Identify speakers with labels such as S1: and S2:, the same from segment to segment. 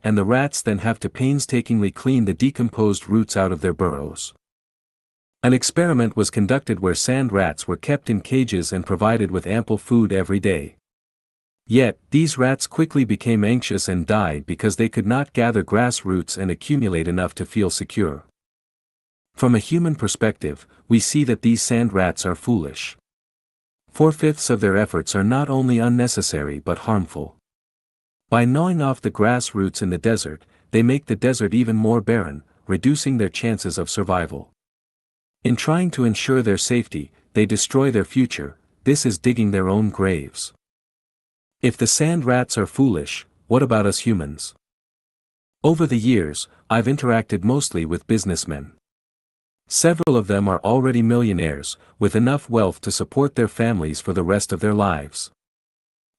S1: and the rats then have to painstakingly clean the decomposed roots out of their burrows. An experiment was conducted where sand rats were kept in cages and provided with ample food every day. Yet, these rats quickly became anxious and died because they could not gather grass roots and accumulate enough to feel secure. From a human perspective, we see that these sand rats are foolish. 4/5 of their efforts are not only unnecessary but harmful. By gnawing off the grass roots in the desert, they make the desert even more barren, reducing their chances of survival. In trying to ensure their safety, they destroy their future. This is digging their own graves. If the sand rats are foolish, what about us humans? Over the years, I've interacted mostly with businessmen. Several of them are already millionaires, with enough wealth to support their families for the rest of their lives.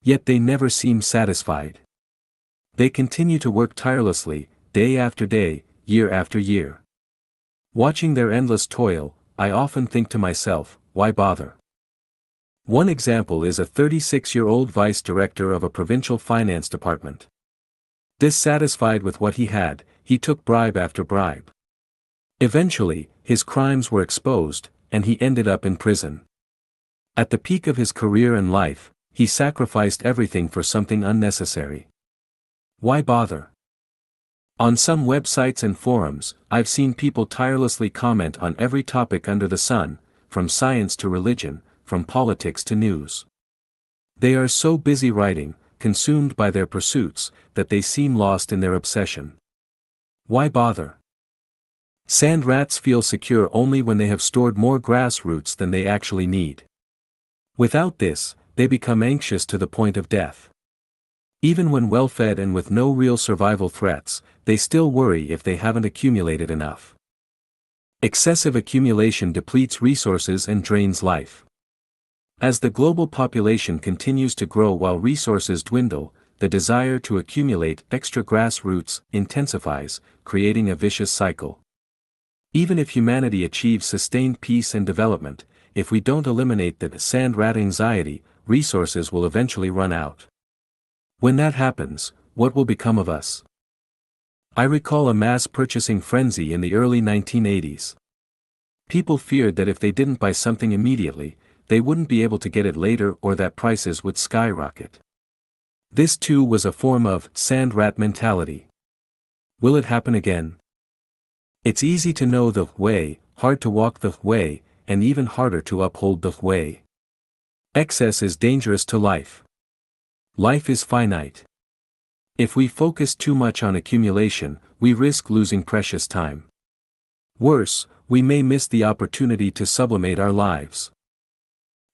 S1: Yet they never seem satisfied. They continue to work tirelessly, day after day, year after year. Watching their endless toil, I often think to myself, why bother? One example is a 36-year-old vice director of a provincial finance department. Dissatisfied with what he had, he took bribe after bribe. Eventually, his crimes were exposed, and he ended up in prison. At the peak of his career and life, he sacrificed everything for something unnecessary. Why bother? On some websites and forums, I've seen people tirelessly comment on every topic under the sun, from science to religion, from politics to news. They are so busy writing, consumed by their pursuits, that they seem lost in their obsession. Why bother? Sand rats feel secure only when they have stored more grass roots than they actually need. Without this, they become anxious to the point of death. Even when well-fed and with no real survival threats, they still worry if they haven't accumulated enough. Excessive accumulation depletes resources and drains life. As the global population continues to grow while resources dwindle, the desire to accumulate extra grass roots intensifies, creating a vicious cycle. Even if humanity achieves sustained peace and development, if we don't eliminate the sand rat anxiety, resources will eventually run out. When that happens, what will become of us? I recall a mass purchasing frenzy in the early 1980s. People feared that if they didn't buy something immediately, they wouldn't be able to get it later or that prices would skyrocket. This too was a form of sand rat mentality. Will it happen again? It's easy to know the way, hard to walk the way, and even harder to uphold the way. Excess is dangerous to life. Life is finite. If we focus too much on accumulation, we risk losing precious time. Worse, we may miss the opportunity to sublimate our lives.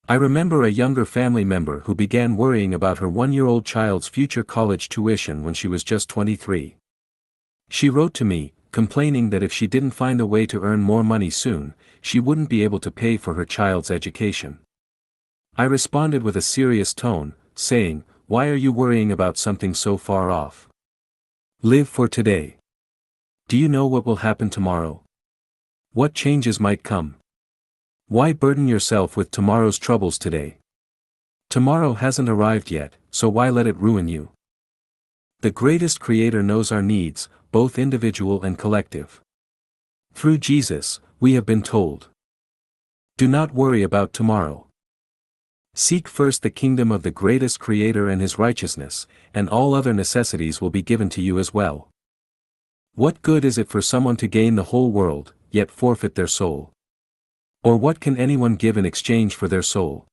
S1: I remember a younger family member who began worrying about her 1-year-old child's future college tuition when she was just 23. She wrote to me, complaining that if she didn't find a way to earn more money soon, she wouldn't be able to pay for her child's education. I responded with a serious tone, saying, "Why are you worrying about something so far off? Live for today. Do you know what will happen tomorrow? What changes might come? Why burden yourself with tomorrow's troubles today? Tomorrow hasn't arrived yet, so why let it ruin you? The greatest Creator knows our needs, both individual and collective. Through Jesus, we have been told, do not worry about tomorrow. Seek first the kingdom of the greatest Creator and His righteousness, and all other necessities will be given to you as well. What good is it for someone to gain the whole world, yet forfeit their soul? Or what can anyone give in exchange for their soul?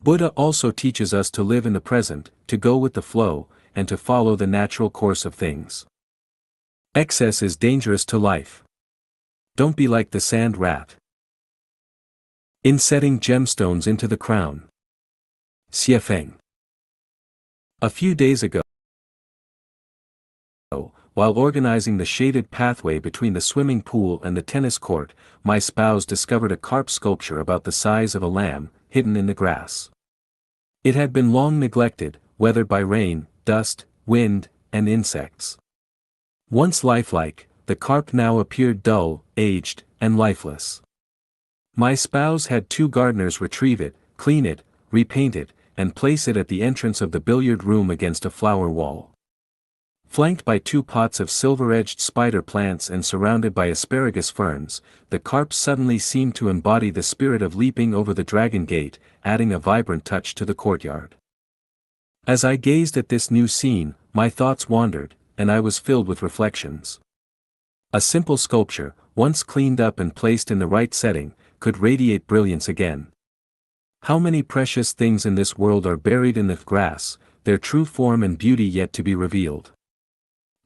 S1: Buddha also teaches us to live in the present, to go with the flow, and to follow the natural course of things. Excess is dangerous to life. Don't be like the sand rat. In setting gemstones into the crown. Xiefeng. A few days ago, while organizing the shaded pathway between the swimming pool and the tennis court, my spouse discovered a carp sculpture about the size of a lamb, hidden in the grass. It had been long neglected, weathered by rain, dust, wind, and insects. Once lifelike, the carp now appeared dull, aged, and lifeless. My spouse had 2 gardeners retrieve it, clean it, repaint it, and place it at the entrance of the billiard room against a flower wall. Flanked by 2 pots of silver-edged spider plants and surrounded by asparagus ferns, the carps suddenly seemed to embody the spirit of leaping over the dragon gate, adding a vibrant touch to the courtyard. As I gazed at this new scene, my thoughts wandered, and I was filled with reflections. A simple sculpture, once cleaned up and placed in the right setting, could radiate brilliance again. How many precious things in this world are buried in the grass, their true form and beauty yet to be revealed.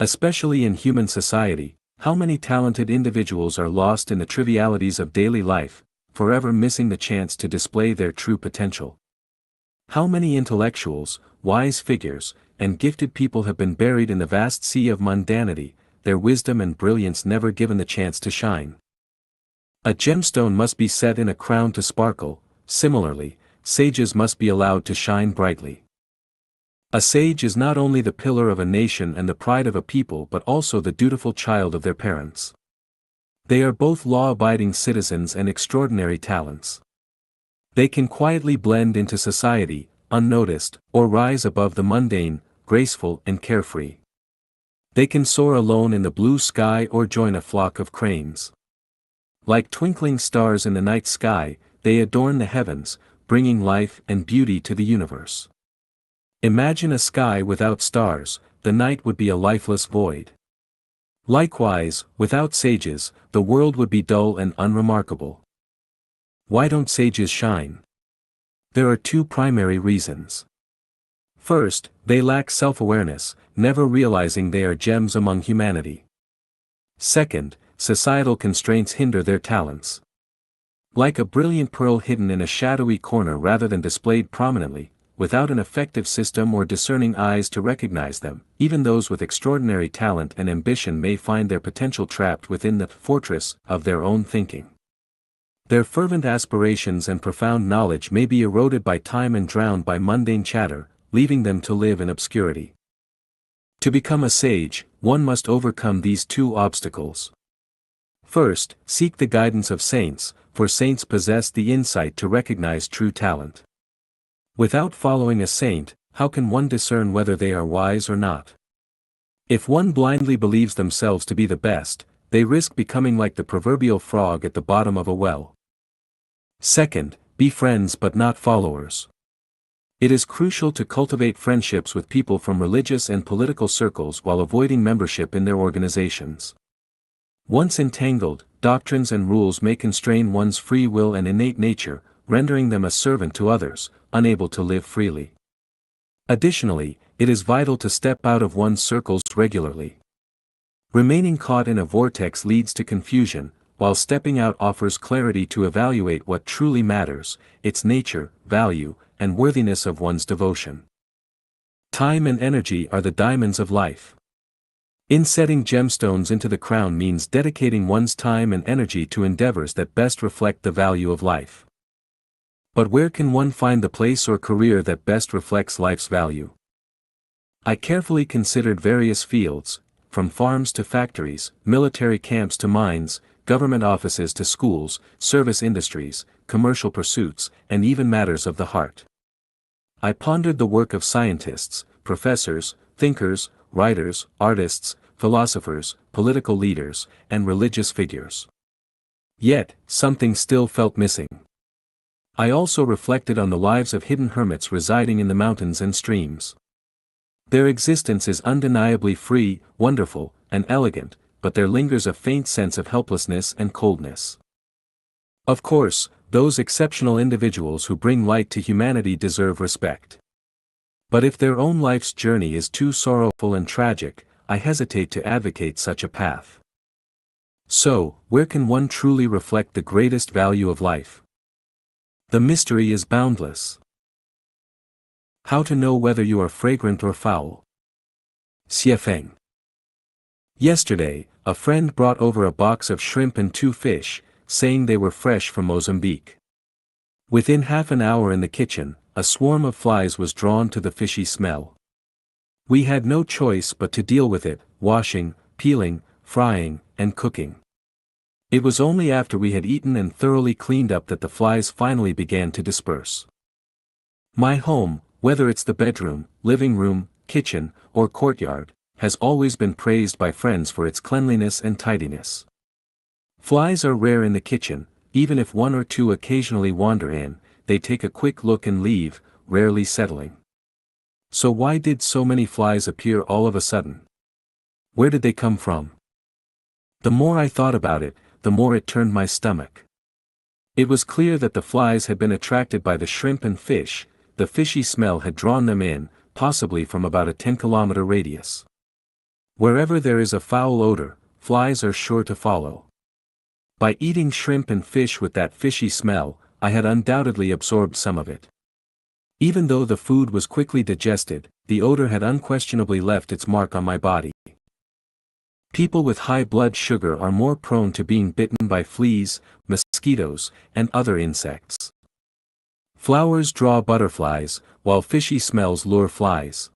S1: Especially in human society, how many talented individuals are lost in the trivialities of daily life, forever missing the chance to display their true potential. How many intellectuals, wise figures, and gifted people have been buried in the vast sea of mundanity, their wisdom and brilliance never given the chance to shine. A gemstone must be set in a crown to sparkle. Similarly, sages must be allowed to shine brightly. A sage is not only the pillar of a nation and the pride of a people but also the dutiful child of their parents. They are both law-abiding citizens and extraordinary talents. They can quietly blend into society, unnoticed, or rise above the mundane, graceful and carefree. They can soar alone in the blue sky or join a flock of cranes. Like twinkling stars in the night sky, they adorn the heavens, bringing life and beauty to the universe. Imagine a sky without stars, the night would be a lifeless void. Likewise, without sages, the world would be dull and unremarkable. Why don't sages shine? There are 2 primary reasons. First, they lack self-awareness, never realizing they are gems among humanity. Second, societal constraints hinder their talents. Like a brilliant pearl hidden in a shadowy corner rather than displayed prominently, without an effective system or discerning eyes to recognize them, even those with extraordinary talent and ambition may find their potential trapped within the fortress of their own thinking. Their fervent aspirations and profound knowledge may be eroded by time and drowned by mundane chatter, leaving them to live in obscurity. To become a sage, one must overcome these 2 obstacles. First, seek the guidance of saints, for saints possess the insight to recognize true talent. Without following a saint, how can one discern whether they are wise or not? If one blindly believes themselves to be the best, they risk becoming like the proverbial frog at the bottom of a well. Second, be friends but not followers. It is crucial to cultivate friendships with people from religious and political circles while avoiding membership in their organizations. Once entangled, doctrines and rules may constrain one's free will and innate nature, rendering them a servant to others, unable to live freely. Additionally, it is vital to step out of one's circles regularly. Remaining caught in a vortex leads to confusion, while stepping out offers clarity to evaluate what truly matters, its nature, value, and worthiness of one's devotion. Time and energy are the diamonds of life. Insetting gemstones into the crown means dedicating one's time and energy to endeavors that best reflect the value of life. But where can one find the place or career that best reflects life's value? I carefully considered various fields, from farms to factories, military camps to mines, government offices to schools, service industries, commercial pursuits, and even matters of the heart. I pondered the work of scientists, professors, thinkers, writers, artists, philosophers, political leaders, and religious figures. Yet, something still felt missing. I also reflected on the lives of hidden hermits residing in the mountains and streams. Their existence is undeniably free, wonderful, and elegant, but there lingers a faint sense of helplessness and coldness. Of course, those exceptional individuals who bring light to humanity deserve respect. But if their own life's journey is too sorrowful and tragic, I hesitate to advocate such a path. So, where can one truly reflect the greatest value of life? The mystery is boundless. How to know whether you are fragrant or foul? Xiefeng. Yesterday, a friend brought over a box of shrimp and 2 fish, saying they were fresh from Mozambique. Within half an hour in the kitchen, a swarm of flies was drawn to the fishy smell. We had no choice but to deal with it, washing, peeling, frying, and cooking. It was only after we had eaten and thoroughly cleaned up that the flies finally began to disperse. My home, whether it's the bedroom, living room, kitchen, or courtyard, has always been praised by friends for its cleanliness and tidiness. Flies are rare in the kitchen, even if one or two occasionally wander in, they take a quick look and leave, rarely settling. So why did so many flies appear all of a sudden? Where did they come from? The more I thought about it, the more it turned my stomach. It was clear that the flies had been attracted by the shrimp and fish, the fishy smell had drawn them in, possibly from about a 10-kilometer radius. Wherever there is a foul odor, flies are sure to follow. By eating shrimp and fish with that fishy smell, I had undoubtedly absorbed some of it. Even though the food was quickly digested, the odor had unquestionably left its mark on my body. People with high blood sugar are more prone to being bitten by fleas, mosquitoes, and other insects. Flowers draw butterflies, while fishy smells lure flies.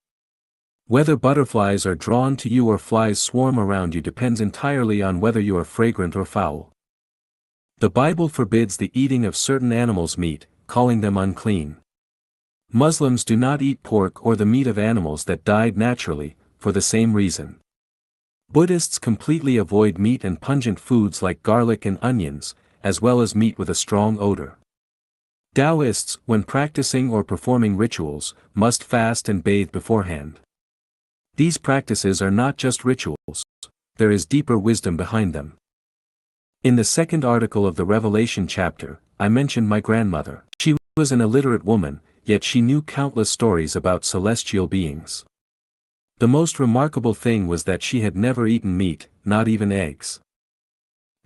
S1: Whether butterflies are drawn to you or flies swarm around you depends entirely on whether you are fragrant or foul. The Bible forbids the eating of certain animals' meat, calling them unclean. Muslims do not eat pork or the meat of animals that died naturally, for the same reason. Buddhists completely avoid meat and pungent foods like garlic and onions, as well as meat with a strong odor. Taoists, when practicing or performing rituals, must fast and bathe beforehand. These practices are not just rituals, there is deeper wisdom behind them. In the second article of the Revelation chapter, I mentioned my grandmother. She was an illiterate woman, yet she knew countless stories about celestial beings. The most remarkable thing was that she had never eaten meat, not even eggs.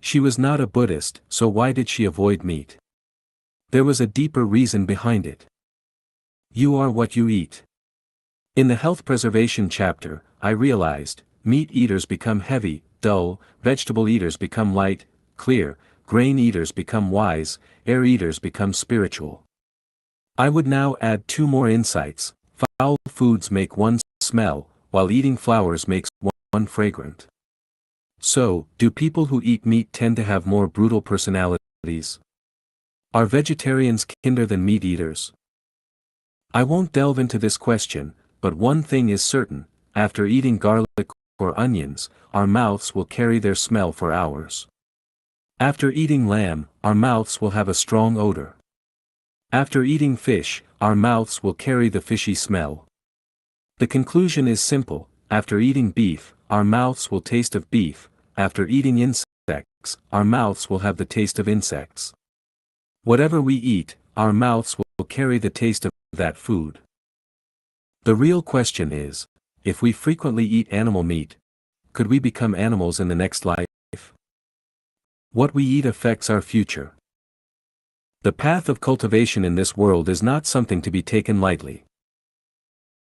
S1: She was not a Buddhist, so why did she avoid meat? There was a deeper reason behind it. You are what you eat. In the health preservation chapter, I realized, meat eaters become heavy, dull, vegetable eaters become light, clear, grain eaters become wise, air eaters become spiritual. I would now add two more insights. Foul foods make one smell, while eating flowers makes one fragrant. So, do people who eat meat tend to have more brutal personalities? Are vegetarians kinder than meat eaters? I won't delve into this question, but one thing is certain, after eating garlic or onions, our mouths will carry their smell for hours. After eating lamb, our mouths will have a strong odor. After eating fish, our mouths will carry the fishy smell. The conclusion is simple, after eating beef, our mouths will taste of beef, after eating insects, our mouths will have the taste of insects. Whatever we eat, our mouths will carry the taste of that food. The real question is, if we frequently eat animal meat, could we become animals in the next life? What we eat affects our future. The path of cultivation in this world is not something to be taken lightly.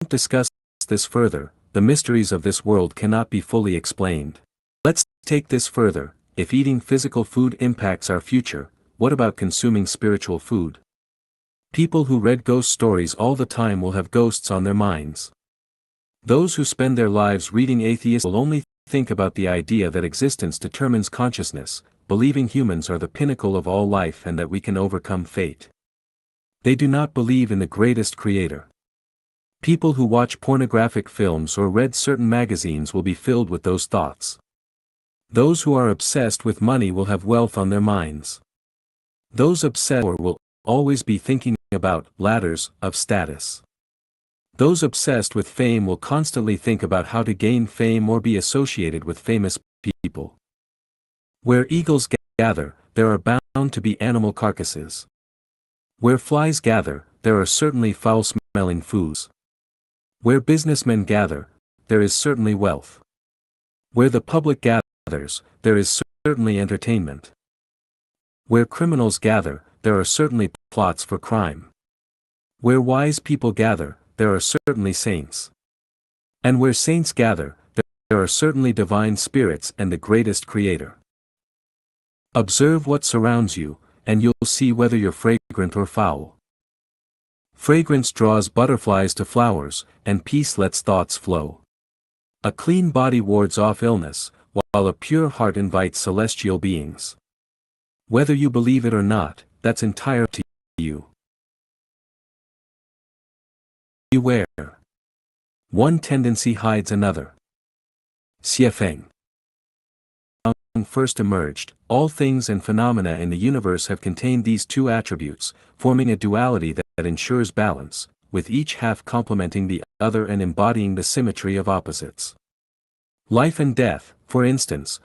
S1: To discuss this further, the mysteries of this world cannot be fully explained. Let's take this further. If eating physical food impacts our future, what about consuming spiritual food? People who read ghost stories all the time will have ghosts on their minds. Those who spend their lives reading atheists will only think about the idea that existence determines consciousness, believing humans are the pinnacle of all life and that we can overcome fate. They do not believe in the greatest creator. People who watch pornographic films or read certain magazines will be filled with those thoughts. Those who are obsessed with money will have wealth on their minds. Those obsessed will always be thinking about ladders of status. Those obsessed with fame will constantly think about how to gain fame or be associated with famous people. Where eagles gather, there are bound to be animal carcasses. Where flies gather, there are certainly foul-smelling foods. Where businessmen gather, there is certainly wealth. Where the public gathers, there is certainly entertainment. Where criminals gather, there are certainly plots for crime. Where wise people gather, there are certainly saints. And where saints gather, there are certainly divine spirits and the greatest creator. Observe what surrounds you, and you'll see whether you're fragrant or foul. Fragrance draws butterflies to flowers, and peace lets thoughts flow. A clean body wards off illness, while a pure heart invites celestial beings. Whether you believe it or not, that's entirely up to you. Beware. One tendency hides another. Xiefeng first emerged, all things and phenomena in the universe have contained these two attributes, forming a duality that ensures balance, with each half complementing the other and embodying the symmetry of opposites. Life and death, for instance,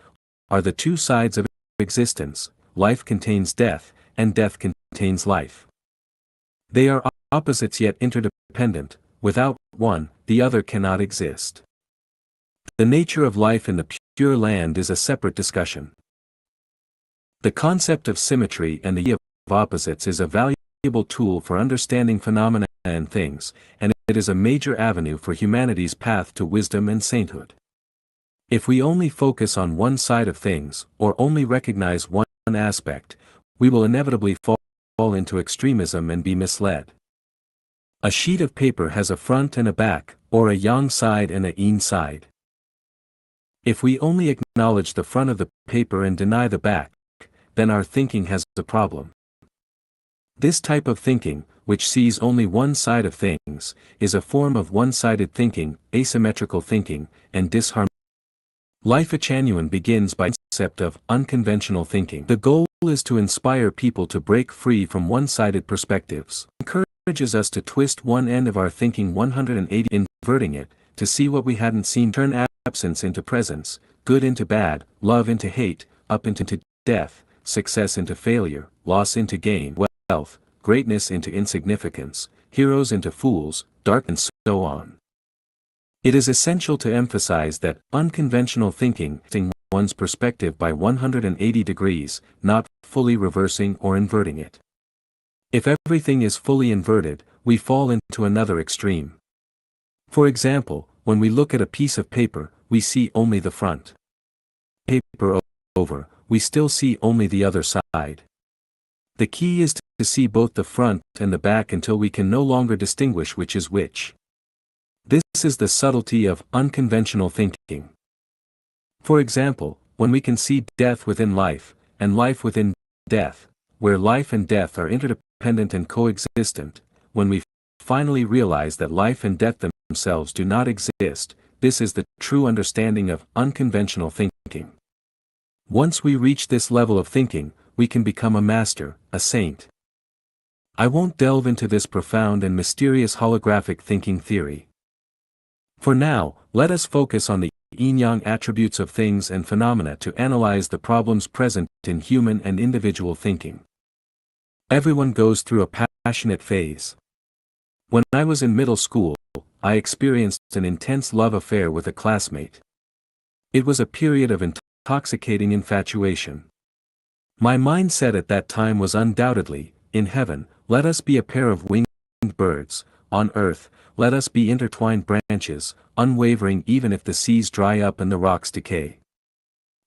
S1: are the two sides of existence. Life contains death, and death contains life. They are opposites yet interdependent. Without one, the other cannot exist. The nature of life in the Pure Land is a separate discussion. The concept of symmetry and the idea of opposites is a valuable tool for understanding phenomena and things, and it is a major avenue for humanity's path to wisdom and sainthood. If we only focus on one side of things, or only recognize one aspect, we will inevitably fall into extremism and be misled. A sheet of paper has a front and a back, or a yang side and a yin side. If we only acknowledge the front of the paper and deny the back, then our thinking has a problem. This type of thinking, which sees only one side of things, is a form of one-sided thinking, asymmetrical thinking, and disharmony. Lifechanyuan begins by the concept of unconventional thinking. The goal is to inspire people to break free from one-sided perspectives. It encourages us to twist one end of our thinking 180, inverting it, to see what we hadn't seen, turn absence into presence, good into bad, love into hate, up into death, success into failure, loss into gain, wealth, greatness into insignificance, heroes into fools, dark and so on. It is essential to emphasize that unconventional thinking is one's perspective by 180 degrees, not fully reversing or inverting it. If everything is fully inverted, we fall into another extreme. For example, when we look at a piece of paper, we see only the front. Paper over, we still see only the other side. The key is to see both the front and the back until we can no longer distinguish which is which. This is the subtlety of unconventional thinking. For example, when we can see death within life, and life within death, where life and death are interdependent and coexistent, when we finally realize that life and death themselves do not exist, this is the true understanding of unconventional thinking. Once we reach this level of thinking, we can become a master, a saint. I won't delve into this profound and mysterious holographic thinking theory. For now, let us focus on the yin-yang attributes of things and phenomena to analyze the problems present in human and individual thinking. Everyone goes through a passionate phase. When I was in middle school, I experienced an intense love affair with a classmate. It was a period of intoxicating infatuation. My mindset at that time was undoubtedly, in heaven, let us be a pair of winged birds, on earth, let us be intertwined branches, unwavering even if the seas dry up and the rocks decay.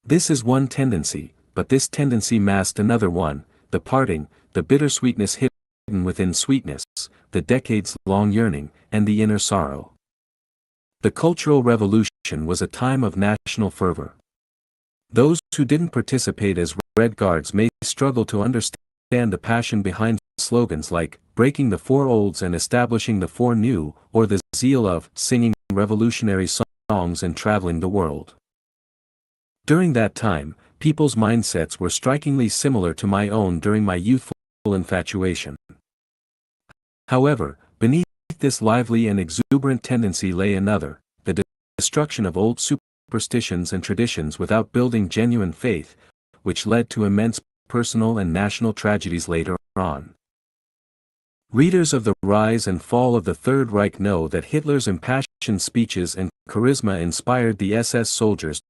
S1: This is one tendency, but this tendency masked another one, the parting, the bittersweetness hidden within sweetness, the decades-long yearning, and the inner sorrow. The Cultural Revolution was a time of national fervor. Those who didn't participate as Red Guards may struggle to understand the passion behind slogans like, breaking the four olds and establishing the four new, or the zeal of singing revolutionary songs and traveling the world. During that time, people's mindsets were strikingly similar to my own during my youthful infatuation. However, beneath this lively and exuberant tendency lay another, the destruction of old superstitions and traditions without building genuine faith, which led to immense personal and national tragedies later on. Readers of The Rise and Fall of the Third Reich know that Hitler's impassioned speeches and charisma inspired the SS soldiers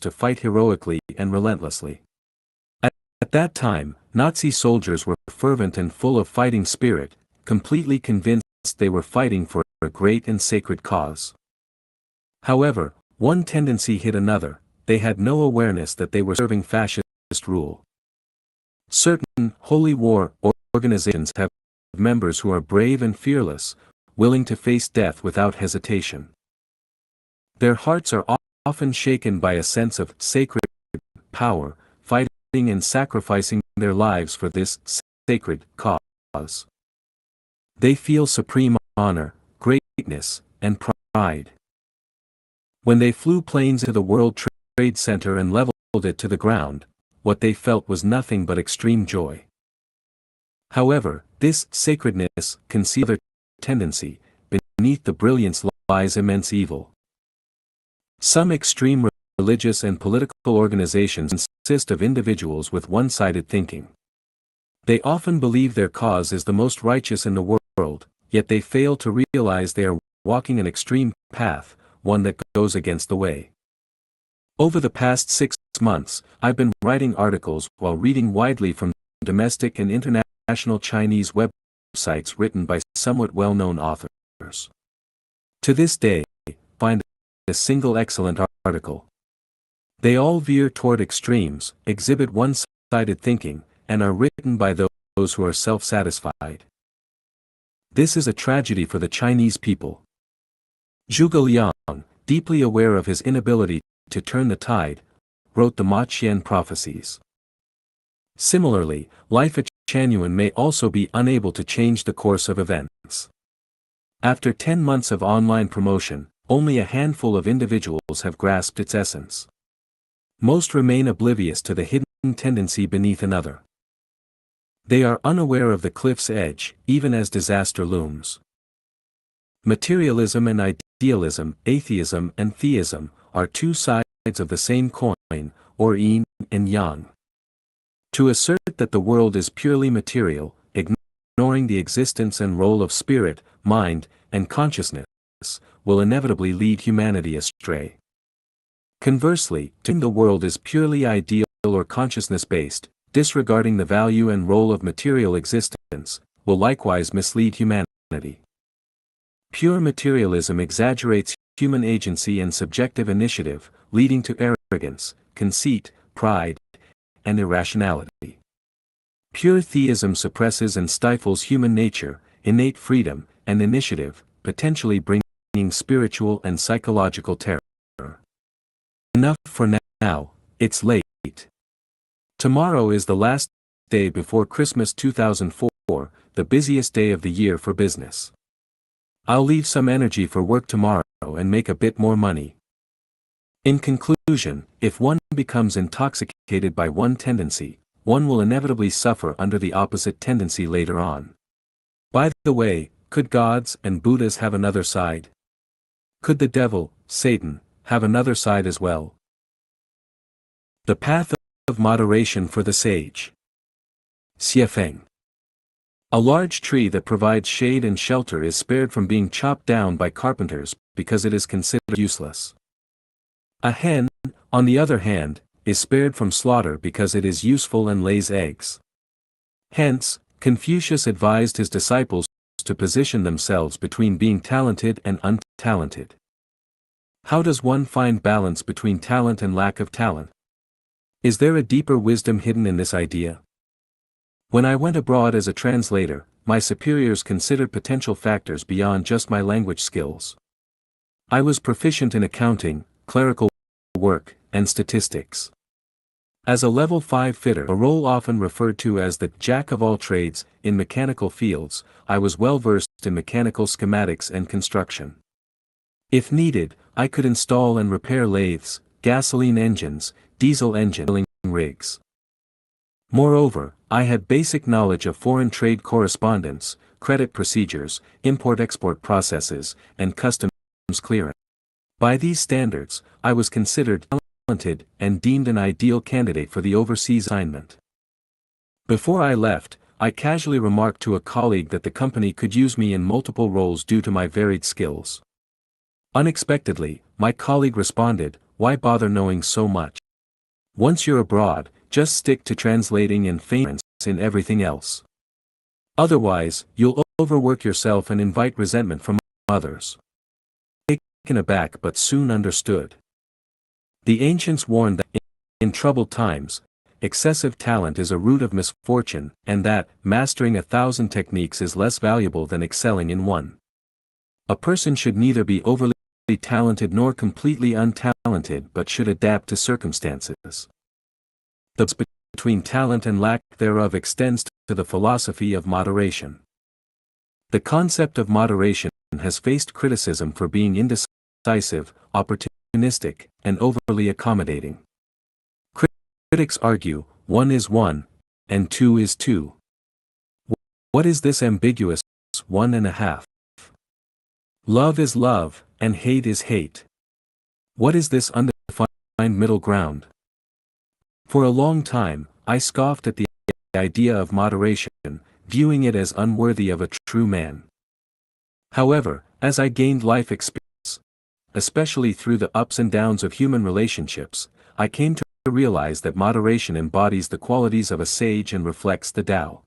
S1: to fight heroically and relentlessly. At that time, Nazi soldiers were fervent and full of fighting spirit, completely convinced they were fighting for a great and sacred cause. However, one tendency hid another, they had no awareness that they were serving fascist rule. Certain holy war organizations have members who are brave and fearless, willing to face death without hesitation. Their hearts are often shaken by a sense of sacred power, fighting and sacrificing their lives for this sacred cause. They feel supreme honor, greatness, and pride. When they flew planes into the World Trade Center and leveled it to the ground, what they felt was nothing but extreme joy. However, this sacredness conceals a tendency. Beneath the brilliance lies immense evil. Some extreme religious and political organizations consist of individuals with one-sided thinking. They often believe their cause is the most righteous in the world, yet they fail to realize they are walking an extreme path, one that goes against the way. Over the past 6 months, I've been writing articles while reading widely from domestic and international Chinese websites written by somewhat well-known authors. To this day, I find a single excellent article. They all veer toward extremes, exhibit one-sided thinking, and are written by those who are self-satisfied. This is a tragedy for the Chinese people. Zhuge Liang, deeply aware of his inability to turn the tide, wrote the Ma Qian prophecies. Similarly, Lifechanyuan may also be unable to change the course of events. After 10 months of online promotion, only a handful of individuals have grasped its essence. Most remain oblivious to the hidden tendency beneath another. They are unaware of the cliff's edge, even as disaster looms. Materialism and idealism, atheism and theism, are two sides of the same coin, or yin and yang. To assert that the world is purely material, ignoring the existence and role of spirit, mind, and consciousness, will inevitably lead humanity astray. Conversely, to think the world is purely ideal or consciousness-based, disregarding the value and role of material existence, will likewise mislead humanity. Pure materialism exaggerates human agency and subjective initiative, leading to arrogance, conceit, pride, and irrationality. Pure theism suppresses and stifles human nature, innate freedom, and initiative, potentially bringing spiritual and psychological terror. Enough for now, it's late. Tomorrow is the last day before Christmas 2004, the busiest day of the year for business. I'll leave some energy for work tomorrow and make a bit more money. In conclusion, if one becomes intoxicated by one tendency, one will inevitably suffer under the opposite tendency later on. By the way, could gods and Buddhas have another side? Could the devil, Satan, have another side as well? The path of moderation for the sage. Xiefeng. A large tree that provides shade and shelter is spared from being chopped down by carpenters because it is considered useless. A hen, on the other hand, is spared from slaughter because it is useful and lays eggs. Hence, Confucius advised his disciples to position themselves between being talented and untalented. How does one find balance between talent and lack of talent? Is there a deeper wisdom hidden in this idea? When I went abroad as a translator, my superiors considered potential factors beyond just my language skills. I was proficient in accounting, clerical work, and statistics. As a level 5 fitter, a role often referred to as the jack of all trades, in mechanical fields, I was well versed in mechanical schematics and construction. If needed, I could install and repair lathes, gasoline engines, diesel engine rigs. Moreover, I had basic knowledge of foreign trade correspondence, credit procedures, import-export processes, and customs clearance. By these standards, I was considered talented and deemed an ideal candidate for the overseas assignment. Before I left, I casually remarked to a colleague that the company could use me in multiple roles due to my varied skills. Unexpectedly, my colleague responded, "Why bother knowing so much? Once you're abroad, just stick to translating and failing in everything else. Otherwise, you'll overwork yourself and invite resentment from others." Taken aback but soon understood. The ancients warned that, in troubled times, excessive talent is a root of misfortune, and that, mastering 1,000 techniques is less valuable than excelling in one. A person should neither be overly talented nor completely untalented but should adapt to circumstances. The balance between talent and lack thereof extends to the philosophy of moderation. The concept of moderation has faced criticism for being indecisive, opportunistic, opportunistic, and overly accommodating. Critics argue, one is one, and two is two. What is this ambiguous 1.5? Love is love, and hate is hate. What is this undefined middle ground? For a long time, I scoffed at the idea of moderation, viewing it as unworthy of a true man. However, as I gained life experience, especially through the ups and downs of human relationships, I came to realize that moderation embodies the qualities of a sage and reflects the Tao.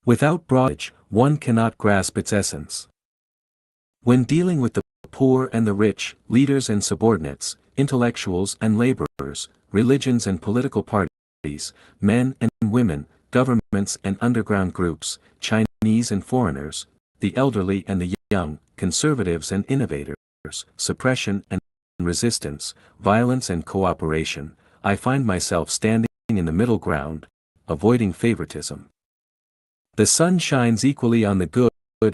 S1: Without broad knowledge, one cannot grasp its essence. When dealing with the poor and the rich, leaders and subordinates, intellectuals and laborers, religions and political parties, men and women, governments and underground groups, Chinese and foreigners, the elderly and the young, conservatives and innovators, suppression and resistance, violence and cooperation, I find myself standing in the middle ground, avoiding favoritism. The sun shines equally on the good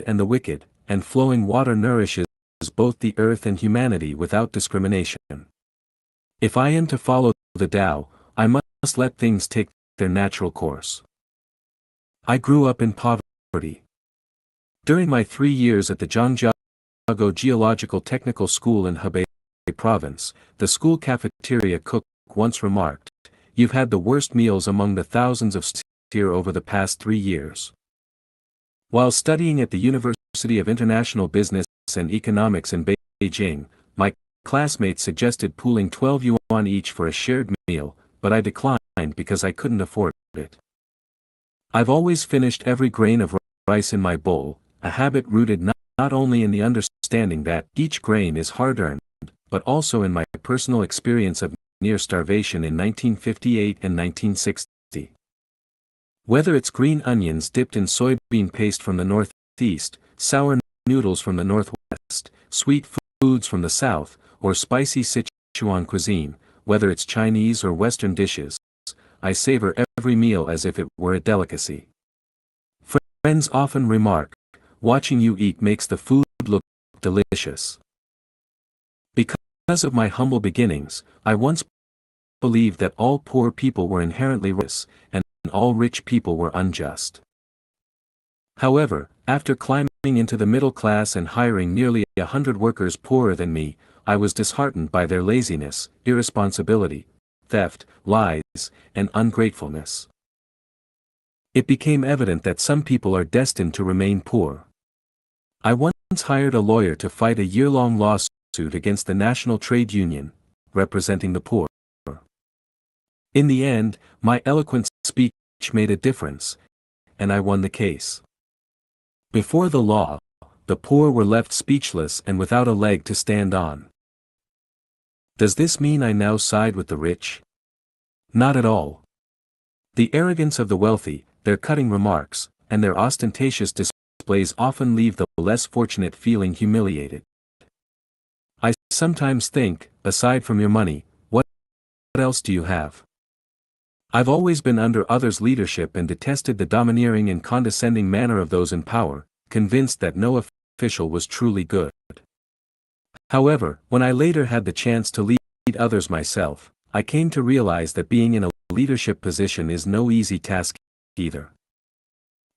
S1: and the wicked, and flowing water nourishes both the earth and humanity without discrimination. If I am to follow the Tao, I must let things take their natural course. I grew up in poverty. During my 3 years at the Zhangjiago Geological Technical School in Hebei Province, the school cafeteria cook once remarked, "You've had the worst meals among the thousands of students here over the past 3 years." While studying at the University of International Business and Economics in Beijing, my classmates suggested pooling 12 yuan each for a shared meal, but I declined because I couldn't afford it. I've always finished every grain of rice in my bowl, a habit rooted not only in the understanding that each grain is hard-earned, but also in my personal experience of near starvation in 1958 and 1960. Whether it's green onions dipped in soybean paste from the northeast, sour noodles from the northwest, sweet foods from the south, or spicy Sichuan cuisine, whether it's Chinese or Western dishes, I savor every meal as if it were a delicacy. Friends often remark, "Watching you eat makes the food look delicious." Because of my humble beginnings, I once believed that all poor people were inherently rich, and all rich people were unjust. However, after climbing into the middle class and hiring nearly 100 workers poorer than me, I was disheartened by their laziness, irresponsibility, theft, lies, and ungratefulness. It became evident that some people are destined to remain poor. I once hired a lawyer to fight a year-long lawsuit against the National Trade Union, representing the poor. In the end, my eloquent speech made a difference, and I won the case. Before the law, the poor were left speechless and without a leg to stand on. Does this mean I now side with the rich? Not at all. The arrogance of the wealthy, their cutting remarks, and their ostentatious displays often leave the less fortunate feeling humiliated. I sometimes think, aside from your money, what else do you have? I've always been under others' leadership and detested the domineering and condescending manner of those in power, convinced that no official was truly good. However, when I later had the chance to lead others myself, I came to realize that being in a leadership position is no easy task either.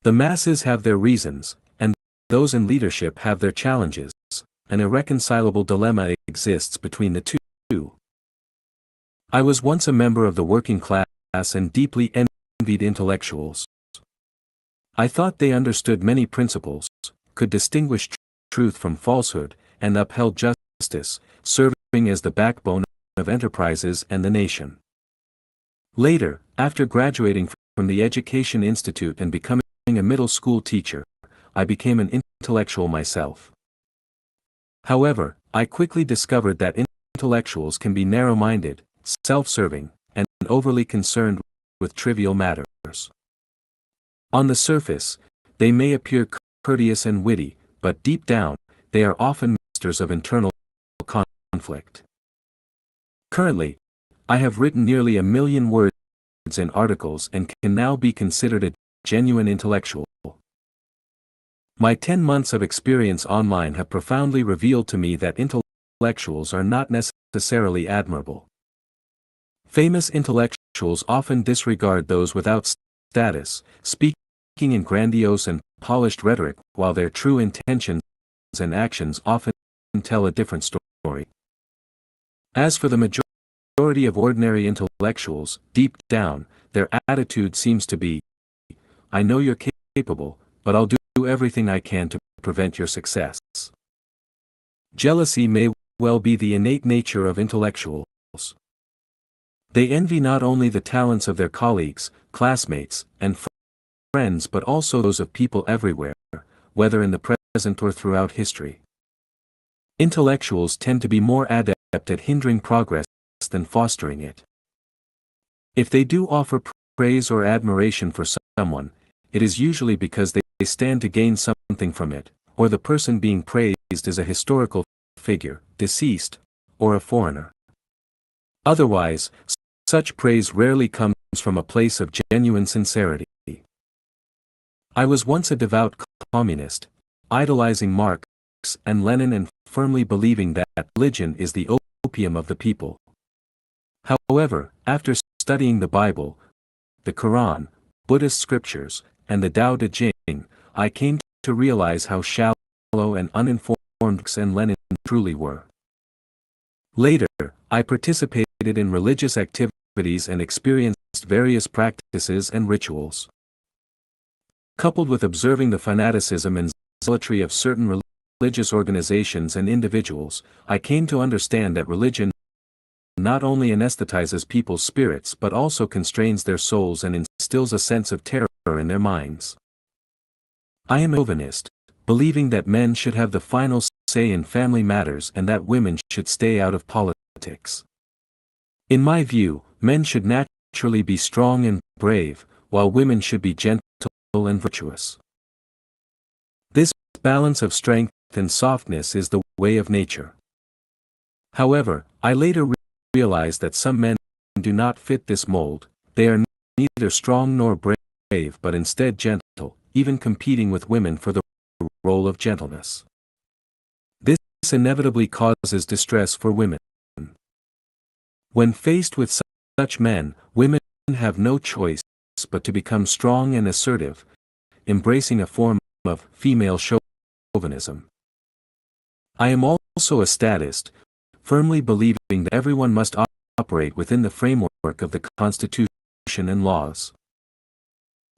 S1: The masses have their reasons, and those in leadership have their challenges. An irreconcilable dilemma exists between the two. I was once a member of the working class and deeply envied intellectuals. I thought they understood many principles, could distinguish truth from falsehood, and upheld justice, serving as the backbone of enterprises and the nation. Later, after graduating from the Education Institute and becoming a middle school teacher, I became an intellectual myself. However, I quickly discovered that intellectuals can be narrow-minded, self-serving, and overly concerned with trivial matters. On the surface, they may appear courteous and witty, but deep down, they are often masters of internal conflict. Currently, I have written nearly 1 million words in articles and can now be considered a genuine intellectual. My 10 months of experience online have profoundly revealed to me that intellectuals are not necessarily admirable. Famous intellectuals often disregard those without status, speaking in grandiose and polished rhetoric, while their true intentions and actions often tell a different story. As for the majority of ordinary intellectuals, deep down, their attitude seems to be, "I know you're capable, but I'll do everything I can to prevent your success." Jealousy may well be the innate nature of intellectuals. They envy not only the talents of their colleagues, classmates, and friends but also those of people everywhere, whether in the present or throughout history. Intellectuals tend to be more adept at hindering progress than fostering it. If they do offer praise or admiration for someone, it is usually because they stand to gain something from it, or the person being praised is a historical figure, deceased, or a foreigner. Otherwise, such praise rarely comes from a place of genuine sincerity. I was once a devout communist, idolizing Marx and Lenin and firmly believing that religion is the opium of the people. However, after studying the Bible, the Quran, Buddhist scriptures, and the Tao Te Ching, I came to realize how shallow and uninformed Marx and Lenin truly were. Later, I participated in religious activities and experienced various practices and rituals. Coupled with observing the fanaticism and zealotry of certain religious organizations and individuals, I came to understand that religion not only anesthetizes people's spirits but also constrains their souls and instills a sense of terror in their minds. I am a chauvinist, believing that men should have the final say in family matters and that women should stay out of politics. In my view, men should naturally be strong and brave, while women should be gentle and virtuous. This balance of strength and softness is the way of nature. However, I later realized that some men do not fit this mold. They are neither strong nor brave but instead gentle, even competing with women for the role of gentleness. This inevitably causes distress for women. When faced with such men, women have no choice but to become strong and assertive, embracing a form of female chauvinism. I am also a statist, firmly believing that everyone must operate within the framework of the Constitution and laws.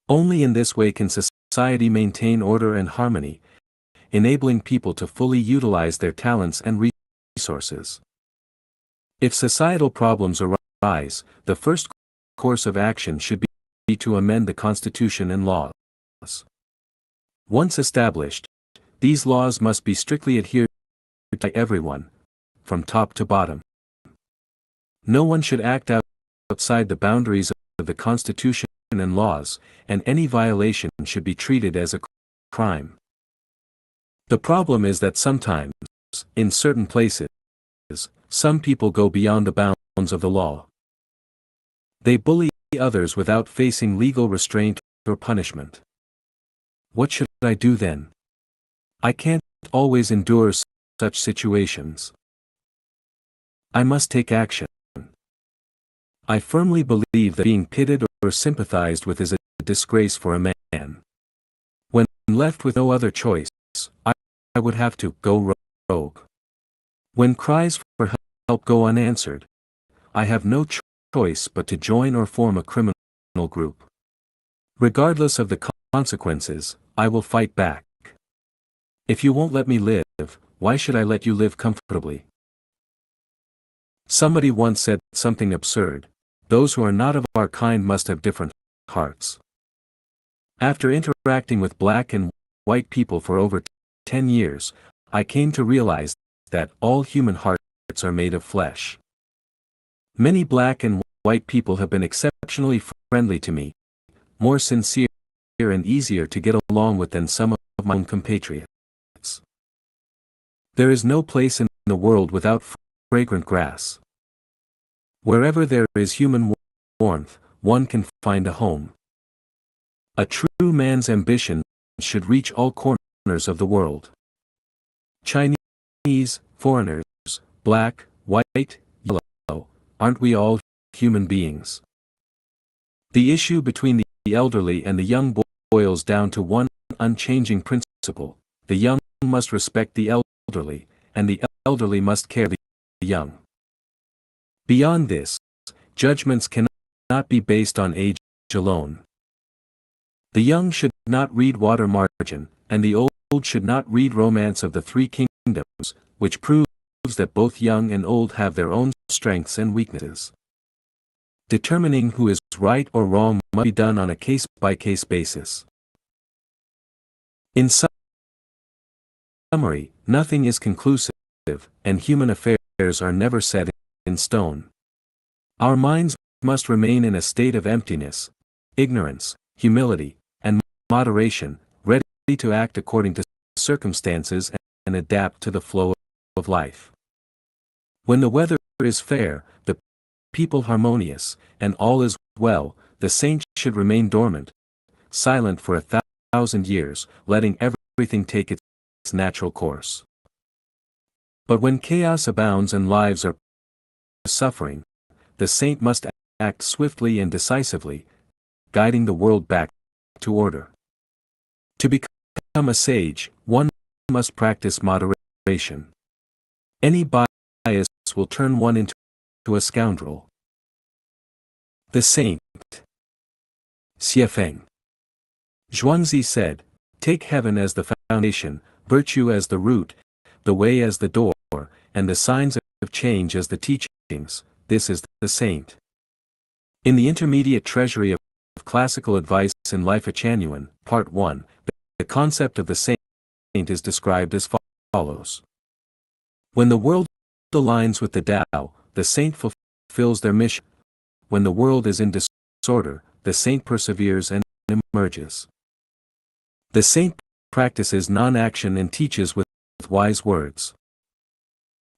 S1: Only in this way can society maintain order and harmony, enabling people to fully utilize their talents and resources. If societal problems arise, the first course of action should be to amend the Constitution and laws. Once established, these laws must be strictly adhered to by everyone, from top to bottom. No one should act outside the boundaries of the Constitution and laws, and any violation should be treated as a crime. The problem is that sometimes, in certain places, some people go beyond the bounds of the law. They bully others without facing legal restraint or punishment. What should I do then? I can't always endure such situations. I must take action. I firmly believe that being pitied or sympathized with is a disgrace for a man. When left with no other choice, I would have to go rogue. When cries for help go unanswered, I have no choice but to join or form a criminal group. Regardless of the consequences, I will fight back. If you won't let me live, why should I let you live comfortably? Somebody once said something absurd: those who are not of our kind must have different hearts. After interacting with black and white people for over 10 years, I came to realize that all human hearts are made of flesh. Many black and white people have been exceptionally friendly to me, more sincere and easier to get along with than some of my own compatriots. There is no place in the world without fragrant grass. Wherever there is human warmth, one can find a home. A true man's ambition should reach all corners of the world. Chinese, foreigners, black, white, yellow, aren't we all human beings? The issue between the elderly and the young boils down to one unchanging principle: the young must respect the elderly, and the elderly must care for the young. Beyond this, judgments cannot be based on age alone. The young should not read Water Margin, and the old should not read Romance of the Three Kingdoms, which proves that both young and old have their own strengths and weaknesses. Determining who is right or wrong must be done on a case-by-case basis. In summary, nothing is conclusive, and human affairs are never set in stone. Our minds must remain in a state of emptiness, ignorance, humility, and moderation, ready to act according to circumstances and adapt to the flow of life. When the weather is fair, the people harmonious, and all is well, the saint should remain dormant, silent for 1,000 years, letting everything take its natural course. But when chaos abounds and lives are suffering, the saint must act swiftly and decisively, guiding the world back to order. To become a sage, one must practice moderation. Any bias will turn one into a scoundrel. The Saint. Xiefeng. Zhuangzi said, "Take heaven as the foundation, virtue as the root, the way as the door, and the signs of change as the teachings. This is the saint." In the intermediate treasury of classical advice in Lifechanyuan, Part 1, the concept of the saint is described as follows. When the world aligns with the Tao, the saint fulfills their mission. When the world is in disorder, the saint perseveres and emerges. The saint practices non-action and teaches with wise words.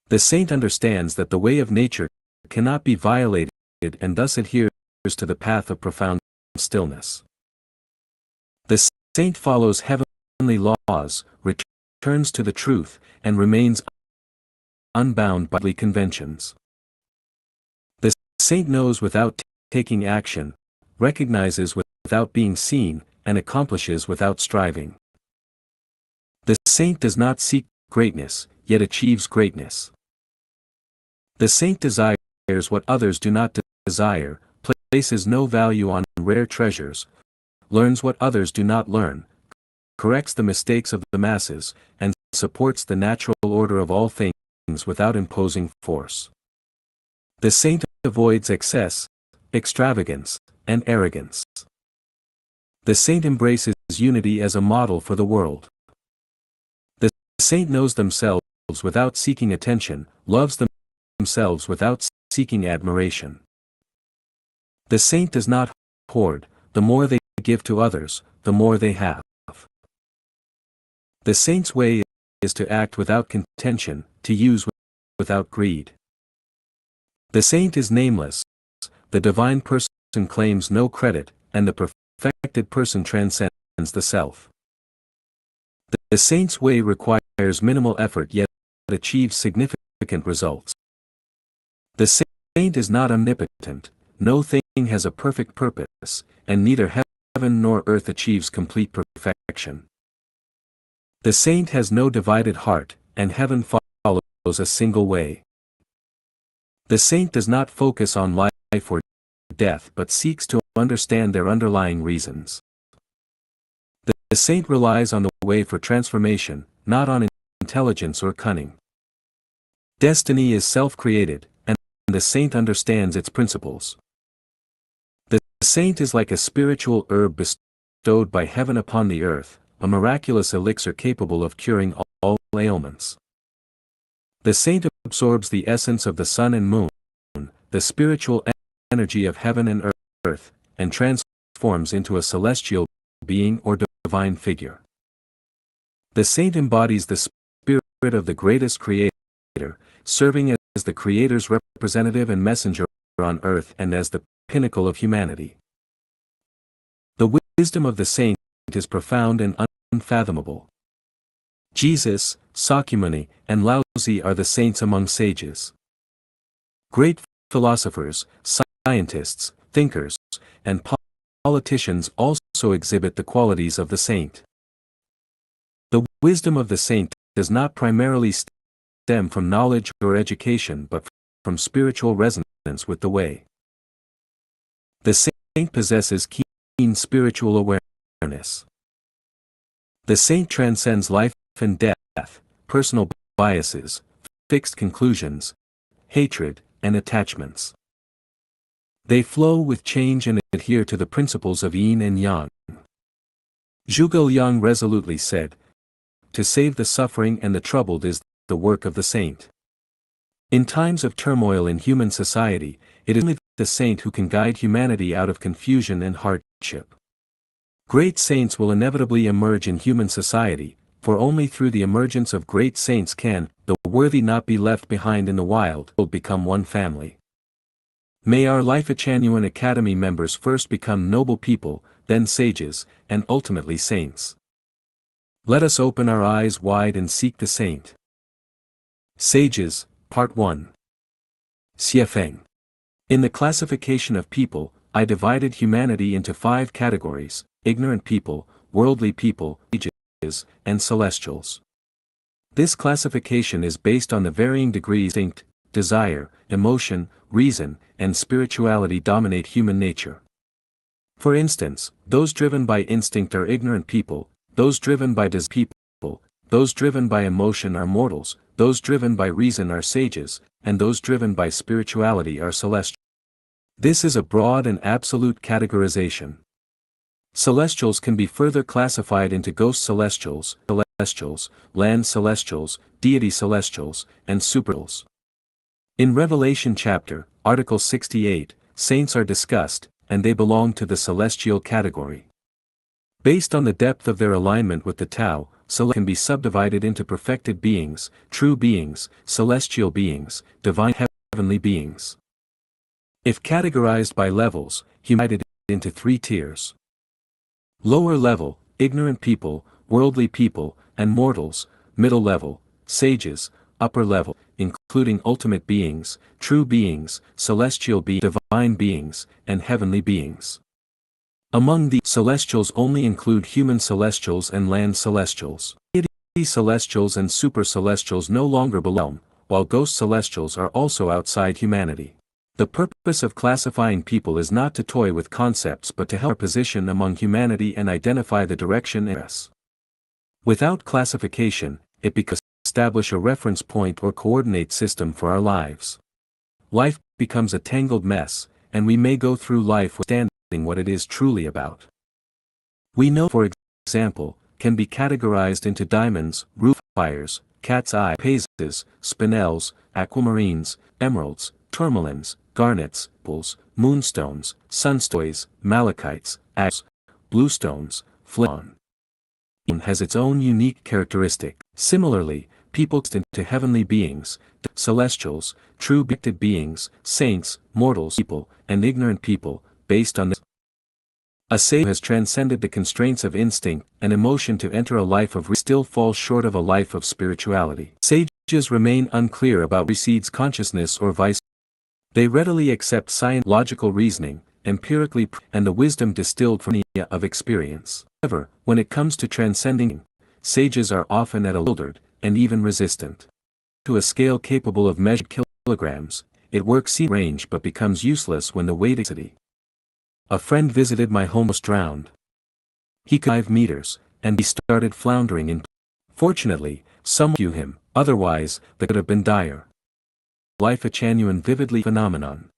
S1: The saint understands that the way of nature cannot be violated and thus adheres to the path of profound stillness. The saint follows heavenly laws, returns to the truth, and remains unbound by conventions. The saint knows without taking action, recognizes without being seen, and accomplishes without striving. The saint does not seek greatness, yet achieves greatness. The saint desires what others do not desire, places no value on rare treasures, learns what others do not learn, corrects the mistakes of the masses, and supports the natural order of all things without imposing force. The saint avoids excess, extravagance, and arrogance. The saint embraces unity as a model for the world. The saint knows themselves without seeking attention, loves themselves without seeking admiration. The saint does not hoard, the more they give to others, the more they have. The saint's way is to act without contention, to use without greed. The saint is nameless, the divine person claims no credit, and the perfected person transcends the self. The saint's way requires minimal effort yet achieves significant results. The saint is not omnipotent, no thing has a perfect purpose, and neither heaven nor earth achieves complete perfection. The saint has no divided heart, and heaven follows a single way. The saint does not focus on life or death but seeks to understand their underlying reasons. The saint relies on the way for transformation, not on intelligence or cunning. Destiny is self-created, and the saint understands its principles. The saint is like a spiritual herb bestowed by heaven upon the earth, a miraculous elixir capable of curing all ailments. The saint absorbs the essence of the sun and moon, the spiritual energy of heaven and earth, and transforms into a celestial being or divine figure. The saint embodies the spirit of the greatest creator, serving as the creator's representative and messenger on earth and as the pinnacle of humanity. The wisdom of the saint is profound and unfathomable. Jesus, Sakyamuni, and Laozi are the saints among sages. Great philosophers, scientists, thinkers, and politicians also exhibit the qualities of the saint. The wisdom of the saint does not primarily stem from knowledge or education but from spiritual resonance with the way. The saint possesses keen spiritual awareness. The saint transcends life and death, personal biases, fixed conclusions, hatred, and attachments. They flow with change and adhere to the principles of yin and yang. Zhuge Liang resolutely said, "To save the suffering and the troubled is the work of the saint." In times of turmoil in human society, it is only the saint who can guide humanity out of confusion and hardship. Great saints will inevitably emerge in human society, for only through the emergence of great saints can the worthy not be left behind in the wild will become one family. May our Lifechanyuan Academy members first become noble people, then sages, and ultimately saints. Let us open our eyes wide and seek the saint. Sages, Part 1. Xiefeng. In the classification of people, I divided humanity into 5 categories: ignorant people, worldly people, sages, and celestials. This classification is based on the varying degrees instinct, desire, emotion, reason, and spirituality dominate human nature. For instance, those driven by instinct are ignorant people, those driven by desire people, those driven by emotion are mortals, those driven by reason are sages, and those driven by spirituality are celestial. This is a broad and absolute categorization. Celestials can be further classified into ghost celestials, land celestials, deity celestials, and supercelestials. In Revelation chapter, Article 68, saints are discussed, and they belong to the celestial category. Based on the depth of their alignment with the Tao, celestials can be subdivided into perfected beings, true beings, celestial beings, divine heavenly beings. If categorized by levels, humanity is into 3 tiers. Lower level, ignorant people, worldly people, and mortals; middle level, sages; upper level, including ultimate beings, true beings, celestial beings, divine beings, and heavenly beings. Among the celestials only include human celestials and land celestials. Deity celestials and super celestials no longer belong, while ghost celestials are also outside humanity. The purpose of classifying people is not to toy with concepts but to help our position among humanity and identify the direction in us. Without classification, it becomes establish a reference point or coordinate system for our lives. Life becomes a tangled mess, and we may go through life without understanding what it is truly about. We know, for example, can be categorized into diamonds, roof fires, cat's eye, pazes, spinels, aquamarines, emeralds, tourmalines, garnets, opals, moonstones, sunstones, malachites, agates, bluestones, flawn. Has its own unique characteristic. Similarly, people into heavenly beings, celestials, true beings, saints, mortals, people, and ignorant people, based on this. A sage has transcended the constraints of instinct and emotion to enter a life of still falls short of a life of spirituality. Sages remain unclear about precedes consciousness or vice. They readily accept science, logical reasoning, empirically, and the wisdom distilled from the of experience. However, when it comes to transcending, sages are often at a bewildered, and even resistant. To a scale capable of measured kilograms, it works in range but becomes useless when the weight exceeds. A friend visited my home, was drowned. He could 5 meters, and he started floundering in. Fortunately, someone rescued him, otherwise, that could have been dire. Lifechanyuan vividly phenomenon.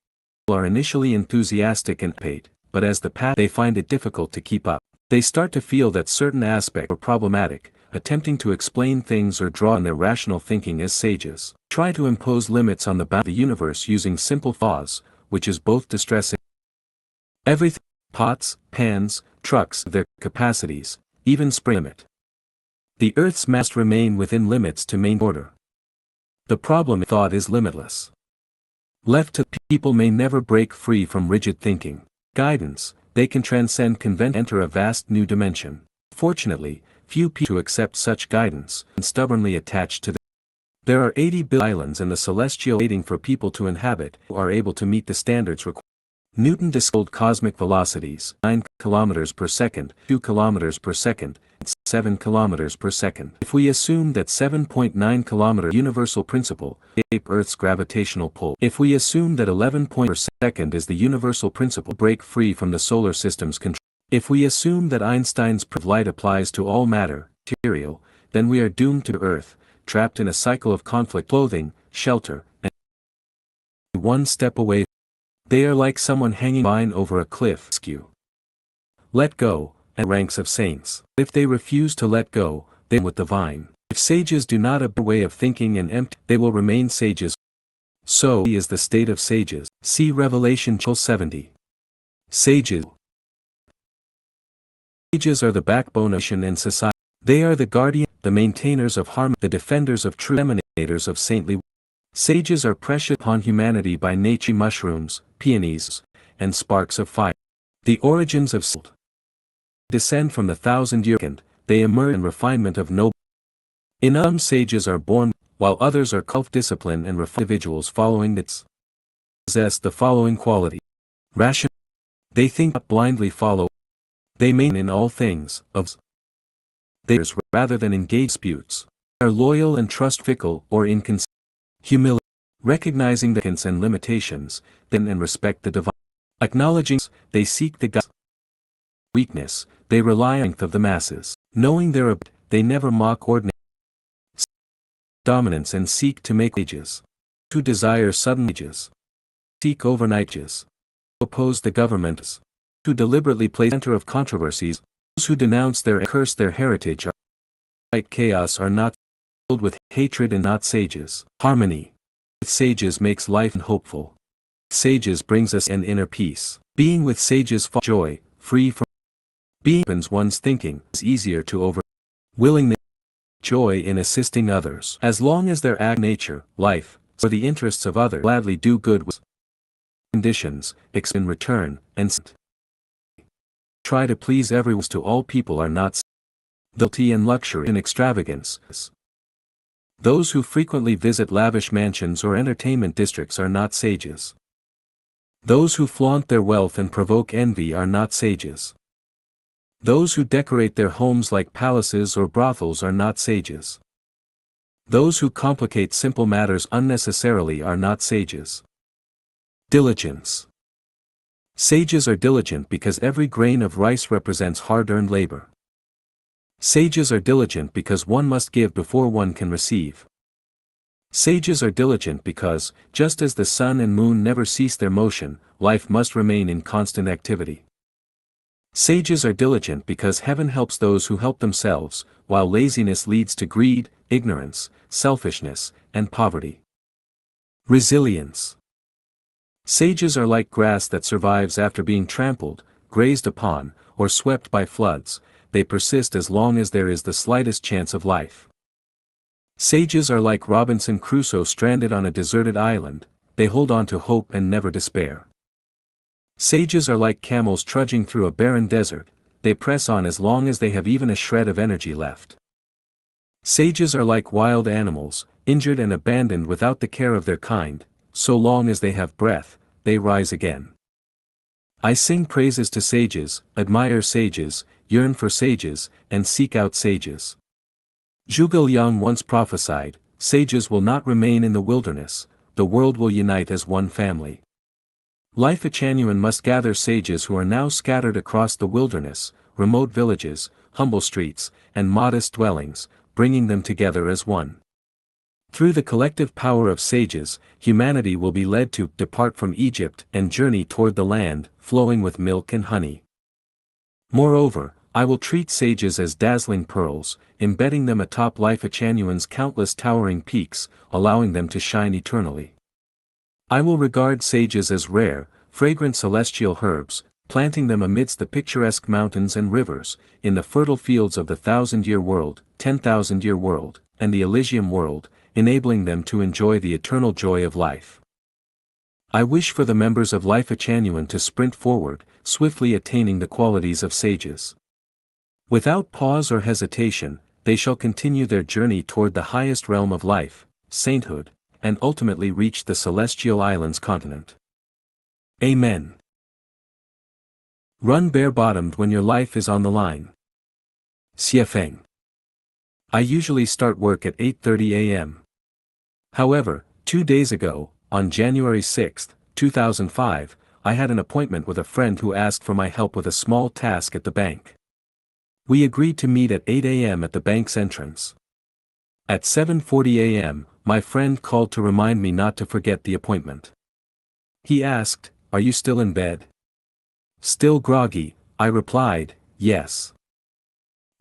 S1: People are initially enthusiastic and paid, but as the path they find it difficult to keep up. They start to feel that certain aspects are problematic, attempting to explain things or draw on their rational thinking as sages. Try to impose limits on the bounds of the universe using simple laws, which is both distressing. Everything, pots, pans, trucks, their capacities, even spring limit. The Earth's mass remain within limits to maintain order. The problem thought is limitless. Left to people may never break free from rigid thinking. Guidance, they can transcend convention, enter a vast new dimension. Fortunately, few people to accept such guidance, and stubbornly attached to them. There are 80 billion islands in the celestial waiting for people to inhabit who are able to meet the standards required. Newton discovered cosmic velocities, 9 km per second, 2 km per second, and 7 km per second. If we assume that 7.9 km universal principle shape Earth's gravitational pull. If we assume that 11 per second is the universal principle break free from the solar system's control. If we assume that Einstein's proof of light applies to all matter, material, then we are doomed to Earth, trapped in a cycle of conflict, clothing, shelter, and one step away. They are like someone hanging vine over a cliff. Let go, and ranks of saints. If they refuse to let go, they with the vine. If sages do not abandon way of thinking and empty, they will remain sages. So is the state of sages. See Revelation 70. Sages. Sages are the backbone of nation and society. They are the guardian, the maintainers of harmony, the defenders of truth, emanators of saintly. Sages are precious upon humanity by nature. Mushrooms, peonies, and sparks of fire. The origins of salt descend from the 1,000-year end. They emerge in refinement of noble. In some sages are born, while others are self-discipline and refined individuals following its possess the following quality. Rational. They think not blindly follow. They maintain in all things of theirs rather than engage disputes. They are loyal and trust fickle or inconsistent. Humility. Recognizing the limits and limitations, then and respect the divine. Acknowledging they seek the God's weakness, they rely on the strength of the masses. Knowing their ability, they never mock ordinary dominance and seek to make ages. Who desire sudden ages. Seek overnight ages. Oppose the government. Who deliberately place center of controversies. Those who denounce their and curse their heritage are like chaos are not filled with hatred and not sages. Harmony with sages makes life hopeful. Sages brings us an inner peace. Being with sages for joy, free from being opens one's thinking is easier to over. Willingness, joy in assisting others. As long as their act nature, life, for the interests of others gladly do good with conditions, in return, and try to please everyone to all people are not guilty and luxury and extravagance. Those who frequently visit lavish mansions or entertainment districts are not sages. Those who flaunt their wealth and provoke envy are not sages. Those who decorate their homes like palaces or brothels are not sages. Those who complicate simple matters unnecessarily are not sages. Diligence. Sages are diligent because every grain of rice represents hard-earned labor. Sages are diligent because one must give before one can receive. Sages are diligent because, just as the sun and moon never cease their motion, life must remain in constant activity. Sages are diligent because heaven helps those who help themselves, while laziness leads to greed, ignorance, selfishness, and poverty. Resilience. Sages are like grass that survives after being trampled, grazed upon, or swept by floods. They persist as long as there is the slightest chance of life. Sages are like Robinson Crusoe stranded on a deserted island. They hold on to hope and never despair. Sages are like camels trudging through a barren desert. They press on as long as they have even a shred of energy left. Sages are like wild animals, injured and abandoned without the care of their kind. So long as they have breath, they rise again. I sing praises to sages, admire sages, yearn for sages, and seek out sages. Zhuge Liang once prophesied, sages will not remain in the wilderness, the world will unite as one family. Lifechanyuan must gather sages who are now scattered across the wilderness, remote villages, humble streets, and modest dwellings, bringing them together as one. Through the collective power of sages, humanity will be led to depart from Egypt and journey toward the land, flowing with milk and honey. Moreover, I will treat sages as dazzling pearls, embedding them atop Lifechanyuan's countless towering peaks, allowing them to shine eternally. I will regard sages as rare, fragrant celestial herbs, planting them amidst the picturesque mountains and rivers, in the fertile fields of the 1,000-year world, 10,000-year world, and the Elysium world, enabling them to enjoy the eternal joy of life. I wish for the members of Lifechanyuan to sprint forward, swiftly attaining the qualities of sages. Without pause or hesitation, they shall continue their journey toward the highest realm of life, sainthood, and ultimately reach the celestial islands continent. Amen. Run bare-bottomed when your life is on the line. Xiefeng. I usually start work at 8:30 a.m. However, 2 days ago, on January 6, 2005, I had an appointment with a friend who asked for my help with a small task at the bank. We agreed to meet at 8 a.m. at the bank's entrance. At 7:40 a.m., my friend called to remind me not to forget the appointment. He asked, "Are you still in bed?" Still groggy, I replied, "Yes."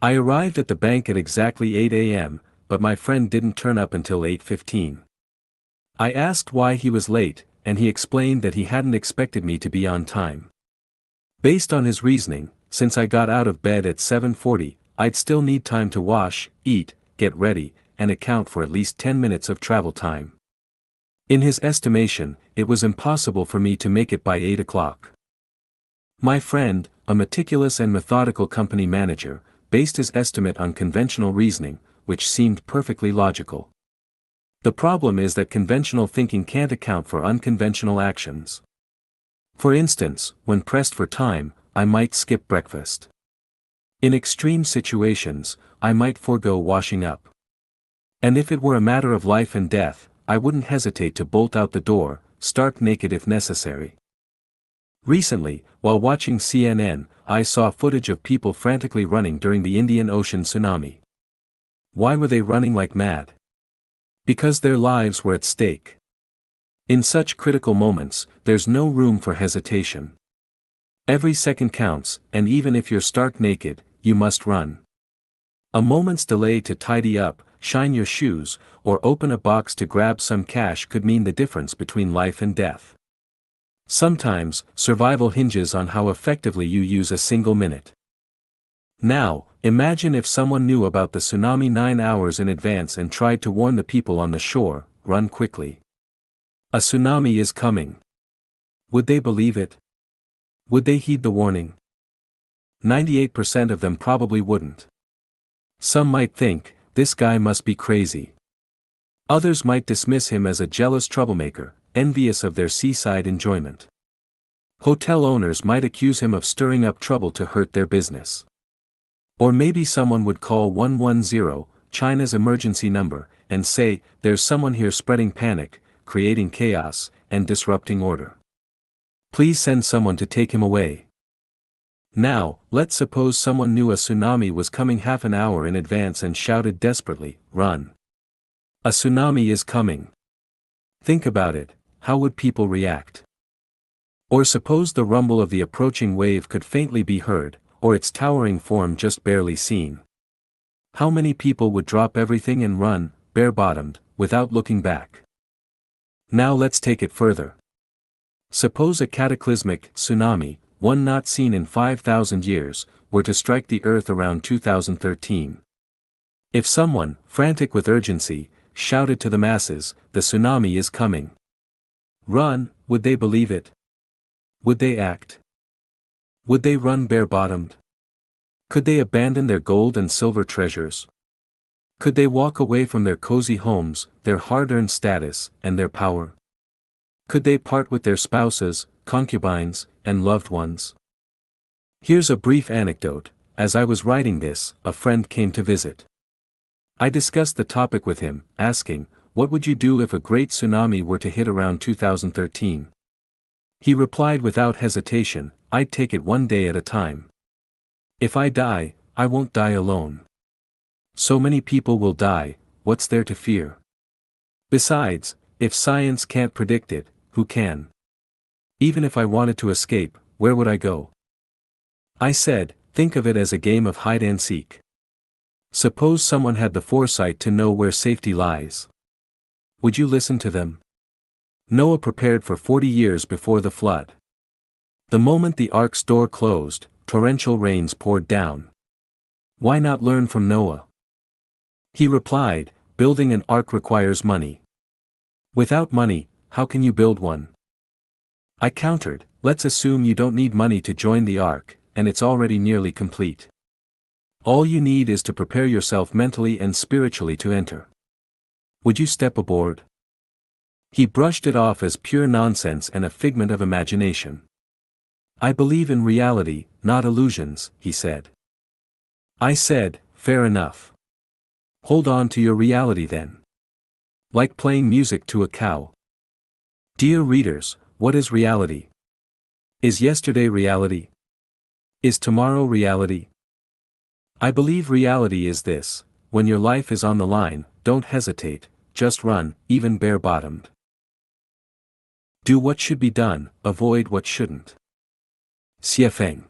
S1: I arrived at the bank at exactly 8 a.m., but my friend didn't turn up until 8:15. I asked why he was late, and he explained that he hadn't expected me to be on time. Based on his reasoning, since I got out of bed at 7:40, I'd still need time to wash, eat, get ready, and account for at least 10 minutes of travel time. In his estimation, it was impossible for me to make it by 8 o'clock. My friend, a meticulous and methodical company manager, based his estimate on conventional reasoning, which seemed perfectly logical. The problem is that conventional thinking can't account for unconventional actions. For instance, when pressed for time, I might skip breakfast. In extreme situations, I might forego washing up. And if it were a matter of life and death, I wouldn't hesitate to bolt out the door, stark naked if necessary. Recently, while watching CNN, I saw footage of people frantically running during the Indian Ocean tsunami. Why were they running like mad? Because their lives were at stake. In such critical moments, there's no room for hesitation. Every second counts, and even if you're stark naked, you must run. A moment's delay to tidy up, shine your shoes, or open a box to grab some cash could mean the difference between life and death. Sometimes, survival hinges on how effectively you use a single minute. Now, imagine if someone knew about the tsunami 9 hours in advance and tried to warn the people on the shore, "Run quickly. A tsunami is coming." Would they believe it? Would they heed the warning? 98% of them probably wouldn't. Some might think, "This guy must be crazy." Others might dismiss him as a jealous troublemaker, envious of their seaside enjoyment. Hotel owners might accuse him of stirring up trouble to hurt their business. Or maybe someone would call 110, China's emergency number, and say, "There's someone here spreading panic, creating chaos, and disrupting order. Please send someone to take him away." Now, let's suppose someone knew a tsunami was coming half an hour in advance and shouted desperately, "Run. A tsunami is coming." Think about it, how would people react? Or suppose the rumble of the approaching wave could faintly be heard, or its towering form just barely seen. How many people would drop everything and run, bare-bottomed, without looking back? Now let's take it further. Suppose a cataclysmic tsunami, one not seen in 5,000 years, were to strike the Earth around 2013. If someone, frantic with urgency, shouted to the masses, "The tsunami is coming. Run," would they believe it? Would they act? Would they run bare-bottomed? Could they abandon their gold and silver treasures? Could they walk away from their cozy homes, their hard-earned status, and their power? Could they part with their spouses, concubines, and loved ones? Here's a brief anecdote. As I was writing this, a friend came to visit. I discussed the topic with him, asking, "What would you do if a great tsunami were to hit around 2013? He replied without hesitation, "I'd take it one day at a time. If I die, I won't die alone. So many people will die, what's there to fear? Besides, if science can't predict it, who can? Even if I wanted to escape, where would I go?" I said, "Think of it as a game of hide and seek. Suppose someone had the foresight to know where safety lies. Would you listen to them?" Noah prepared for 40 years before the flood. The moment the ark's door closed, torrential rains poured down. Why not learn from Noah? He replied, "Building an ark requires money. Without money, how can you build one?" I countered, "Let's assume you don't need money to join the ark, and it's already nearly complete. All you need is to prepare yourself mentally and spiritually to enter. Would you step aboard? He brushed it off as pure nonsense and a figment of imagination. I believe in reality, not illusions, he said. I said, fair enough. Hold on to your reality then. Like playing music to a cow. Dear readers, what is reality? Is yesterday reality? Is tomorrow reality? I believe reality is this: when your life is on the line, don't hesitate, just run, even bare-bottomed. Do what should be done, avoid what shouldn't. Xiefeng.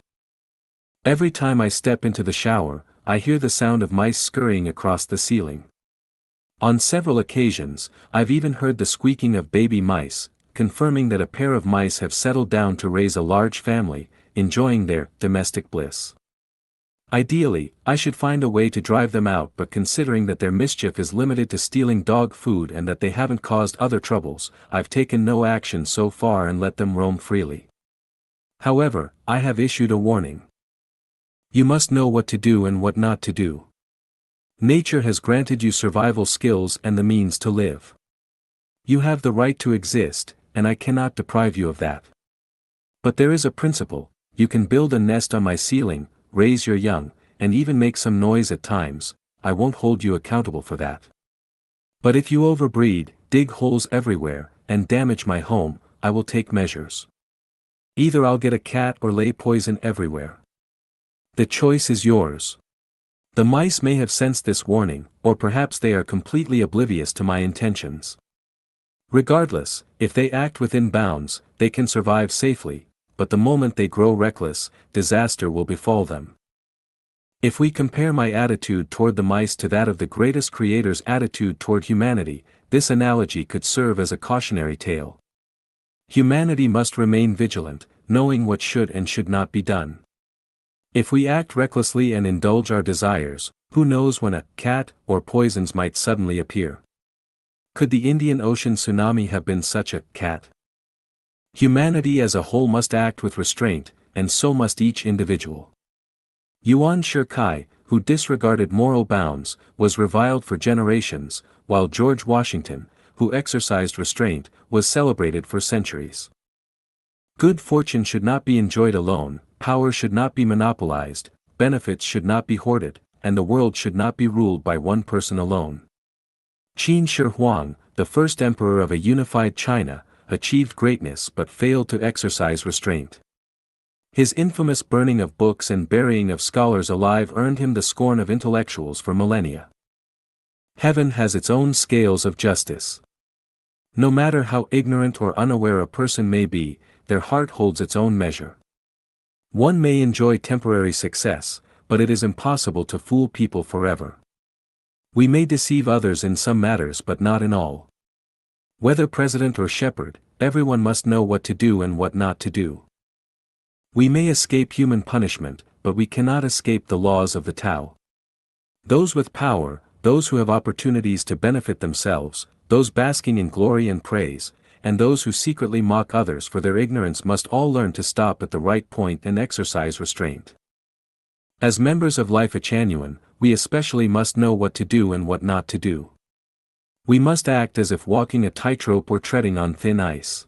S1: Every time I step into the shower, I hear the sound of mice scurrying across the ceiling. On several occasions, I've even heard the squeaking of baby mice, confirming that a pair of mice have settled down to raise a large family, enjoying their domestic bliss. Ideally, I should find a way to drive them out, but considering that their mischief is limited to stealing dog food and that they haven't caused other troubles, I've taken no action so far and let them roam freely. However, I have issued a warning. You must know what to do and what not to do. Nature has granted you survival skills and the means to live. You have the right to exist, and I cannot deprive you of that. But there is a principle: you can build a nest on my ceiling, raise your young, and even make some noise at times. I won't hold you accountable for that. But if you overbreed, dig holes everywhere, and damage my home, I will take measures. Either I'll get a cat or lay poison everywhere. The choice is yours. The mice may have sensed this warning, or perhaps they are completely oblivious to my intentions. Regardless, if they act within bounds, they can survive safely, but the moment they grow reckless, disaster will befall them. If we compare my attitude toward the mice to that of the greatest creator's attitude toward humanity, this analogy could serve as a cautionary tale. Humanity must remain vigilant, knowing what should and should not be done. If we act recklessly and indulge our desires, who knows when a cat or poisons might suddenly appear? Could the Indian Ocean tsunami have been such a cat? Humanity as a whole must act with restraint, and so must each individual. Yuan Shikai, who disregarded moral bounds, was reviled for generations, while George Washington, who exercised restraint, was celebrated for centuries. Good fortune should not be enjoyed alone, power should not be monopolized, benefits should not be hoarded, and the world should not be ruled by one person alone. Qin Shi Huang, the first emperor of a unified China, achieved greatness but failed to exercise restraint. His infamous burning of books and burying of scholars alive earned him the scorn of intellectuals for millennia. Heaven has its own scales of justice. No matter how ignorant or unaware a person may be, their heart holds its own measure. One may enjoy temporary success, but it is impossible to fool people forever. We may deceive others in some matters but not in all. Whether president or shepherd, everyone must know what to do and what not to do. We may escape human punishment, but we cannot escape the laws of the Tao. Those with power, those who have opportunities to benefit themselves, those basking in glory and praise, and those who secretly mock others for their ignorance must all learn to stop at the right point and exercise restraint. As members of Lifechanyuan, we especially must know what to do and what not to do. We must act as if walking a tightrope or treading on thin ice.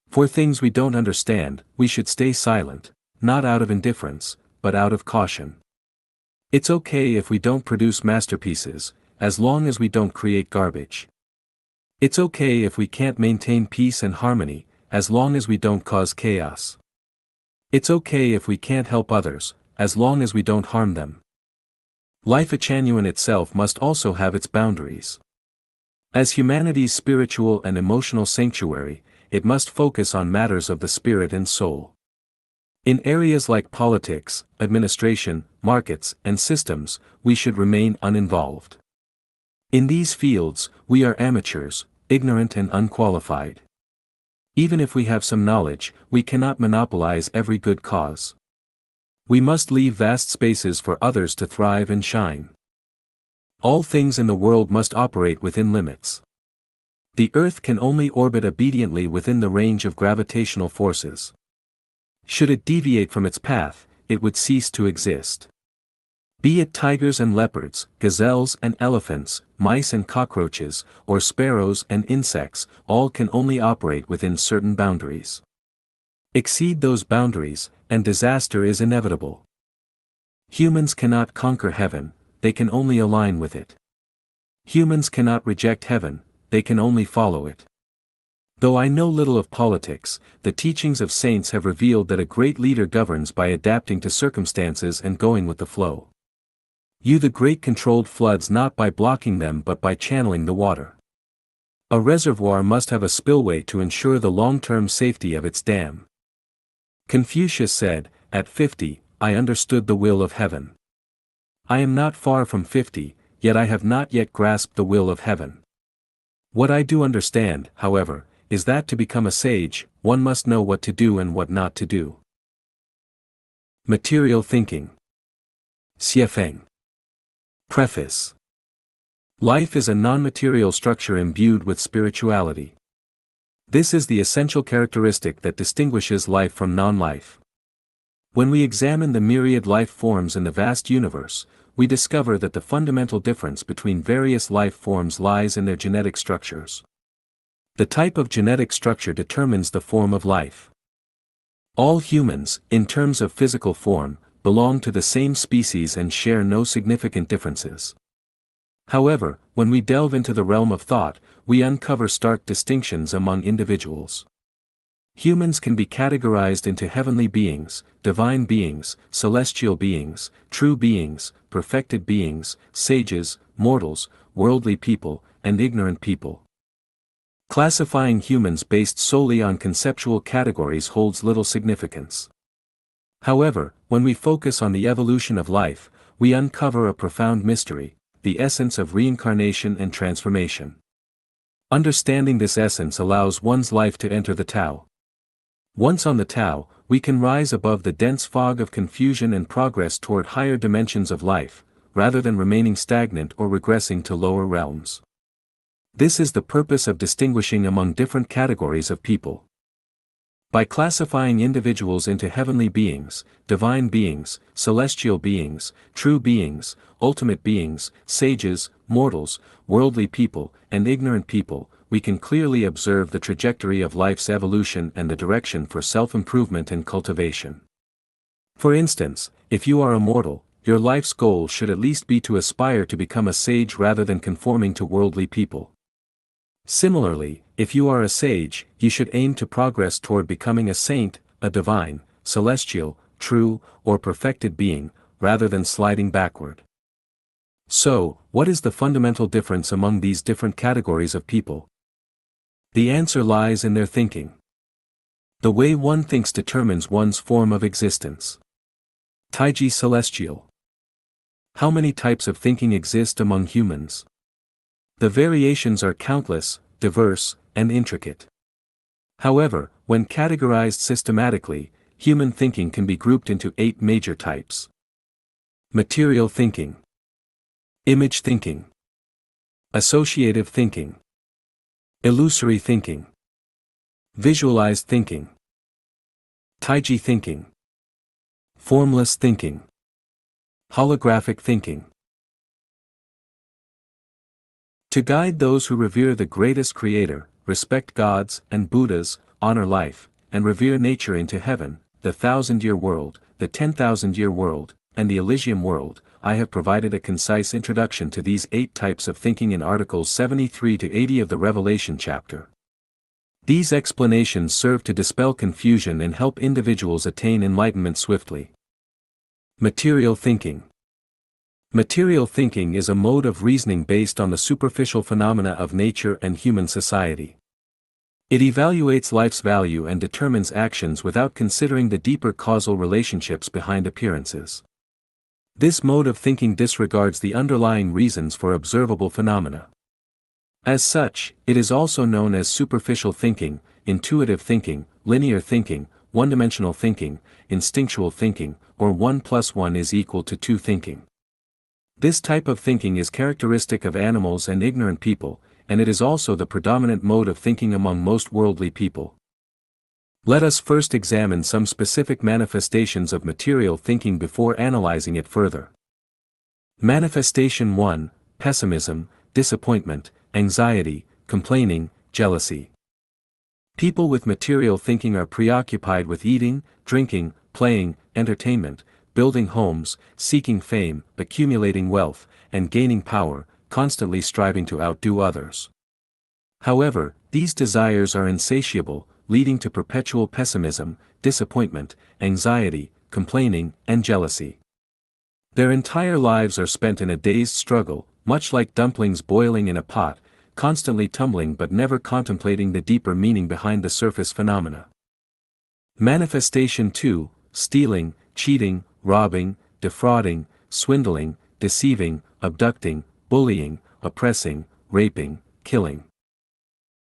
S1: For things we don't understand, we should stay silent, not out of indifference, but out of caution. It's okay if we don't produce masterpieces, as long as we don't create garbage. It's okay if we can't maintain peace and harmony, as long as we don't cause chaos. It's okay if we can't help others, as long as we don't harm them. Lifechanyuan itself must also have its boundaries. As humanity's spiritual and emotional sanctuary, it must focus on matters of the spirit and soul. In areas like politics, administration, markets, and systems, we should remain uninvolved. In these fields, we are amateurs, ignorant and unqualified. Even if we have some knowledge, we cannot monopolize every good cause. We must leave vast spaces for others to thrive and shine. All things in the world must operate within limits. The earth can only orbit obediently within the range of gravitational forces. Should it deviate from its path, it would cease to exist. Be it tigers and leopards, gazelles and elephants, mice and cockroaches, or sparrows and insects, all can only operate within certain boundaries. Exceed those boundaries, and disaster is inevitable. Humans cannot conquer heaven, they can only align with it. Humans cannot reject heaven, they can only follow it. Though I know little of politics, the teachings of saints have revealed that a great leader governs by adapting to circumstances and going with the flow. The great controlled floods not by blocking them but by channeling the water. A reservoir must have a spillway to ensure the long-term safety of its dam. Confucius said, "At 50, I understood the will of heaven." I am not far from 50, yet I have not yet grasped the will of heaven. What I do understand, however, is that to become a sage, one must know what to do and what not to do. Material thinking. Xiefeng. Preface. Life is a non-material structure imbued with spirituality. This is the essential characteristic that distinguishes life from non-life. When we examine the myriad life forms in the vast universe, we discover that the fundamental difference between various life forms lies in their genetic structures. The type of genetic structure determines the form of life. All humans, in terms of physical form, belong to the same species and share no significant differences. However, when we delve into the realm of thought, we uncover stark distinctions among individuals. Humans can be categorized into heavenly beings, divine beings, celestial beings, true beings, perfected beings, sages, mortals, worldly people, and ignorant people. Classifying humans based solely on conceptual categories holds little significance. However, when we focus on the evolution of life, we uncover a profound mystery, the essence of reincarnation and transformation. Understanding this essence allows one's life to enter the Tao. Once on the Tao, we can rise above the dense fog of confusion and progress toward higher dimensions of life, rather than remaining stagnant or regressing to lower realms. This is the purpose of distinguishing among different categories of people. By classifying individuals into heavenly beings, divine beings, celestial beings, true beings, ultimate beings, sages, mortals, worldly people, and ignorant people, we can clearly observe the trajectory of life's evolution and the direction for self-improvement and cultivation. For instance, if you are a mortal, your life's goal should at least be to aspire to become a sage rather than conforming to worldly people. Similarly, if you are a sage, you should aim to progress toward becoming a saint, a divine, celestial, true, or perfected being, rather than sliding backward. So, what is the fundamental difference among these different categories of people? The answer lies in their thinking. The way one thinks determines one's form of existence. Taiji celestial. How many types of thinking exist among humans? The variations are countless, diverse, and intricate. However, when categorized systematically, human thinking can be grouped into 8 major types. Material thinking. Image thinking. Associative thinking. Illusory thinking. Visualized thinking. Taiji thinking. Formless thinking. Holographic thinking. To guide those who revere the greatest creator, respect gods and Buddhas, honor life, and revere nature into heaven, the 1,000-year world, the 10,000-year world, and the Elysium world, I have provided a concise introduction to these 8 types of thinking in articles 73 to 80 of the Revelation chapter. These explanations serve to dispel confusion and help individuals attain enlightenment swiftly. Material thinking. Material thinking is a mode of reasoning based on the superficial phenomena of nature and human society. It evaluates life's value and determines actions without considering the deeper causal relationships behind appearances. This mode of thinking disregards the underlying reasons for observable phenomena. As such, it is also known as superficial thinking, intuitive thinking, linear thinking, one-dimensional thinking, instinctual thinking, or 1 + 1 = 2 thinking. This type of thinking is characteristic of animals and ignorant people, and it is also the predominant mode of thinking among most worldly people. Let us first examine some specific manifestations of material thinking before analyzing it further. Manifestation 1, pessimism, disappointment, anxiety, complaining, jealousy. People with material thinking are preoccupied with eating, drinking, playing, entertainment, building homes, seeking fame, accumulating wealth, and gaining power, constantly striving to outdo others. However, these desires are insatiable, leading to perpetual pessimism, disappointment, anxiety, complaining, and jealousy. Their entire lives are spent in a dazed struggle, much like dumplings boiling in a pot, constantly tumbling but never contemplating the deeper meaning behind the surface phenomena. Manifestation 2, stealing, cheating, robbing, defrauding, swindling, deceiving, abducting, bullying, oppressing, raping, killing.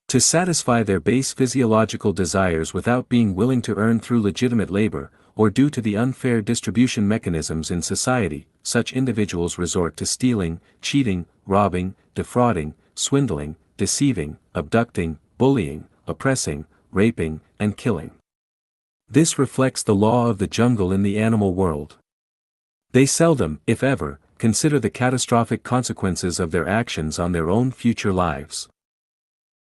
S1: To satisfy their base physiological desires without being willing to earn through legitimate labor, or due to the unfair distribution mechanisms in society, such individuals resort to stealing, cheating, robbing, defrauding, swindling, deceiving, abducting, bullying, oppressing, raping, and killing. This reflects the law of the jungle in the animal world. They seldom, if ever, consider the catastrophic consequences of their actions on their own future lives.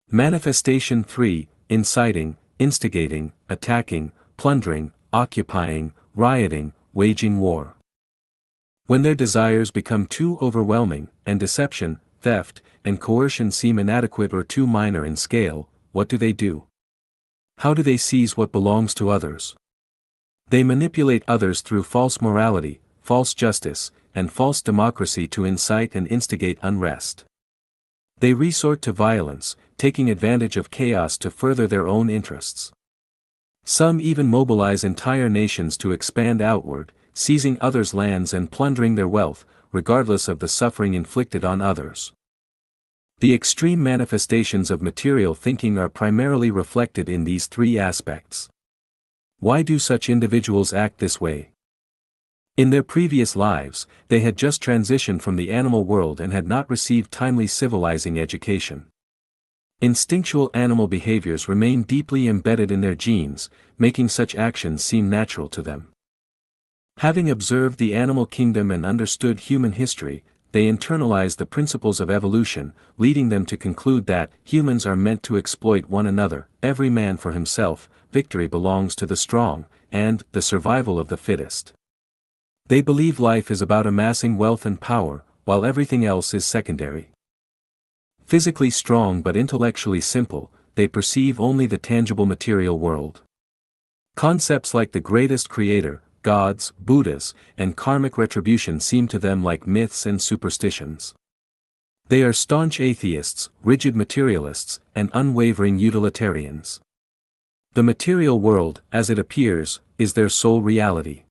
S1: Manifestation 3, inciting, instigating, attacking, plundering, occupying, rioting, waging war. When their desires become too overwhelming, and deception, theft, and coercion seem inadequate or too minor in scale, what do? How do they seize what belongs to others? They manipulate others through false morality, false justice, and false democracy to incite and instigate unrest. They resort to violence, taking advantage of chaos to further their own interests. Some even mobilize entire nations to expand outward, seizing others' lands and plundering their wealth, regardless of the suffering inflicted on others. The extreme manifestations of material thinking are primarily reflected in these three aspects. Why do such individuals act this way? In their previous lives, they had just transitioned from the animal world and had not received timely civilizing education. Instinctual animal behaviors remain deeply embedded in their genes, making such actions seem natural to them. Having observed the animal kingdom and understood human history, they internalize the principles of evolution, leading them to conclude that humans are meant to exploit one another, every man for himself, victory belongs to the strong, and the survival of the fittest. They believe life is about amassing wealth and power, while everything else is secondary. Physically strong but intellectually simple, they perceive only the tangible material world. Concepts like the greatest creator, gods, Buddhas, and karmic retribution seem to them like myths and superstitions. They are staunch atheists, rigid materialists, and unwavering utilitarians. The material world, as it appears, is their sole reality.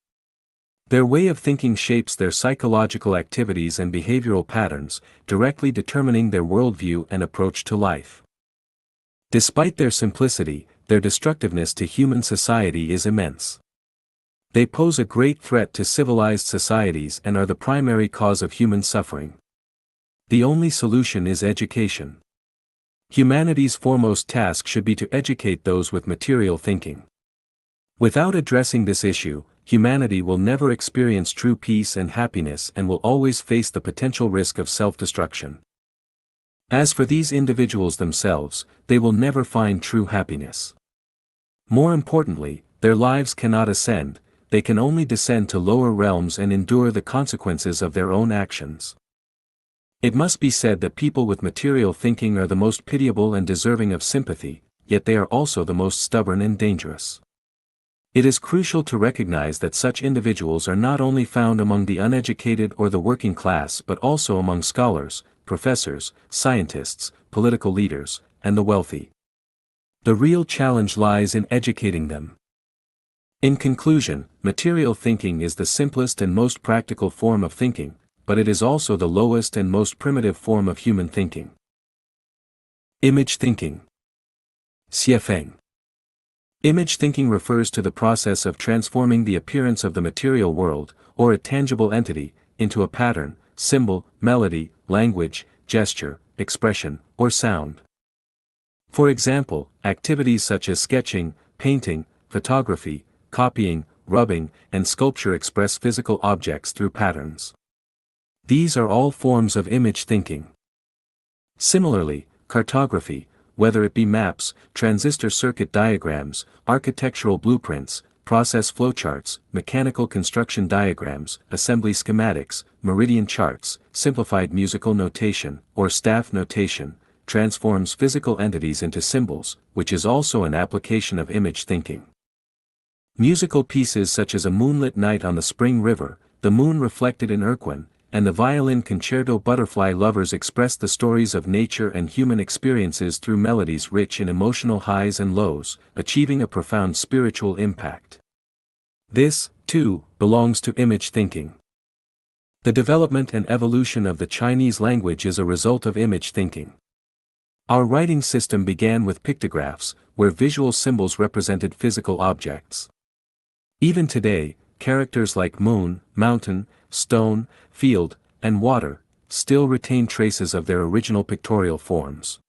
S1: Their way of thinking shapes their psychological activities and behavioral patterns, directly determining their worldview and approach to life. Despite their simplicity, their destructiveness to human society is immense. They pose a great threat to civilized societies and are the primary cause of human suffering. The only solution is education. Humanity's foremost task should be to educate those with material thinking. Without addressing this issue, humanity will never experience true peace and happiness and will always face the potential risk of self-destruction. As for these individuals themselves, they will never find true happiness. More importantly, their lives cannot ascend, they can only descend to lower realms and endure the consequences of their own actions. It must be said that people with material thinking are the most pitiable and deserving of sympathy, yet they are also the most stubborn and dangerous. It is crucial to recognize that such individuals are not only found among the uneducated or the working class but also among scholars, professors, scientists, political leaders, and the wealthy. The real challenge lies in educating them. In conclusion, material thinking is the simplest and most practical form of thinking, but it is also the lowest and most primitive form of human thinking. Image thinking. Xiefeng. Image thinking refers to the process of transforming the appearance of the material world, or a tangible entity, into a pattern, symbol, melody, language, gesture, expression, or sound. For example, activities such as sketching, painting, photography, copying, rubbing, and sculpture express physical objects through patterns. These are all forms of image thinking. Similarly, cartography, whether it be maps, transistor circuit diagrams, architectural blueprints, process flowcharts, mechanical construction diagrams, assembly schematics, meridian charts, simplified musical notation, or staff notation, transforms physical entities into symbols, which is also an application of image thinking. Musical pieces such as A Moonlit Night on the Spring River, The Moon Reflected in Urquhart, and the violin concerto Butterfly Lovers express the stories of nature and human experiences through melodies rich in emotional highs and lows, achieving a profound spiritual impact. This, too, belongs to image thinking. The development and evolution of the Chinese language is a result of image thinking. Our writing system began with pictographs, where visual symbols represented physical objects. Even today, characters like moon, mountain, stone, field, and water still retain traces of their original pictorial forms.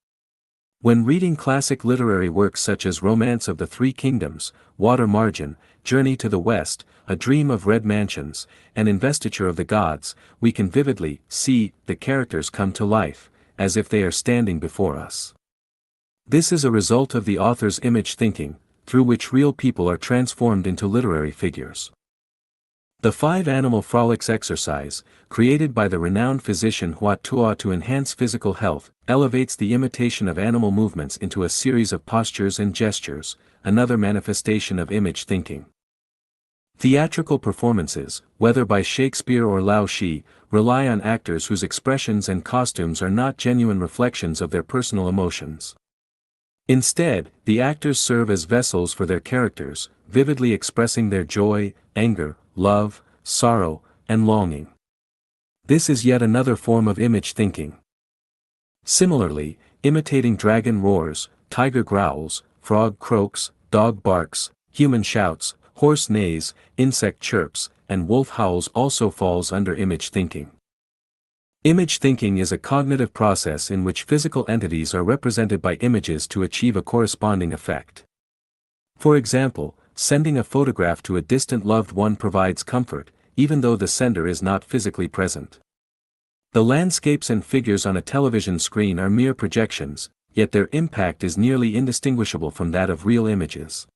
S1: When reading classic literary works such as Romance of the Three Kingdoms, Water Margin, Journey to the West, A Dream of Red Mansions, and Investiture of the Gods, we can vividly see the characters come to life, as if they are standing before us. This is a result of the author's image thinking, through which real people are transformed into literary figures. The 5 Animal Frolics exercise, created by the renowned physician Hua Tuo to enhance physical health, elevates the imitation of animal movements into a series of postures and gestures, another manifestation of image thinking. Theatrical performances, whether by Shakespeare or Lao Shi, rely on actors whose expressions and costumes are not genuine reflections of their personal emotions. Instead, the actors serve as vessels for their characters, vividly expressing their joy, anger, love, sorrow, and longing. This is yet another form of image thinking. Similarly, imitating dragon roars, tiger growls, frog croaks, dog barks, human shouts, horse neighs, insect chirps, and wolf howls also falls under image thinking. Image thinking is a cognitive process in which physical entities are represented by images to achieve a corresponding effect. For example, sending a photograph to a distant loved one provides comfort, even though the sender is not physically present. The landscapes and figures on a television screen are mere projections, yet their impact is nearly indistinguishable from that of real images.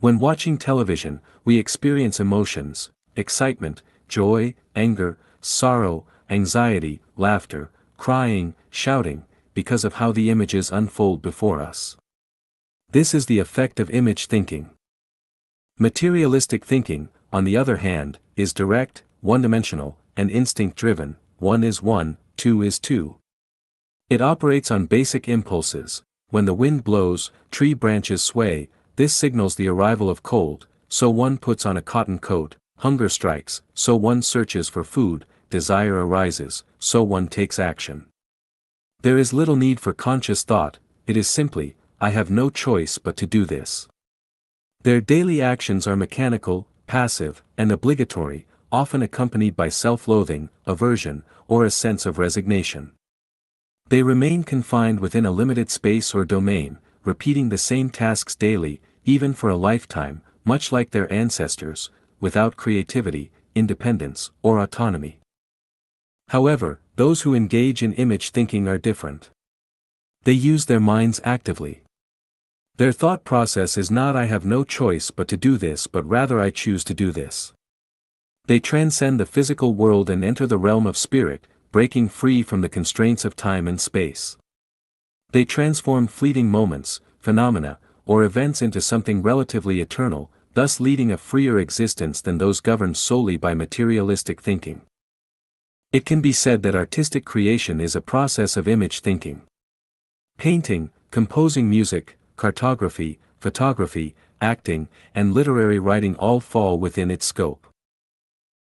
S1: When watching television, we experience emotions, excitement, joy, anger, sorrow, anxiety, laughter, crying, shouting, because of how the images unfold before us. This is the effect of image thinking. Materialistic thinking, on the other hand, is direct, one-dimensional, and instinct-driven. 1 is 1, 2 is 2. It operates on basic impulses. When the wind blows, tree branches sway, this signals the arrival of cold, so one puts on a cotton coat. Hunger strikes, so one searches for food. Desire arises, so one takes action. There is little need for conscious thought, it is simply, I have no choice but to do this. Their daily actions are mechanical, passive, and obligatory, often accompanied by self-loathing, aversion, or a sense of resignation. They remain confined within a limited space or domain, repeating the same tasks daily, even for a lifetime, much like their ancestors, without creativity, independence, or autonomy. However, those who engage in image thinking are different. They use their minds actively. Their thought process is not I have no choice but to do this, but rather I choose to do this. They transcend the physical world and enter the realm of spirit, breaking free from the constraints of time and space. They transform fleeting moments, phenomena, or events into something relatively eternal, thus leading a freer existence than those governed solely by materialistic thinking. It can be said that artistic creation is a process of image thinking. Painting, composing music, cartography, photography, acting, and literary writing all fall within its scope.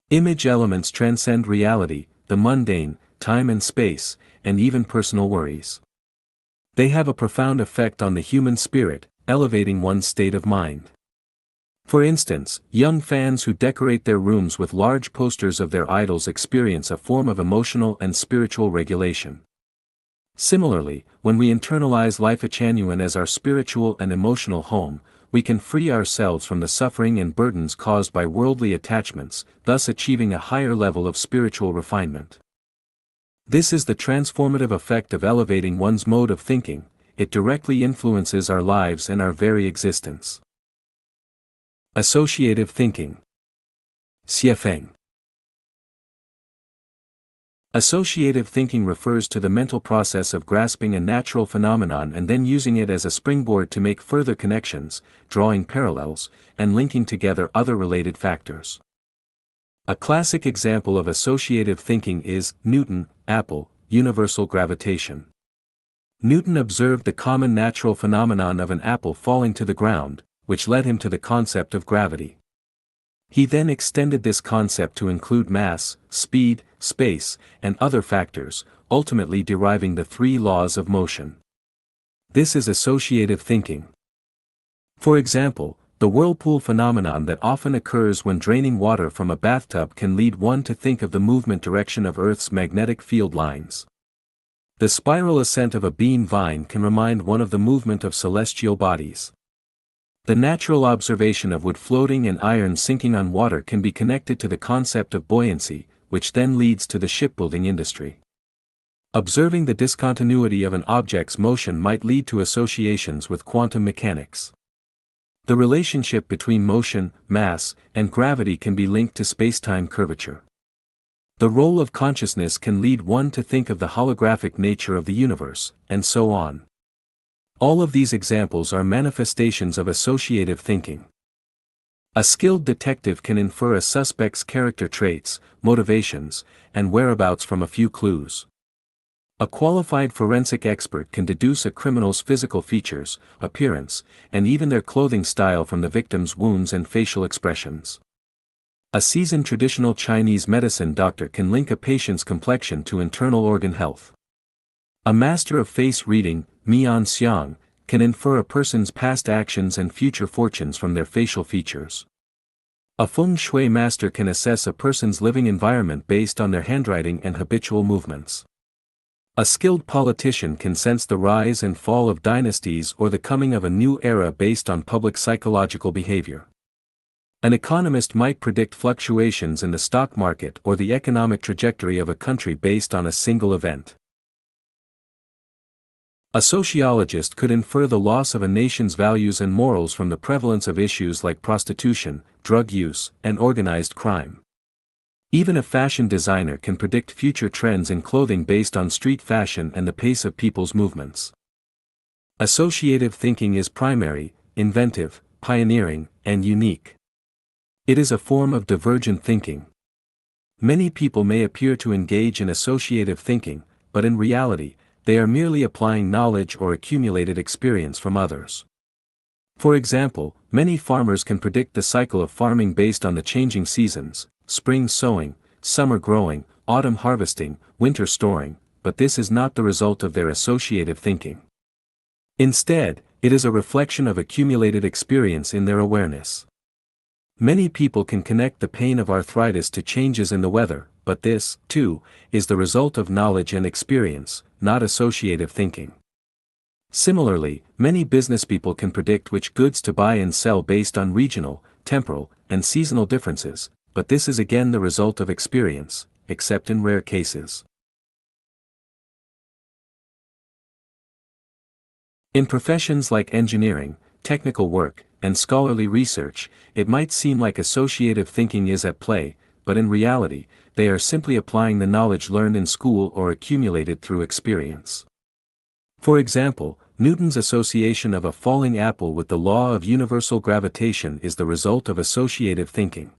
S1: Image elements transcend reality, the mundane, time and space, and even personal worries. They have a profound effect on the human spirit, elevating one's state of mind. For instance, young fans who decorate their rooms with large posters of their idols experience a form of emotional and spiritual regulation. Similarly, when we internalize Lifechanyuan as our spiritual and emotional home, we can free ourselves from the suffering and burdens caused by worldly attachments, thus achieving a higher level of spiritual refinement. This is the transformative effect of elevating one's mode of thinking. It directly influences our lives and our very existence. Associative thinking. Xiefeng. Associative thinking refers to the mental process of grasping a natural phenomenon and then using it as a springboard to make further connections, drawing parallels, and linking together other related factors. A classic example of associative thinking is Newton, apple, universal gravitation. Newton observed the common natural phenomenon of an apple falling to the ground, which led him to the concept of gravity. He then extended this concept to include mass, speed, space, and other factors, ultimately deriving the three laws of motion. This is associative thinking. For example, the whirlpool phenomenon that often occurs when draining water from a bathtub can lead one to think of the movement direction of Earth's magnetic field lines. The spiral ascent of a bean vine can remind one of the movement of celestial bodies. The natural observation of wood floating and iron sinking on water can be connected to the concept of buoyancy, which then leads to the shipbuilding industry. Observing the discontinuity of an object's motion might lead to associations with quantum mechanics. The relationship between motion, mass, and gravity can be linked to spacetime curvature. The role of consciousness can lead one to think of the holographic nature of the universe, and so on. All of these examples are manifestations of associative thinking. A skilled detective can infer a suspect's character traits, motivations, and whereabouts from a few clues. A qualified forensic expert can deduce a criminal's physical features, appearance, and even their clothing style from the victim's wounds and facial expressions. A seasoned traditional Chinese medicine doctor can link a patient's complexion to internal organ health. A master of face reading, Mian Xiang, can infer a person's past actions and future fortunes from their facial features. A feng shui master can assess a person's living environment based on their handwriting and habitual movements. A skilled politician can sense the rise and fall of dynasties or the coming of a new era based on public psychological behavior. An economist might predict fluctuations in the stock market or the economic trajectory of a country based on a single event. A sociologist could infer the loss of a nation's values and morals from the prevalence of issues like prostitution, drug use, and organized crime. Even a fashion designer can predict future trends in clothing based on street fashion and the pace of people's movements. Associative thinking is primary, inventive, pioneering, and unique. It is a form of divergent thinking. Many people may appear to engage in associative thinking, but in reality, they are merely applying knowledge or accumulated experience from others. For example, many farmers can predict the cycle of farming based on the changing seasons, spring sowing, summer growing, autumn harvesting, winter storing, but this is not the result of their associative thinking. Instead, it is a reflection of accumulated experience in their awareness. Many people can connect the pain of arthritis to changes in the weather, but this, too, is the result of knowledge and experience, not associative thinking. Similarly, many businesspeople can predict which goods to buy and sell based on regional, temporal, and seasonal differences, but this is again the result of experience, except in rare cases. In professions like engineering, technical work, and scholarly research, it might seem like associative thinking is at play, but in reality, they are simply applying the knowledge learned in school or accumulated through experience. For example, Newton's association of a falling apple with the law of universal gravitation is the result of associative thinking.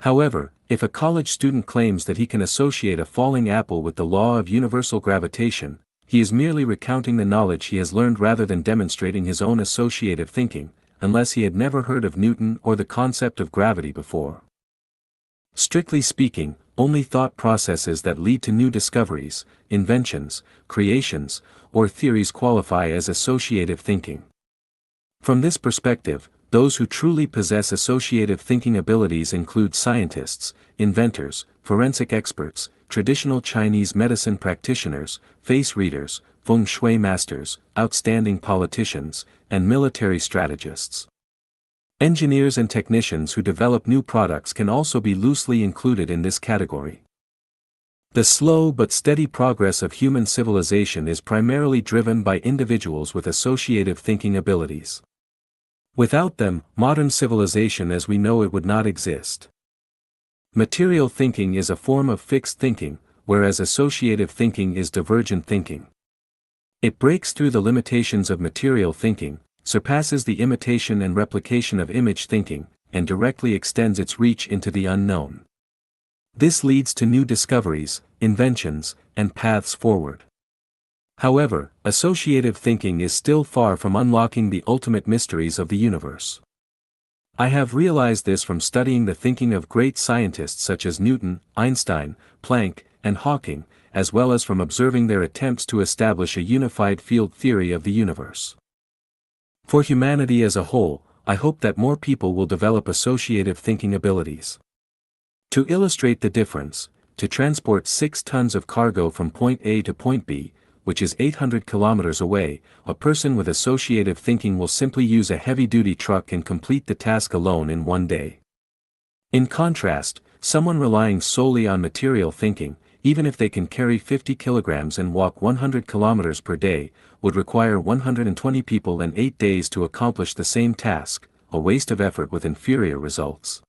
S1: However, if a college student claims that he can associate a falling apple with the law of universal gravitation, he is merely recounting the knowledge he has learned rather than demonstrating his own associative thinking, unless he had never heard of Newton or the concept of gravity before. Strictly speaking, only thought processes that lead to new discoveries, inventions, creations, or theories qualify as associative thinking. From this perspective, those who truly possess associative thinking abilities include scientists, inventors, forensic experts, traditional Chinese medicine practitioners, face readers, feng shui masters, outstanding politicians, and military strategists. Engineers and technicians who develop new products can also be loosely included in this category. The slow but steady progress of human civilization is primarily driven by individuals with associative thinking abilities. Without them, modern civilization as we know it would not exist. Material thinking is a form of fixed thinking, whereas associative thinking is divergent thinking. It breaks through the limitations of material thinking, surpasses the imitation and replication of image thinking, and directly extends its reach into the unknown. This leads to new discoveries, inventions, and paths forward. However, associative thinking is still far from unlocking the ultimate mysteries of the universe. I have realized this from studying the thinking of great scientists such as Newton, Einstein, Planck, and Hawking, as well as from observing their attempts to establish a unified field theory of the universe. For humanity as a whole, I hope that more people will develop associative thinking abilities. To illustrate the difference, to transport 6 tons of cargo from point A to point B, which is 800 kilometers away, a person with associative thinking will simply use a heavy-duty truck and complete the task alone in one day. In contrast, someone relying solely on material thinking, even if they can carry 50 kilograms and walk 100 kilometers per day, would require 120 people and 8 days to accomplish the same task, a waste of effort with inferior results.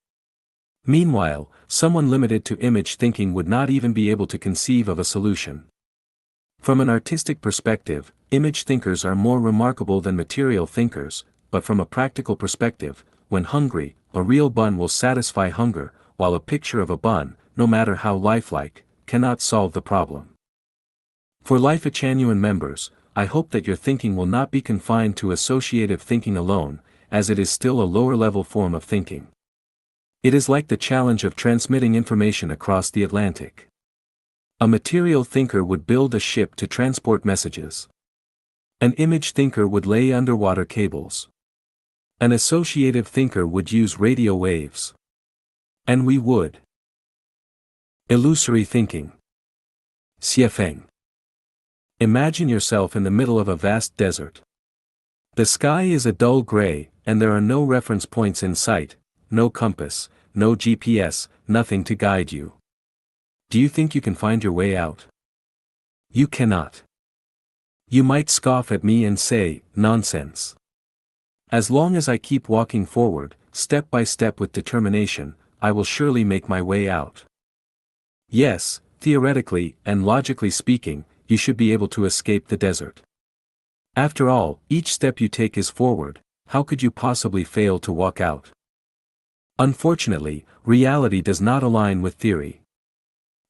S1: Meanwhile, someone limited to image thinking would not even be able to conceive of a solution. From an artistic perspective, image thinkers are more remarkable than material thinkers, but from a practical perspective, when hungry, a real bun will satisfy hunger, while a picture of a bun, no matter how lifelike, cannot solve the problem. For Lifechanyuan members, I hope that your thinking will not be confined to associative thinking alone, as it is still a lower-level form of thinking. It is like the challenge of transmitting information across the Atlantic. A material thinker would build a ship to transport messages. An image thinker would lay underwater cables. An associative thinker would use radio waves. And we would. Illusory thinking. Xiefeng. Imagine yourself in the middle of a vast desert. The sky is a dull gray, and there are no reference points in sight, no compass, no GPS, nothing to guide you. Do you think you can find your way out? You cannot. You might scoff at me and say, nonsense. As long as I keep walking forward, step by step with determination, I will surely make my way out. Yes, theoretically and logically speaking, you should be able to escape the desert. After all, each step you take is forward, how could you possibly fail to walk out? Unfortunately, reality does not align with theory.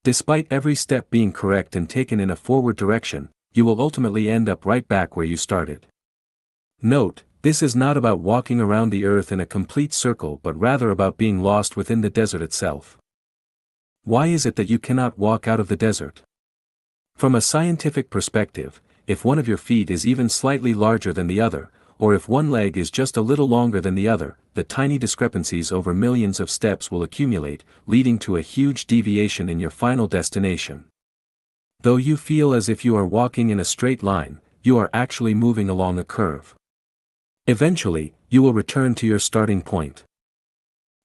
S1: Despite every step being correct and taken in a forward direction, you will ultimately end up right back where you started. Note, this is not about walking around the earth in a complete circle but rather about being lost within the desert itself. Why is it that you cannot walk out of the desert? From a scientific perspective, if one of your feet is even slightly larger than the other, or if one leg is just a little longer than the other, the tiny discrepancies over millions of steps will accumulate, leading to a huge deviation in your final destination. Though you feel as if you are walking in a straight line, you are actually moving along a curve. Eventually, you will return to your starting point.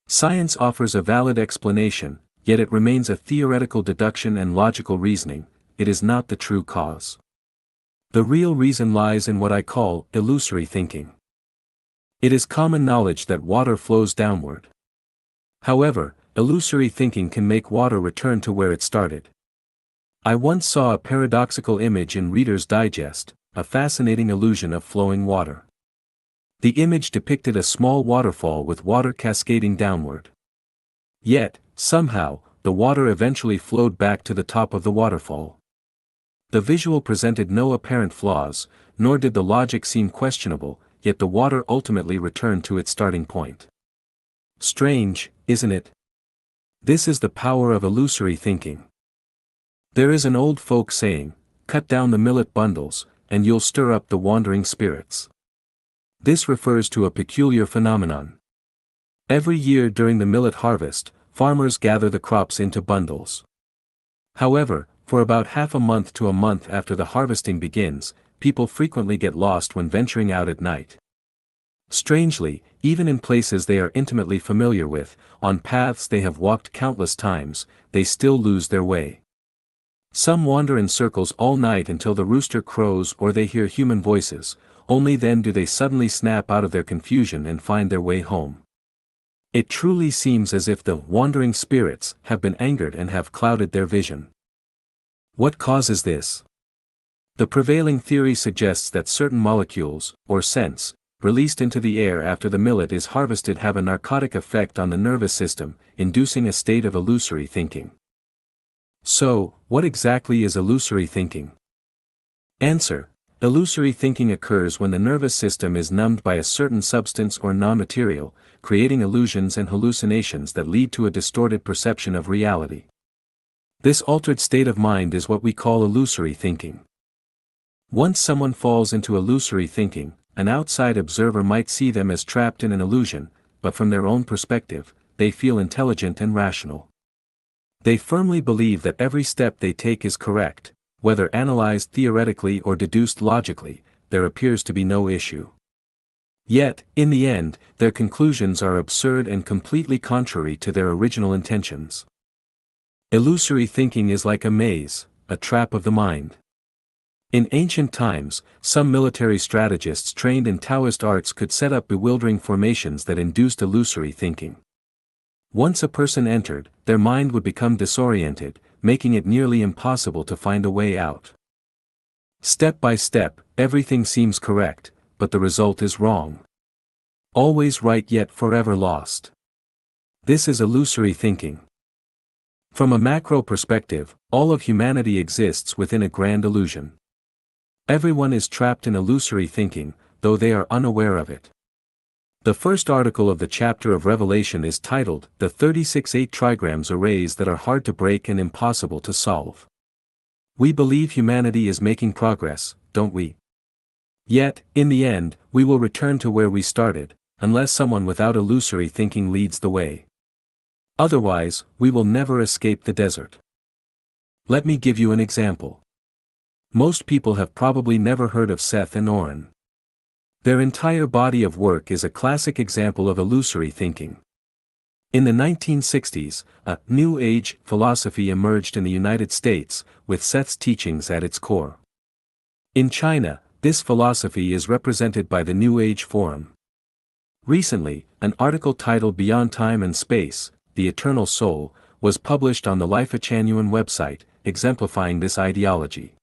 S1: Science offers a valid explanation, yet it remains a theoretical deduction and logical reasoning, it is not the true cause. The real reason lies in what I call illusory thinking. It is common knowledge that water flows downward. However, illusory thinking can make water return to where it started. I once saw a paradoxical image in Reader's Digest, a fascinating illusion of flowing water. The image depicted a small waterfall with water cascading downward. Yet, somehow, the water eventually flowed back to the top of the waterfall. The visual presented no apparent flaws, nor did the logic seem questionable, yet the water ultimately returned to its starting point. Strange, isn't it? This is the power of illusory thinking. There is an old folk saying, cut down the millet bundles, and you'll stir up the wandering spirits. This refers to a peculiar phenomenon. Every year during the millet harvest, farmers gather the crops into bundles. However, for about half a month to a month after the harvesting begins, people frequently get lost when venturing out at night. Strangely, even in places they are intimately familiar with, on paths they have walked countless times, they still lose their way. Some wander in circles all night until the rooster crows or they hear human voices, only then do they suddenly snap out of their confusion and find their way home. It truly seems as if the wandering spirits have been angered and have clouded their vision. What causes this? The prevailing theory suggests that certain molecules, or scents, released into the air after the millet is harvested have a narcotic effect on the nervous system, inducing a state of illusory thinking. So, what exactly is illusory thinking? Answer: illusory thinking occurs when the nervous system is numbed by a certain substance or non-material, creating illusions and hallucinations that lead to a distorted perception of reality. This altered state of mind is what we call illusory thinking. Once someone falls into illusory thinking, an outside observer might see them as trapped in an illusion, but from their own perspective, they feel intelligent and rational. They firmly believe that every step they take is correct, whether analyzed theoretically or deduced logically, there appears to be no issue. Yet, in the end, their conclusions are absurd and completely contrary to their original intentions. Illusory thinking is like a maze, a trap of the mind. In ancient times, some military strategists trained in Taoist arts could set up bewildering formations that induced illusory thinking. Once a person entered, their mind would become disoriented, making it nearly impossible to find a way out. Step by step, everything seems correct, but the result is wrong. Always right yet forever lost. This is illusory thinking. From a macro perspective, all of humanity exists within a grand illusion. Everyone is trapped in illusory thinking, though they are unaware of it. The first article of the chapter of Revelation is titled, "The 36 trigrams arrays that are hard to break and impossible to solve." We believe humanity is making progress, don't we? Yet, in the end, we will return to where we started, unless someone without illusory thinking leads the way. Otherwise, we will never escape the desert. Let me give you an example. Most people have probably never heard of Seth and Oren. Their entire body of work is a classic example of illusory thinking. In the 1960s, a New Age philosophy emerged in the United States, with Seth's teachings at its core. In China, this philosophy is represented by the New Age Forum. Recently, an article titled "Beyond Time and Space, the Eternal Soul," was published on the Lifechanyuan website, exemplifying this ideology.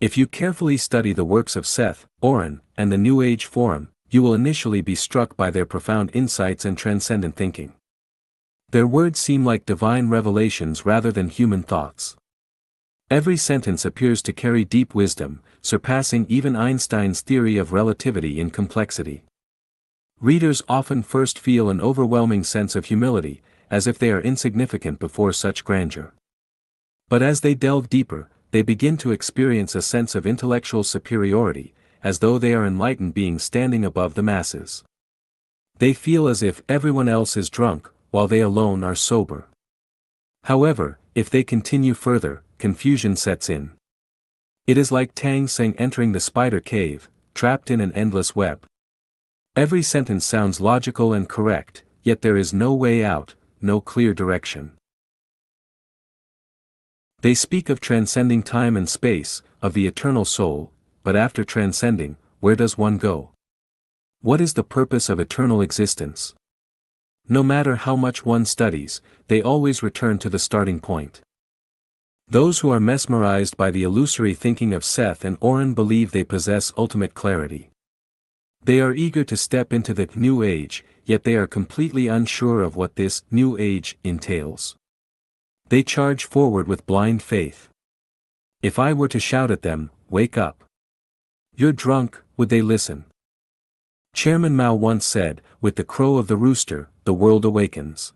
S1: If you carefully study the works of Seth, Oren, and the New Age Forum, you will initially be struck by their profound insights and transcendent thinking. Their words seem like divine revelations rather than human thoughts. Every sentence appears to carry deep wisdom, surpassing even Einstein's theory of relativity in complexity. Readers often first feel an overwhelming sense of humility, as if they are insignificant before such grandeur. But as they delve deeper, they begin to experience a sense of intellectual superiority, as though they are enlightened beings standing above the masses. They feel as if everyone else is drunk, while they alone are sober. However, if they continue further, confusion sets in. It is like Tang Seng entering the spider cave, trapped in an endless web. Every sentence sounds logical and correct, yet there is no way out, no clear direction. They speak of transcending time and space, of the eternal soul, but after transcending, where does one go? What is the purpose of eternal existence? No matter how much one studies, they always return to the starting point. Those who are mesmerized by the illusory thinking of Seth and Oren believe they possess ultimate clarity. They are eager to step into the New Age, yet they are completely unsure of what this New Age entails. They charge forward with blind faith. If I were to shout at them, "Wake up! You're drunk," would they listen? Chairman Mao once said, "With the crow of the rooster, the world awakens."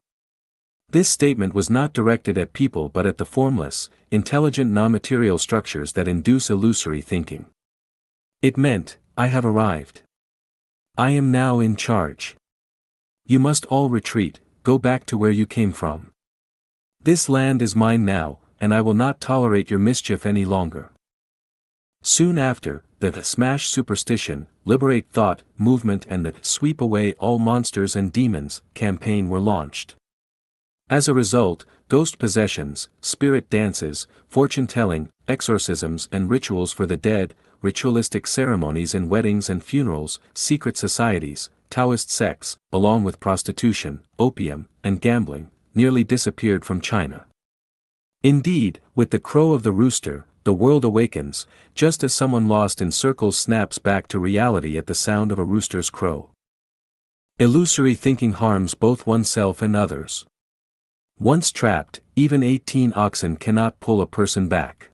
S1: This statement was not directed at people but at the formless, intelligent non-material structures that induce illusory thinking. It meant, I have arrived. I am now in charge. You must all retreat, go back to where you came from. This land is mine now, and I will not tolerate your mischief any longer. Soon after, the Smash Superstition, Liberate Thought movement and the Sweep Away All Monsters and Demons campaign were launched. As a result, ghost possessions, spirit dances, fortune-telling, exorcisms and rituals for the dead, ritualistic ceremonies in weddings and funerals, secret societies, Taoist sects, along with prostitution, opium, and gambling, nearly disappeared from China. Indeed, with the crow of the rooster, the world awakens, just as someone lost in circles snaps back to reality at the sound of a rooster's crow. Illusory thinking harms both oneself and others. Once trapped, even 18 oxen cannot pull a person back.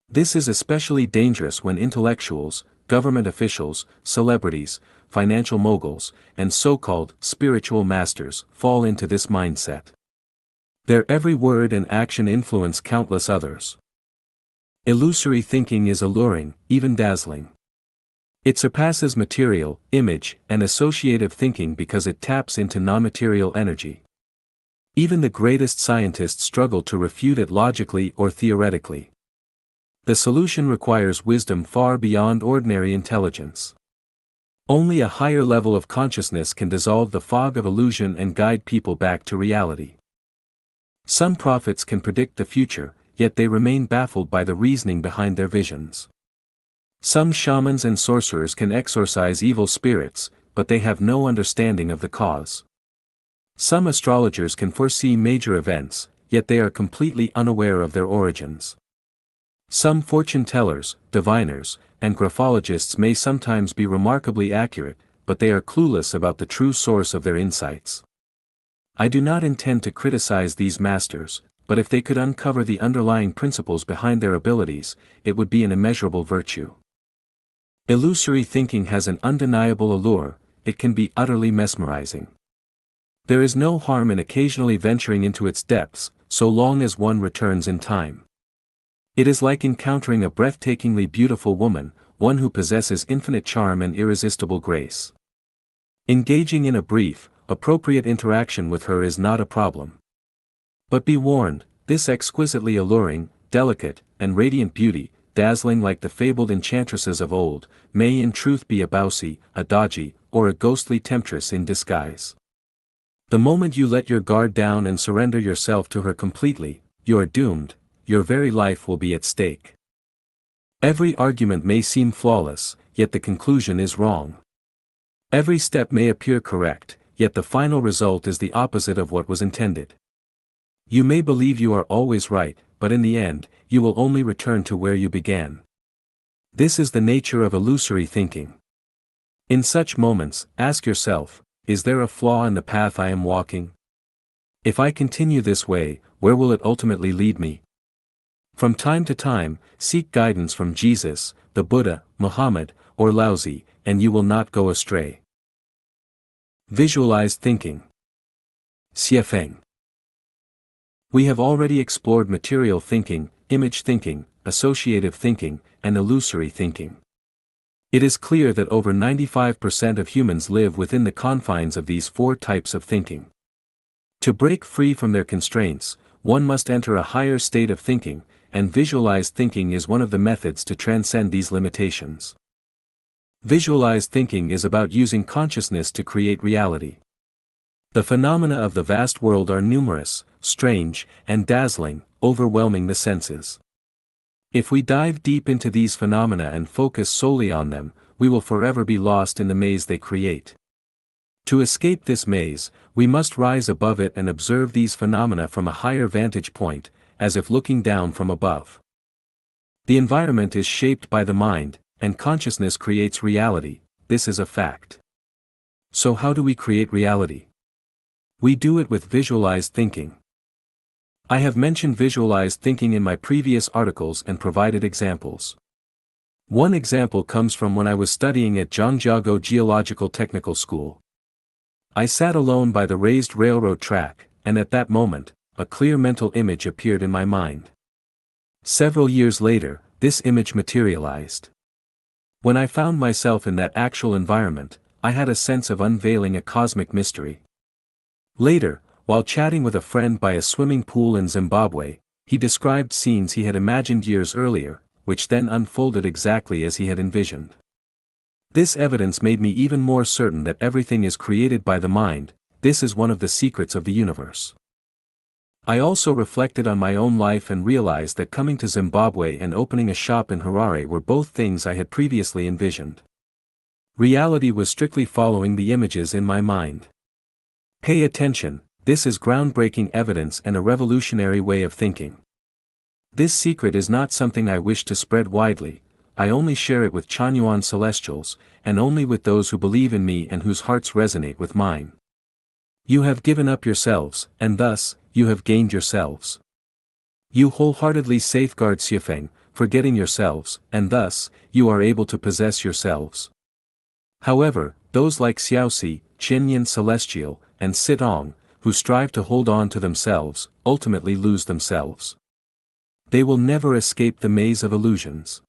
S1: This is especially dangerous when intellectuals, government officials, celebrities, financial moguls, and so-called spiritual masters fall into this mindset. Their every word and action influence countless others. Illusory thinking is alluring, even dazzling. It surpasses material, image, and associative thinking because it taps into non-material energy. Even the greatest scientists struggle to refute it logically or theoretically. The solution requires wisdom far beyond ordinary intelligence. Only a higher level of consciousness can dissolve the fog of illusion and guide people back to reality. Some prophets can predict the future, yet they remain baffled by the reasoning behind their visions. Some shamans and sorcerers can exorcise evil spirits, but they have no understanding of the cause. Some astrologers can foresee major events, yet they are completely unaware of their origins. Some fortune-tellers, diviners, and graphologists may sometimes be remarkably accurate, but they are clueless about the true source of their insights. I do not intend to criticize these masters, but if they could uncover the underlying principles behind their abilities, it would be an immeasurable virtue. Illusory thinking has an undeniable allure, it can be utterly mesmerizing. There is no harm in occasionally venturing into its depths, so long as one returns in time. It is like encountering a breathtakingly beautiful woman, one who possesses infinite charm and irresistible grace. Engaging in a brief, appropriate interaction with her is not a problem. But be warned, this exquisitely alluring, delicate, and radiant beauty, dazzling like the fabled enchantresses of old, may in truth be a Bausi, a Daji, or a ghostly temptress in disguise. The moment you let your guard down and surrender yourself to her completely, you are doomed, your very life will be at stake. Every argument may seem flawless, yet the conclusion is wrong. Every step may appear correct, yet the final result is the opposite of what was intended. You may believe you are always right, but in the end, you will only return to where you began. This is the nature of illusory thinking. In such moments, ask yourself, is there a flaw in the path I am walking? If I continue this way, where will it ultimately lead me? From time to time, seek guidance from Jesus, the Buddha, Muhammad, or Laozi, and you will not go astray. Visualized thinking. Xiefeng. We have already explored material thinking, image thinking, associative thinking, and illusory thinking. It is clear that over 95% of humans live within the confines of these four types of thinking. To break free from their constraints, one must enter a higher state of thinking, and visualized thinking is one of the methods to transcend these limitations. Visualized thinking is about using consciousness to create reality. The phenomena of the vast world are numerous, strange, and dazzling, overwhelming the senses. If we dive deep into these phenomena and focus solely on them, we will forever be lost in the maze they create. To escape this maze, we must rise above it and observe these phenomena from a higher vantage point, as if looking down from above. The environment is shaped by the mind, and consciousness creates reality, this is a fact. So how do we create reality? We do it with visualized thinking. I have mentioned visualized thinking in my previous articles and provided examples. One example comes from when I was studying at Zhangjiago Geological Technical School. I sat alone by the raised railroad track, and at that moment, a clear mental image appeared in my mind. Several years later, this image materialized. When I found myself in that actual environment, I had a sense of unveiling a cosmic mystery. Later, while chatting with a friend by a swimming pool in Zimbabwe, he described scenes he had imagined years earlier, which then unfolded exactly as he had envisioned. This evidence made me even more certain that everything is created by the mind. This is one of the secrets of the universe. I also reflected on my own life and realized that coming to Zimbabwe and opening a shop in Harare were both things I had previously envisioned. Reality was strictly following the images in my mind. Pay attention, this is groundbreaking evidence and a revolutionary way of thinking. This secret is not something I wish to spread widely. I only share it with Chanyuan Celestials, and only with those who believe in me and whose hearts resonate with mine. You have given up yourselves, and thus, you have gained yourselves. You wholeheartedly safeguard Xifeng, forgetting yourselves, and thus, you are able to possess yourselves. However, those like Xiaoxi, Chenyan Celestial, and Sitong, who strive to hold on to themselves, ultimately lose themselves. They will never escape the maze of illusions.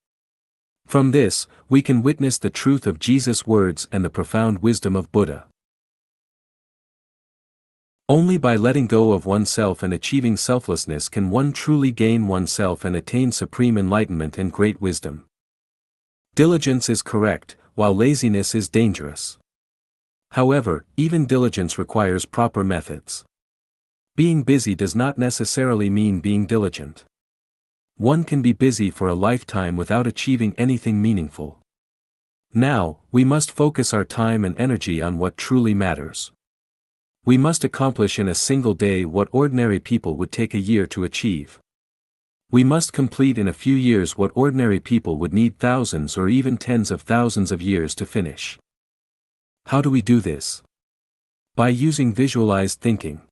S1: From this, we can witness the truth of Jesus' words and the profound wisdom of Buddha. Only by letting go of oneself and achieving selflessness can one truly gain oneself and attain supreme enlightenment and great wisdom. Diligence is correct, while laziness is dangerous. However, even diligence requires proper methods. Being busy does not necessarily mean being diligent. One can be busy for a lifetime without achieving anything meaningful. Now, we must focus our time and energy on what truly matters. We must accomplish in a single day what ordinary people would take a year to achieve. We must complete in a few years what ordinary people would need thousands or even tens of thousands of years to finish. How do we do this? By using visualized thinking.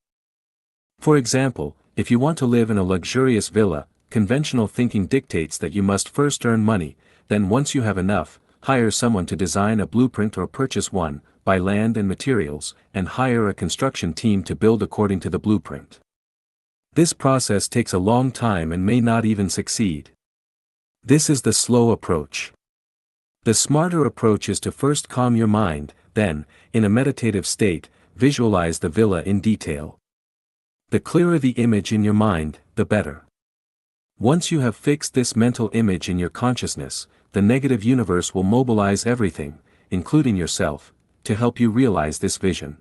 S1: For example, if you want to live in a luxurious villa, conventional thinking dictates that you must first earn money, then once you have enough, hire someone to design a blueprint or purchase one, buy land and materials, and hire a construction team to build according to the blueprint. This process takes a long time and may not even succeed. This is the slow approach. The smarter approach is to first calm your mind, then, in a meditative state, visualize the villa in detail. The clearer the image in your mind, the better. Once you have fixed this mental image in your consciousness, the negative universe will mobilize everything, including yourself, to help you realize this vision.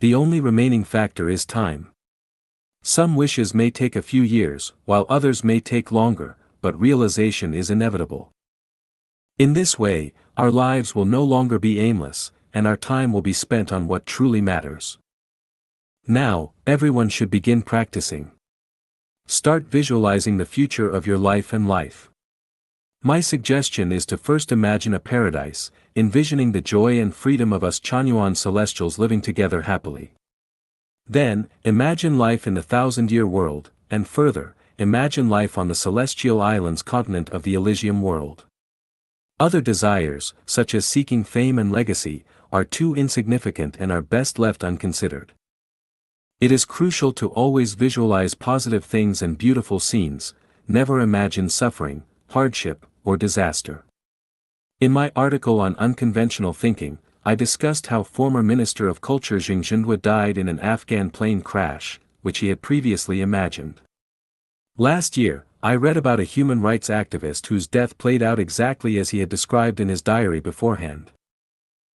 S1: The only remaining factor is time. Some wishes may take a few years, while others may take longer, but realization is inevitable. In this way, our lives will no longer be aimless, and our time will be spent on what truly matters. Now, everyone should begin practicing. Start visualizing the future of your life and life. My suggestion is to first imagine a paradise, envisioning the joy and freedom of us Chanyuan Celestials living together happily. Then, imagine life in the 1,000-year world, and further, imagine life on the Celestial Islands continent of the Elysium world. Other desires, such as seeking fame and legacy, are too insignificant and are best left unconsidered. It is crucial to always visualize positive things and beautiful scenes, never imagine suffering, hardship, or disaster. In my article on unconventional thinking, I discussed how former Minister of Culture Xingzhendwa died in an Afghan plane crash, which he had previously imagined. Last year, I read about a human rights activist whose death played out exactly as he had described in his diary beforehand.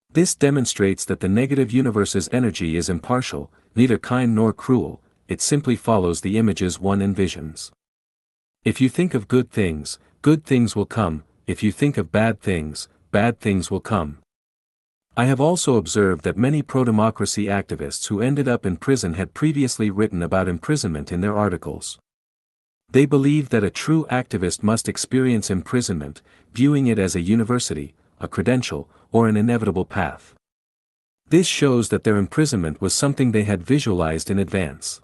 S1: This demonstrates that the negative universe's energy is impartial, neither kind nor cruel, it simply follows the images one envisions. If you think of good things will come, if you think of bad things will come. I have also observed that many pro-democracy activists who ended up in prison had previously written about imprisonment in their articles. They believe that a true activist must experience imprisonment, viewing it as a university, a credential, or an inevitable path. This shows that their imprisonment was something they had visualized in advance.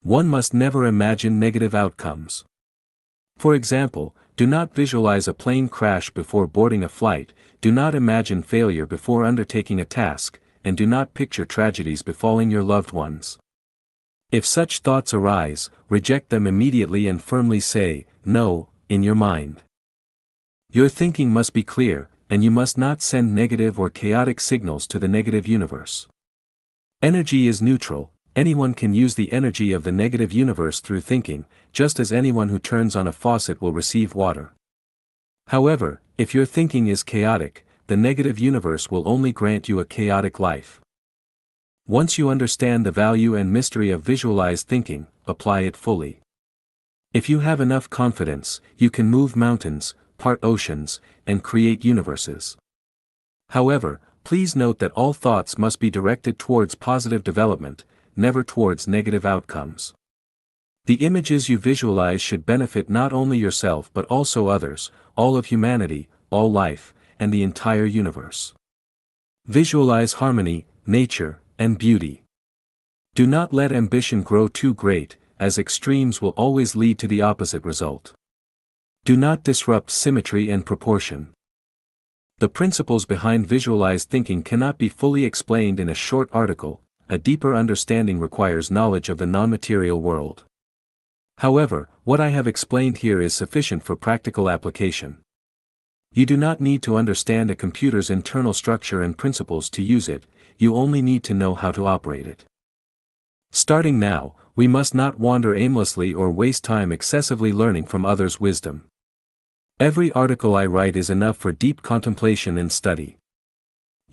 S1: One must never imagine negative outcomes. For example, do not visualize a plane crash before boarding a flight, do not imagine failure before undertaking a task, and do not picture tragedies befalling your loved ones. If such thoughts arise, reject them immediately and firmly say, "No," in your mind. Your thinking must be clear, and you must not send negative or chaotic signals to the negative universe. Energy is neutral, Anyone can use the energy of the negative universe through thinking, just as anyone who turns on a faucet will receive water. However, if your thinking is chaotic, the negative universe will only grant you a chaotic life. Once you understand the value and mystery of visualized thinking, apply it fully. If you have enough confidence, you can move mountains, part oceans, and create universes. However, please note that all thoughts must be directed towards positive development, never towards negative outcomes. The images you visualize should benefit not only yourself but also others, all of humanity, all life, and the entire universe. Visualize harmony, nature, and beauty. Do not let ambition grow too great, as extremes will always lead to the opposite result. Do not disrupt symmetry and proportion. The principles behind visualized thinking cannot be fully explained in a short article. A deeper understanding requires knowledge of the non-material world. However, what I have explained here is sufficient for practical application. You do not need to understand a computer's internal structure and principles to use it, you only need to know how to operate it. Starting now, we must not wander aimlessly or waste time excessively learning from others' wisdom. Every article I write is enough for deep contemplation and study.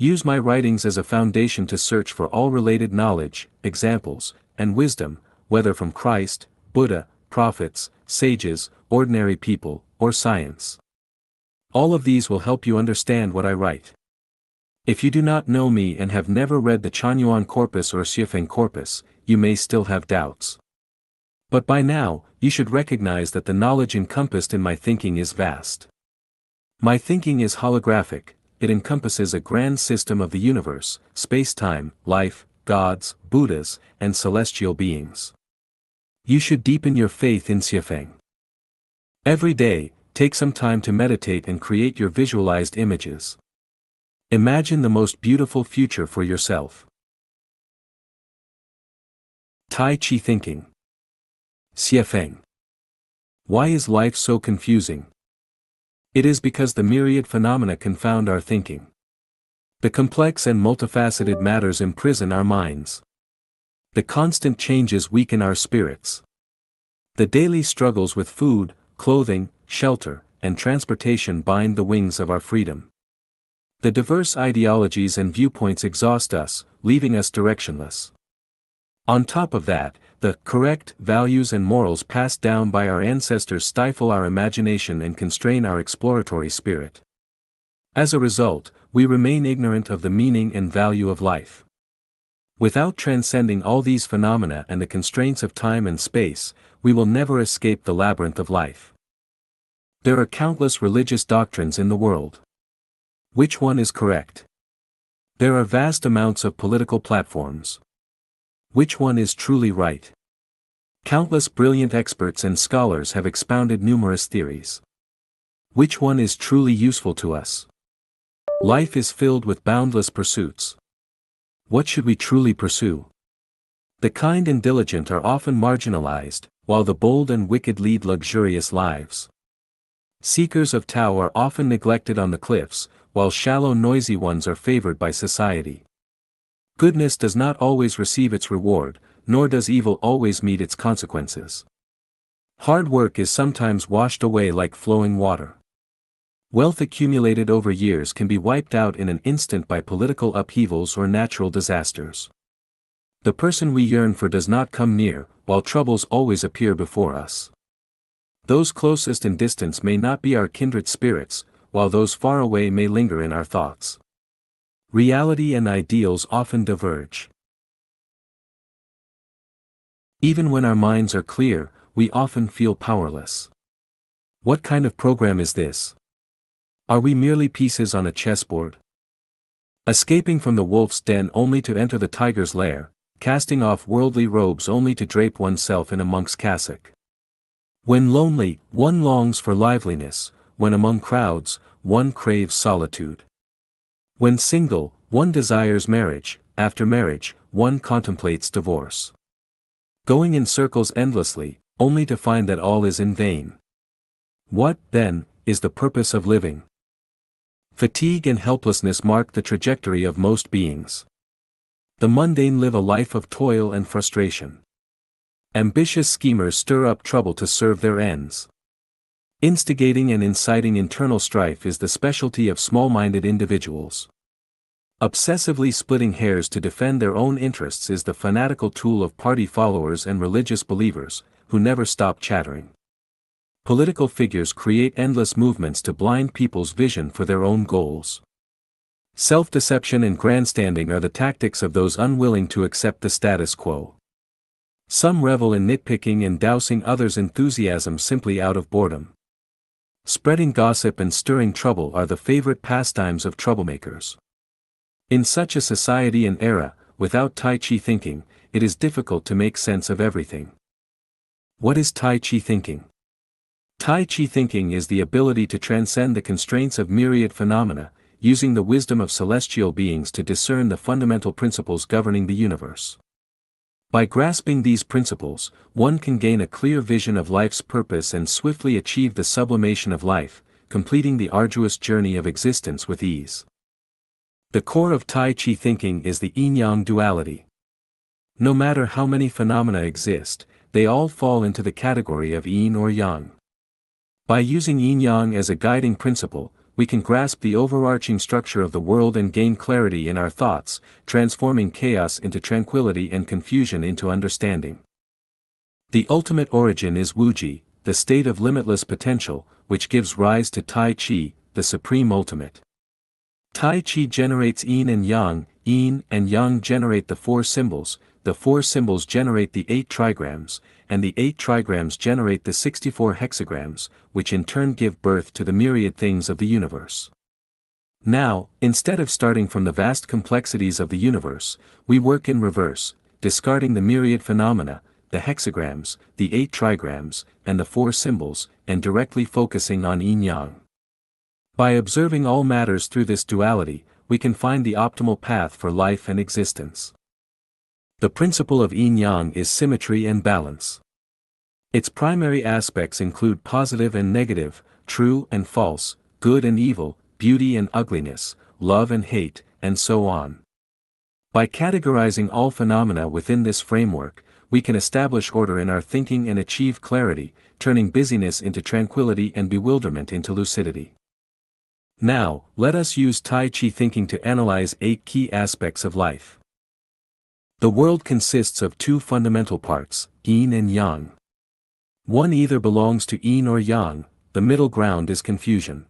S1: Use my writings as a foundation to search for all related knowledge, examples, and wisdom, whether from Christ, Buddha, prophets, sages, ordinary people, or science. All of these will help you understand what I write. If you do not know me and have never read the Chanyuan corpus or Xiefeng corpus, you may still have doubts. But by now, you should recognize that the knowledge encompassed in my thinking is vast. My thinking is holographic, it encompasses a grand system of the universe, space-time, life, gods, Buddhas, and celestial beings. You should deepen your faith in Xiefeng. Every day, take some time to meditate and create your visualized images. Imagine the most beautiful future for yourself. Tai Chi thinking. Xiefeng. Why is life so confusing? It is because the myriad phenomena confound our thinking. The complex and multifaceted matters imprison our minds. The constant changes weaken our spirits. The daily struggles with food, clothing, shelter, and transportation bind the wings of our freedom. The diverse ideologies and viewpoints exhaust us, leaving us directionless. On top of that, the correct values and morals passed down by our ancestors stifle our imagination and constrain our exploratory spirit. As a result, we remain ignorant of the meaning and value of life. Without transcending all these phenomena and the constraints of time and space, we will never escape the labyrinth of life. There are countless religious doctrines in the world. Which one is correct? There are vast amounts of political platforms. Which one is truly right? Countless brilliant experts and scholars have expounded numerous theories. Which one is truly useful to us? Life is filled with boundless pursuits. What should we truly pursue? The kind and diligent are often marginalized, while the bold and wicked lead luxurious lives. Seekers of Tao are often neglected on the cliffs, while shallow noisy ones are favored by society. Goodness does not always receive its reward, nor does evil always meet its consequences. Hard work is sometimes washed away like flowing water. Wealth accumulated over years can be wiped out in an instant by political upheavals or natural disasters. The person we yearn for does not come near, while troubles always appear before us. Those closest in distance may not be our kindred spirits, while those far away may linger in our thoughts. Reality and ideals often diverge. Even when our minds are clear, we often feel powerless. What kind of program is this? Are we merely pieces on a chessboard? Escaping from the wolf's den only to enter the tiger's lair, casting off worldly robes only to drape oneself in a monk's cassock. When lonely, one longs for liveliness, when among crowds, one craves solitude. When single, one desires marriage, after marriage, one contemplates divorce. Going in circles endlessly, only to find that all is in vain. What, then, is the purpose of living? Fatigue and helplessness mark the trajectory of most beings. The mundane live a life of toil and frustration. Ambitious schemers stir up trouble to serve their ends. Instigating and inciting internal strife is the specialty of small-minded individuals. Obsessively splitting hairs to defend their own interests is the fanatical tool of party followers and religious believers, who never stop chattering. Political figures create endless movements to blind people's vision for their own goals. Self-deception and grandstanding are the tactics of those unwilling to accept the status quo. Some revel in nitpicking and dousing others' enthusiasm simply out of boredom. Spreading gossip and stirring trouble are the favorite pastimes of troublemakers. In such a society and era, without Tai Chi thinking, it is difficult to make sense of everything. What is Tai Chi thinking? Tai Chi thinking is the ability to transcend the constraints of myriad phenomena, using the wisdom of celestial beings to discern the fundamental principles governing the universe. By grasping these principles, one can gain a clear vision of life's purpose and swiftly achieve the sublimation of life, completing the arduous journey of existence with ease. The core of Tai Chi thinking is the yin-yang duality. No matter how many phenomena exist, they all fall into the category of yin or yang. By using yin-yang as a guiding principle, we can grasp the overarching structure of the world and gain clarity in our thoughts, transforming chaos into tranquility and confusion into understanding. The ultimate origin is Wuji, the state of limitless potential, which gives rise to Tai Chi, the supreme ultimate. Tai Chi generates yin and yang generate the four symbols generate the 8 trigrams, and the 8 trigrams generate the 64 hexagrams, which in turn give birth to the myriad things of the universe. Now, instead of starting from the vast complexities of the universe, we work in reverse, discarding the myriad phenomena, the hexagrams, the 8 trigrams, and the 4 symbols, and directly focusing on yin-yang. By observing all matters through this duality, we can find the optimal path for life and existence. The principle of yin-yang is symmetry and balance. Its primary aspects include positive and negative, true and false, good and evil, beauty and ugliness, love and hate, and so on. By categorizing all phenomena within this framework, we can establish order in our thinking and achieve clarity, turning busyness into tranquility and bewilderment into lucidity. Now, let us use Tai Chi thinking to analyze 8 key aspects of life. The world consists of 2 fundamental parts, yin and yang. One either belongs to yin or yang, the middle ground is confusion.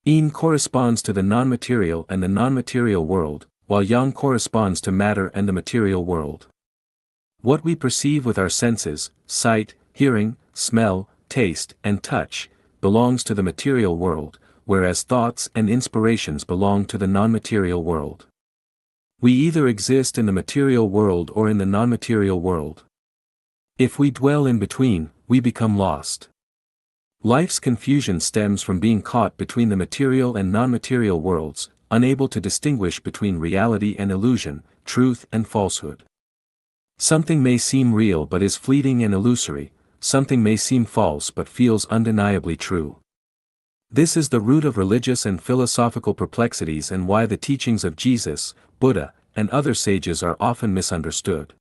S1: Yin corresponds to the non-material and the non-material world, while yang corresponds to matter and the material world. What we perceive with our senses, sight, hearing, smell, taste, and touch, belongs to the material world, whereas thoughts and inspirations belong to the non-material world. We either exist in the material world or in the non-material world. If we dwell in between, we become lost. Life's confusion stems from being caught between the material and non-material worlds, unable to distinguish between reality and illusion, truth and falsehood. Something may seem real but is fleeting and illusory, something may seem false but feels undeniably true. This is the root of religious and philosophical perplexities and why the teachings of Jesus, Buddha, and other sages are often misunderstood.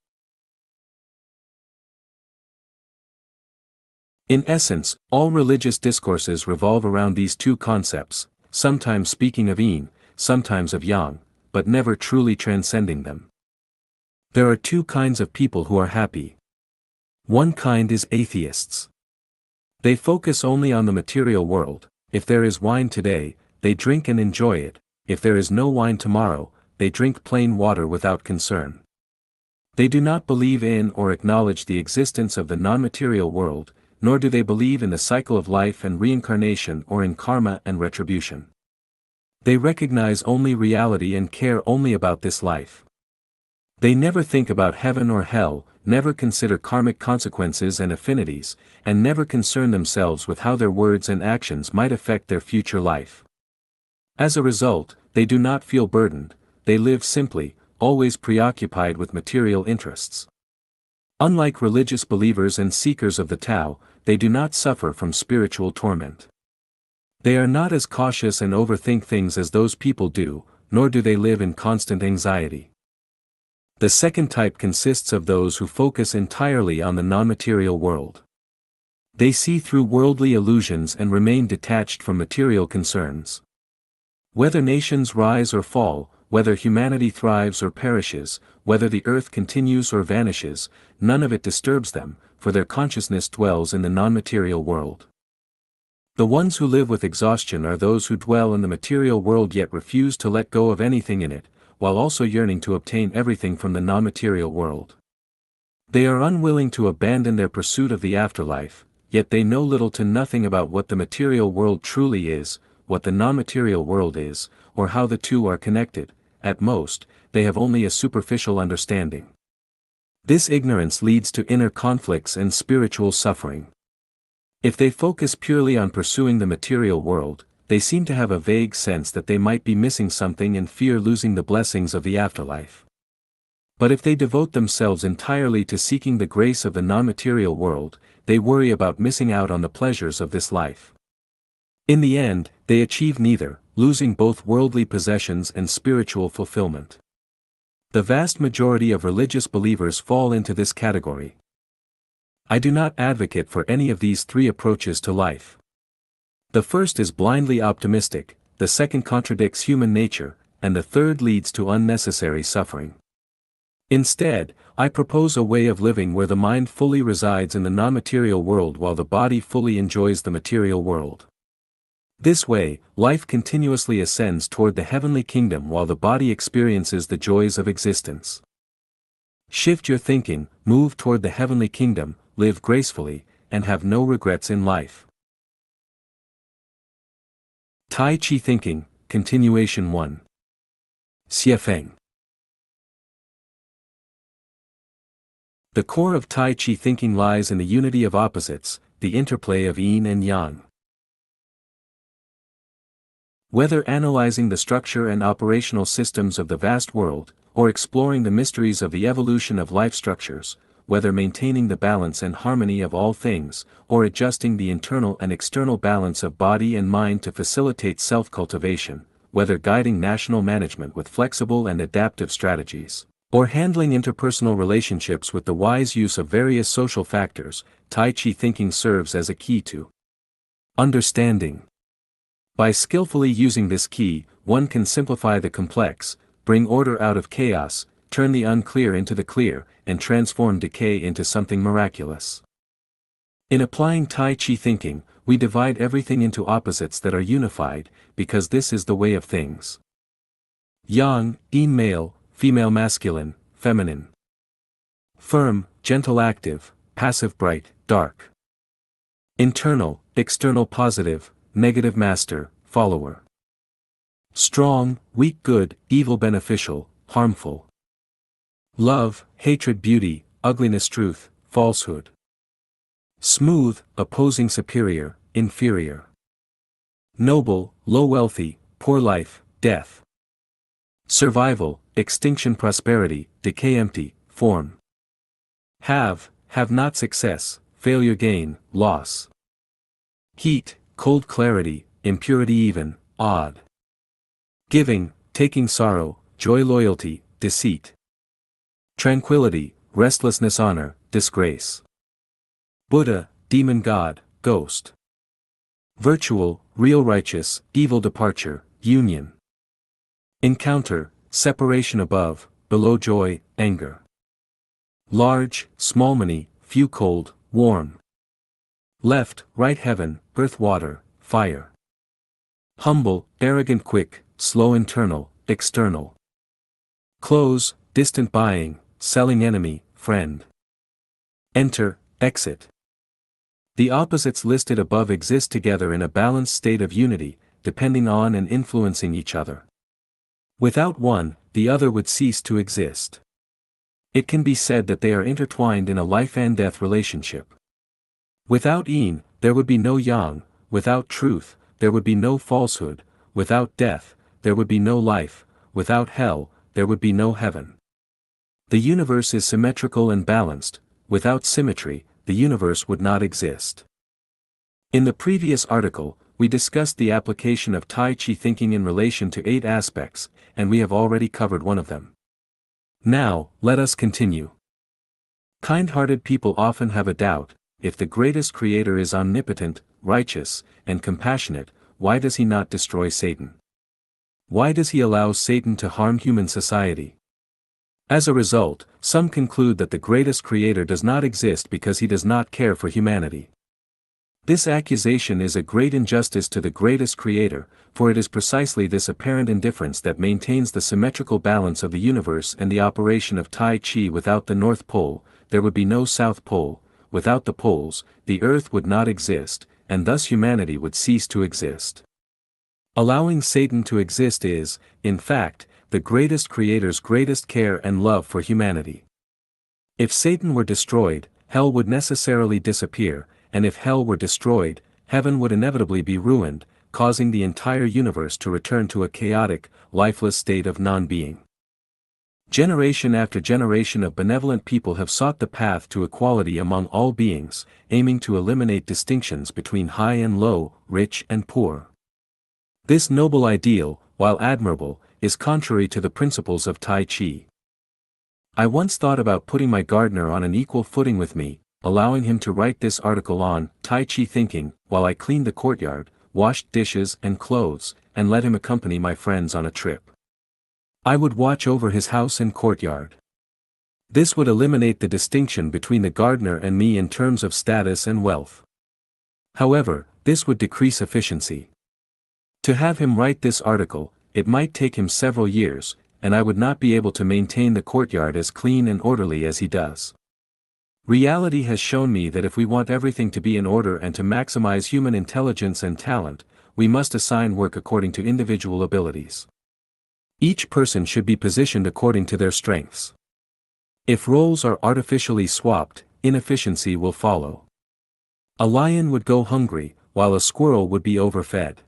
S1: In essence, all religious discourses revolve around these 2 concepts, sometimes speaking of yin, sometimes of yang, but never truly transcending them. There are 2 kinds of people who are happy. One kind is atheists. They focus only on the material world. If there is wine today, they drink and enjoy it. If there is no wine tomorrow, they drink plain water without concern. They do not believe in or acknowledge the existence of the non-material world, nor do they believe in the cycle of life and reincarnation or in karma and retribution. They recognize only reality and care only about this life. They never think about heaven or hell, never consider karmic consequences and affinities, and never concern themselves with how their words and actions might affect their future life. As a result, they do not feel burdened, they live simply, always preoccupied with material interests. Unlike religious believers and seekers of the Tao, they do not suffer from spiritual torment. They are not as cautious and overthink things as those people do, nor do they live in constant anxiety. The second type consists of those who focus entirely on the non-material world. They see through worldly illusions and remain detached from material concerns. Whether nations rise or fall, whether humanity thrives or perishes, whether the earth continues or vanishes, none of it disturbs them, for their consciousness dwells in the non-material world. The ones who live with exhaustion are those who dwell in the material world yet refuse to let go of anything in it, while also yearning to obtain everything from the non-material world. They are unwilling to abandon their pursuit of the afterlife, yet they know little to nothing about what the material world truly is, what the non-material world is, or how the two are connected. At most, they have only a superficial understanding. This ignorance leads to inner conflicts and spiritual suffering. If they focus purely on pursuing the material world, they seem to have a vague sense that they might be missing something and fear losing the blessings of the afterlife. But if they devote themselves entirely to seeking the grace of the non-material world, they worry about missing out on the pleasures of this life. In the end, they achieve neither, losing both worldly possessions and spiritual fulfillment. The vast majority of religious believers fall into this category. I do not advocate for any of these three approaches to life. The first is blindly optimistic, the second contradicts human nature, and the third leads to unnecessary suffering. Instead, I propose a way of living where the mind fully resides in the non-material world while the body fully enjoys the material world. This way, life continuously ascends toward the heavenly kingdom while the body experiences the joys of existence. Shift your thinking, move toward the heavenly kingdom, live gracefully, and have no regrets in life. Tai Chi Thinking, Continuation 1. Xiefeng. The core of Tai Chi thinking lies in the unity of opposites, the interplay of yin and yang. Whether analyzing the structure and operational systems of the vast world, or exploring the mysteries of the evolution of life structures, whether maintaining the balance and harmony of all things, or adjusting the internal and external balance of body and mind to facilitate self-cultivation, whether guiding national management with flexible and adaptive strategies, or handling interpersonal relationships with the wise use of various social factors, Tai Chi thinking serves as a key to understanding. By skillfully using this key, one can simplify the complex, bring order out of chaos, turn the unclear into the clear, and transform decay into something miraculous. In applying Tai Chi thinking, we divide everything into opposites that are unified, because this is the way of things. Yang, yin male, female masculine, feminine. Firm, gentle active, passive bright, dark. Internal, external positive, negative master, follower. Strong, weak good, evil beneficial, harmful. Love, hatred beauty, ugliness truth, falsehood. Smooth, opposing superior, inferior. Noble, low wealthy, poor life, death. Survival, extinction prosperity, decay empty, form. Have not success, failure gain, loss. Heat, cold clarity, impurity even, odd. Giving, taking sorrow, joy loyalty, deceit. Tranquility, restlessness honor, disgrace. Buddha, demon god, ghost. Virtual, real righteous, evil departure, union. Encounter, separation above, below joy, anger. Large, small many, few cold, warm. Left, right heaven, earth water, fire. Humble, arrogant quick, slow internal, external. Close, distant buying, selling enemy, friend. Enter, exit. The opposites listed above exist together in a balanced state of unity, depending on and influencing each other. Without one, the other would cease to exist. It can be said that they are intertwined in a life and death relationship. Without yin, there would be no yang, without truth, there would be no falsehood, without death, there would be no life, without hell, there would be no heaven. The universe is symmetrical and balanced, without symmetry, the universe would not exist. In the previous article, we discussed the application of Tai Chi thinking in relation to 8 aspects, and we have already covered one of them. Now, let us continue. Kind-hearted people often have a doubt: if the greatest creator is omnipotent, righteous, and compassionate, why does he not destroy Satan? Why does he allow Satan to harm human society? As a result, some conclude that the greatest creator does not exist because he does not care for humanity. This accusation is a great injustice to the greatest creator, for it is precisely this apparent indifference that maintains the symmetrical balance of the universe and the operation of Tai Chi. Without the North Pole, there would be no South Pole; without the poles, the Earth would not exist, and thus humanity would cease to exist. Allowing Satan to exist is, in fact, the greatest creator's greatest care and love for humanity. If Satan were destroyed, hell would necessarily disappear, and if hell were destroyed, heaven would inevitably be ruined, causing the entire universe to return to a chaotic, lifeless state of non-being. Generation after generation of benevolent people have sought the path to equality among all beings, aiming to eliminate distinctions between high and low, rich and poor. This noble ideal, while admirable, is contrary to the principles of Tai Chi. I once thought about putting my gardener on an equal footing with me, allowing him to write this article on Tai Chi thinking, while I cleaned the courtyard, washed dishes and clothes, and let him accompany my friends on a trip. I would watch over his house and courtyard. This would eliminate the distinction between the gardener and me in terms of status and wealth. However, this would decrease efficiency. To have him write this article, it might take him several years, and I would not be able to maintain the courtyard as clean and orderly as he does. Reality has shown me that if we want everything to be in order and to maximize human intelligence and talent, we must assign work according to individual abilities. Each person should be positioned according to their strengths. If roles are artificially swapped, inefficiency will follow. A lion would go hungry, while a squirrel would be overfed.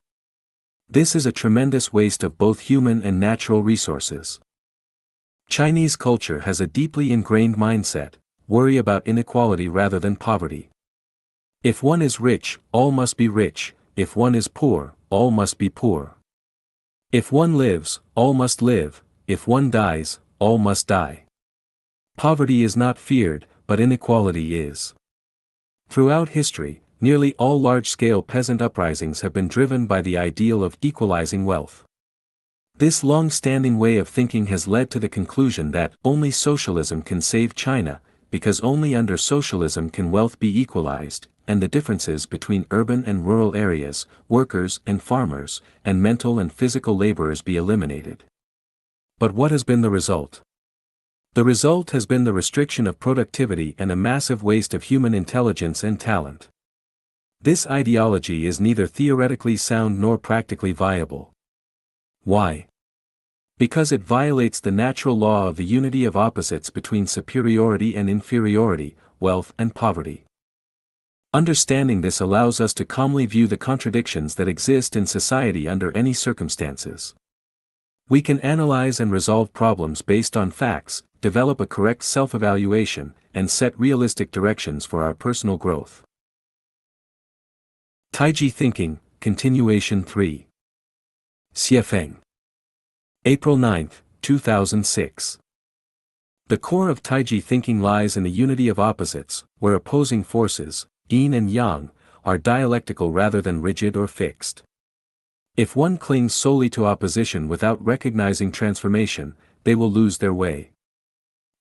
S1: This is a tremendous waste of both human and natural resources. Chinese culture has a deeply ingrained mindset: worry about inequality rather than poverty. If one is rich, all must be rich; if one is poor, all must be poor. If one lives, all must live; if one dies, all must die. Poverty is not feared, but inequality is. Throughout history, nearly all large-scale peasant uprisings have been driven by the ideal of equalizing wealth. This long-standing way of thinking has led to the conclusion that only socialism can save China, because only under socialism can wealth be equalized, and the differences between urban and rural areas, workers and farmers, and mental and physical laborers be eliminated. But what has been the result? The result has been the restriction of productivity and a massive waste of human intelligence and talent. This ideology is neither theoretically sound nor practically viable. Why? Because it violates the natural law of the unity of opposites between superiority and inferiority, wealth and poverty. Understanding this allows us to calmly view the contradictions that exist in society under any circumstances. We can analyze and resolve problems based on facts, develop a correct self-evaluation, and set realistic directions for our personal growth. Taiji Thinking, Continuation 3. Xiefeng. April 9, 2006. The core of Taiji thinking lies in the unity of opposites, where opposing forces, yin and yang, are dialectical rather than rigid or fixed. If one clings solely to opposition without recognizing transformation, they will lose their way.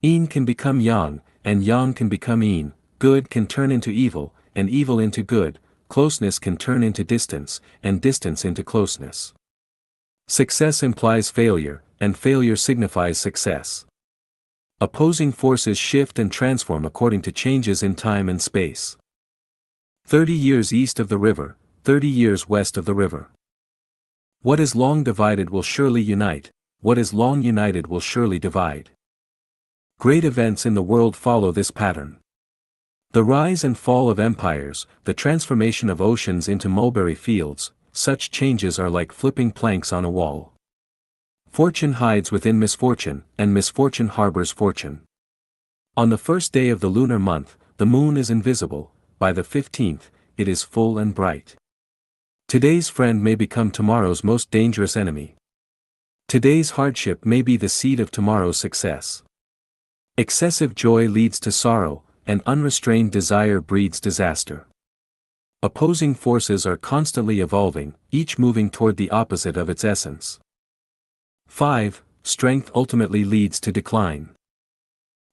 S1: Yin can become yang, and yang can become yin; good can turn into evil, and evil into good; closeness can turn into distance, and distance into closeness. Success implies failure, and failure signifies success. Opposing forces shift and transform according to changes in time and space. 30 years east of the river, 30 years west of the river. What is long divided will surely unite, what is long united will surely divide. Great events in the world follow this pattern. The rise and fall of empires, the transformation of oceans into mulberry fields, such changes are like flipping planks on a wall. Fortune hides within misfortune, and misfortune harbors fortune. On the first day of the lunar month, the moon is invisible; by the 15th, it is full and bright. Today's friend may become tomorrow's most dangerous enemy. Today's hardship may be the seed of tomorrow's success. Excessive joy leads to sorrow, and unrestrained desire breeds disaster. Opposing forces are constantly evolving, each moving toward the opposite of its essence. 5. Strength ultimately leads to decline.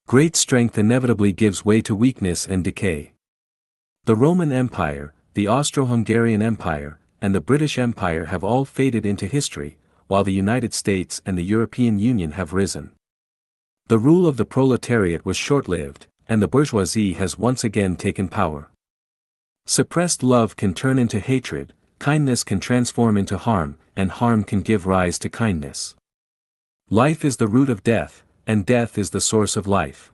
S1: Great strength inevitably gives way to weakness and decay. The Roman Empire, the Austro-Hungarian Empire, and the British Empire have all faded into history, while the United States and the European Union have risen. The rule of the proletariat was short-lived, and the bourgeoisie has once again taken power. Suppressed love can turn into hatred, kindness can transform into harm, and harm can give rise to kindness. Life is the root of death, and death is the source of life.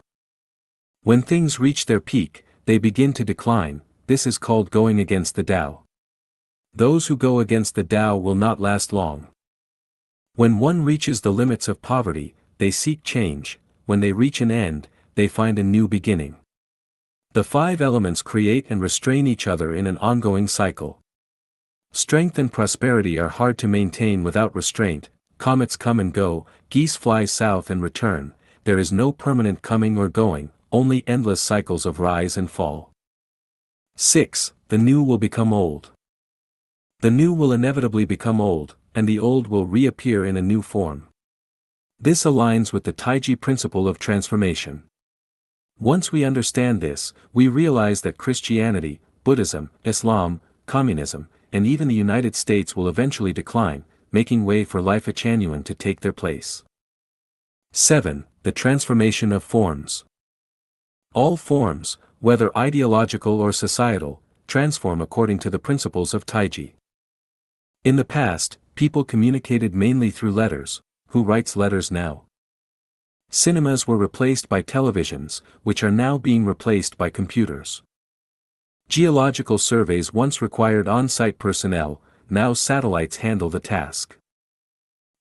S1: When things reach their peak, they begin to decline. This is called going against the Tao. Those who go against the Tao will not last long. When one reaches the limits of poverty, they seek change. When they reach an end, they find a new beginning. The 5 elements create and restrain each other in an ongoing cycle. Strength and prosperity are hard to maintain without restraint. Comets come and go, geese fly south and return. There is no permanent coming or going, only endless cycles of rise and fall. 6. The new will become old. The new will inevitably become old, and the old will reappear in a new form. This aligns with the Taiji principle of transformation. Once we understand this, we realize that Christianity, Buddhism, Islam, communism, and even the United States will eventually decline, making way for Lifechanyuan to take their place. 7. The transformation of forms. All forms, whether ideological or societal, transform according to the principles of Taiji. In the past, people communicated mainly through letters. Who writes letters now? Cinemas were replaced by televisions, which are now being replaced by computers. Geological surveys once required on-site personnel, now satellites handle the task.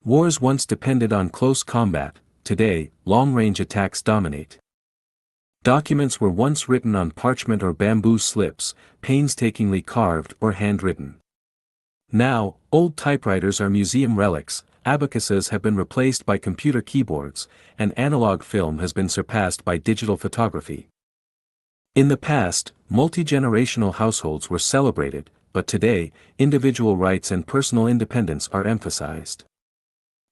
S1: Wars once depended on close combat, today, long-range attacks dominate. Documents were once written on parchment or bamboo slips, painstakingly carved or handwritten. Now, old typewriters are museum relics, abacuses have been replaced by computer keyboards, and analog film has been surpassed by digital photography. In the past, multi-generational households were celebrated, but today, individual rights and personal independence are emphasized.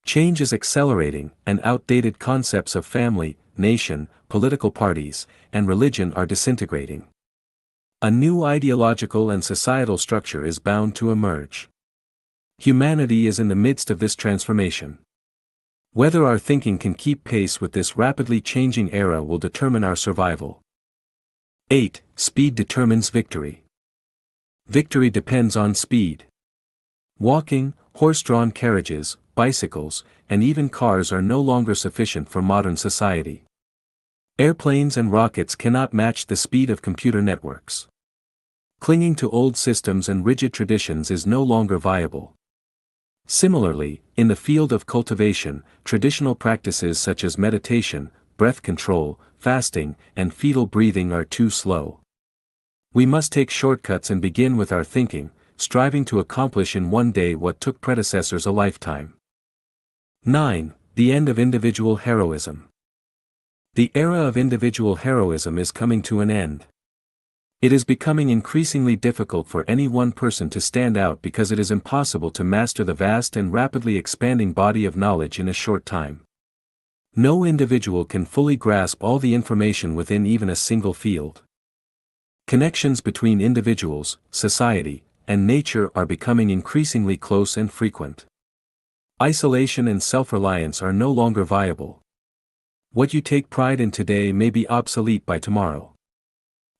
S1: Change is accelerating, and outdated concepts of family, nation, political parties, and religion are disintegrating. A new ideological and societal structure is bound to emerge. Humanity is in the midst of this transformation. Whether our thinking can keep pace with this rapidly changing era will determine our survival. 8. Speed determines victory. Victory depends on speed. Walking, horse-drawn carriages, bicycles, and even cars are no longer sufficient for modern society. Airplanes and rockets cannot match the speed of computer networks. Clinging to old systems and rigid traditions is no longer viable. Similarly, in the field of cultivation, traditional practices such as meditation, breath control, fasting, and fetal breathing are too slow. We must take shortcuts and begin with our thinking, striving to accomplish in one day what took predecessors a lifetime. 9. The end of individual heroism. The era of individual heroism is coming to an end. It is becoming increasingly difficult for any one person to stand out because it is impossible to master the vast and rapidly expanding body of knowledge in a short time. No individual can fully grasp all the information within even a single field. Connections between individuals, society, and nature are becoming increasingly close and frequent. Isolation and self-reliance are no longer viable. What you take pride in today may be obsolete by tomorrow.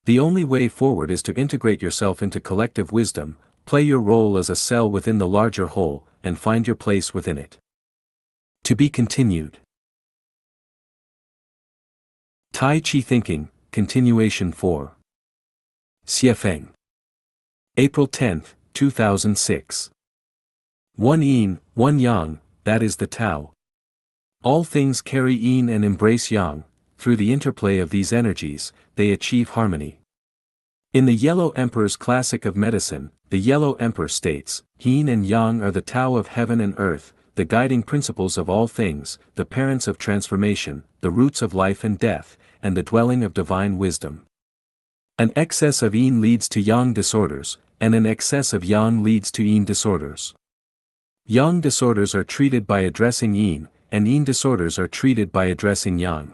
S1: The only way forward is to integrate yourself into collective wisdom, play your role as a cell within the larger whole, and find your place within it. To be continued. Tai Chi Thinking, Continuation 4. Xiefeng. April 10, 2006. One yin, one yang, that is the Tao. All things carry yin and embrace yang. Through the interplay of these energies, they achieve harmony. In the Yellow Emperor's Classic of Medicine, the Yellow Emperor states, Yin and Yang are the Tao of heaven and earth, the guiding principles of all things, the parents of transformation, the roots of life and death, and the dwelling of divine wisdom. An excess of yin leads to yang disorders, and an excess of yang leads to yin disorders. Yang disorders are treated by addressing yin, and yin disorders are treated by addressing yang.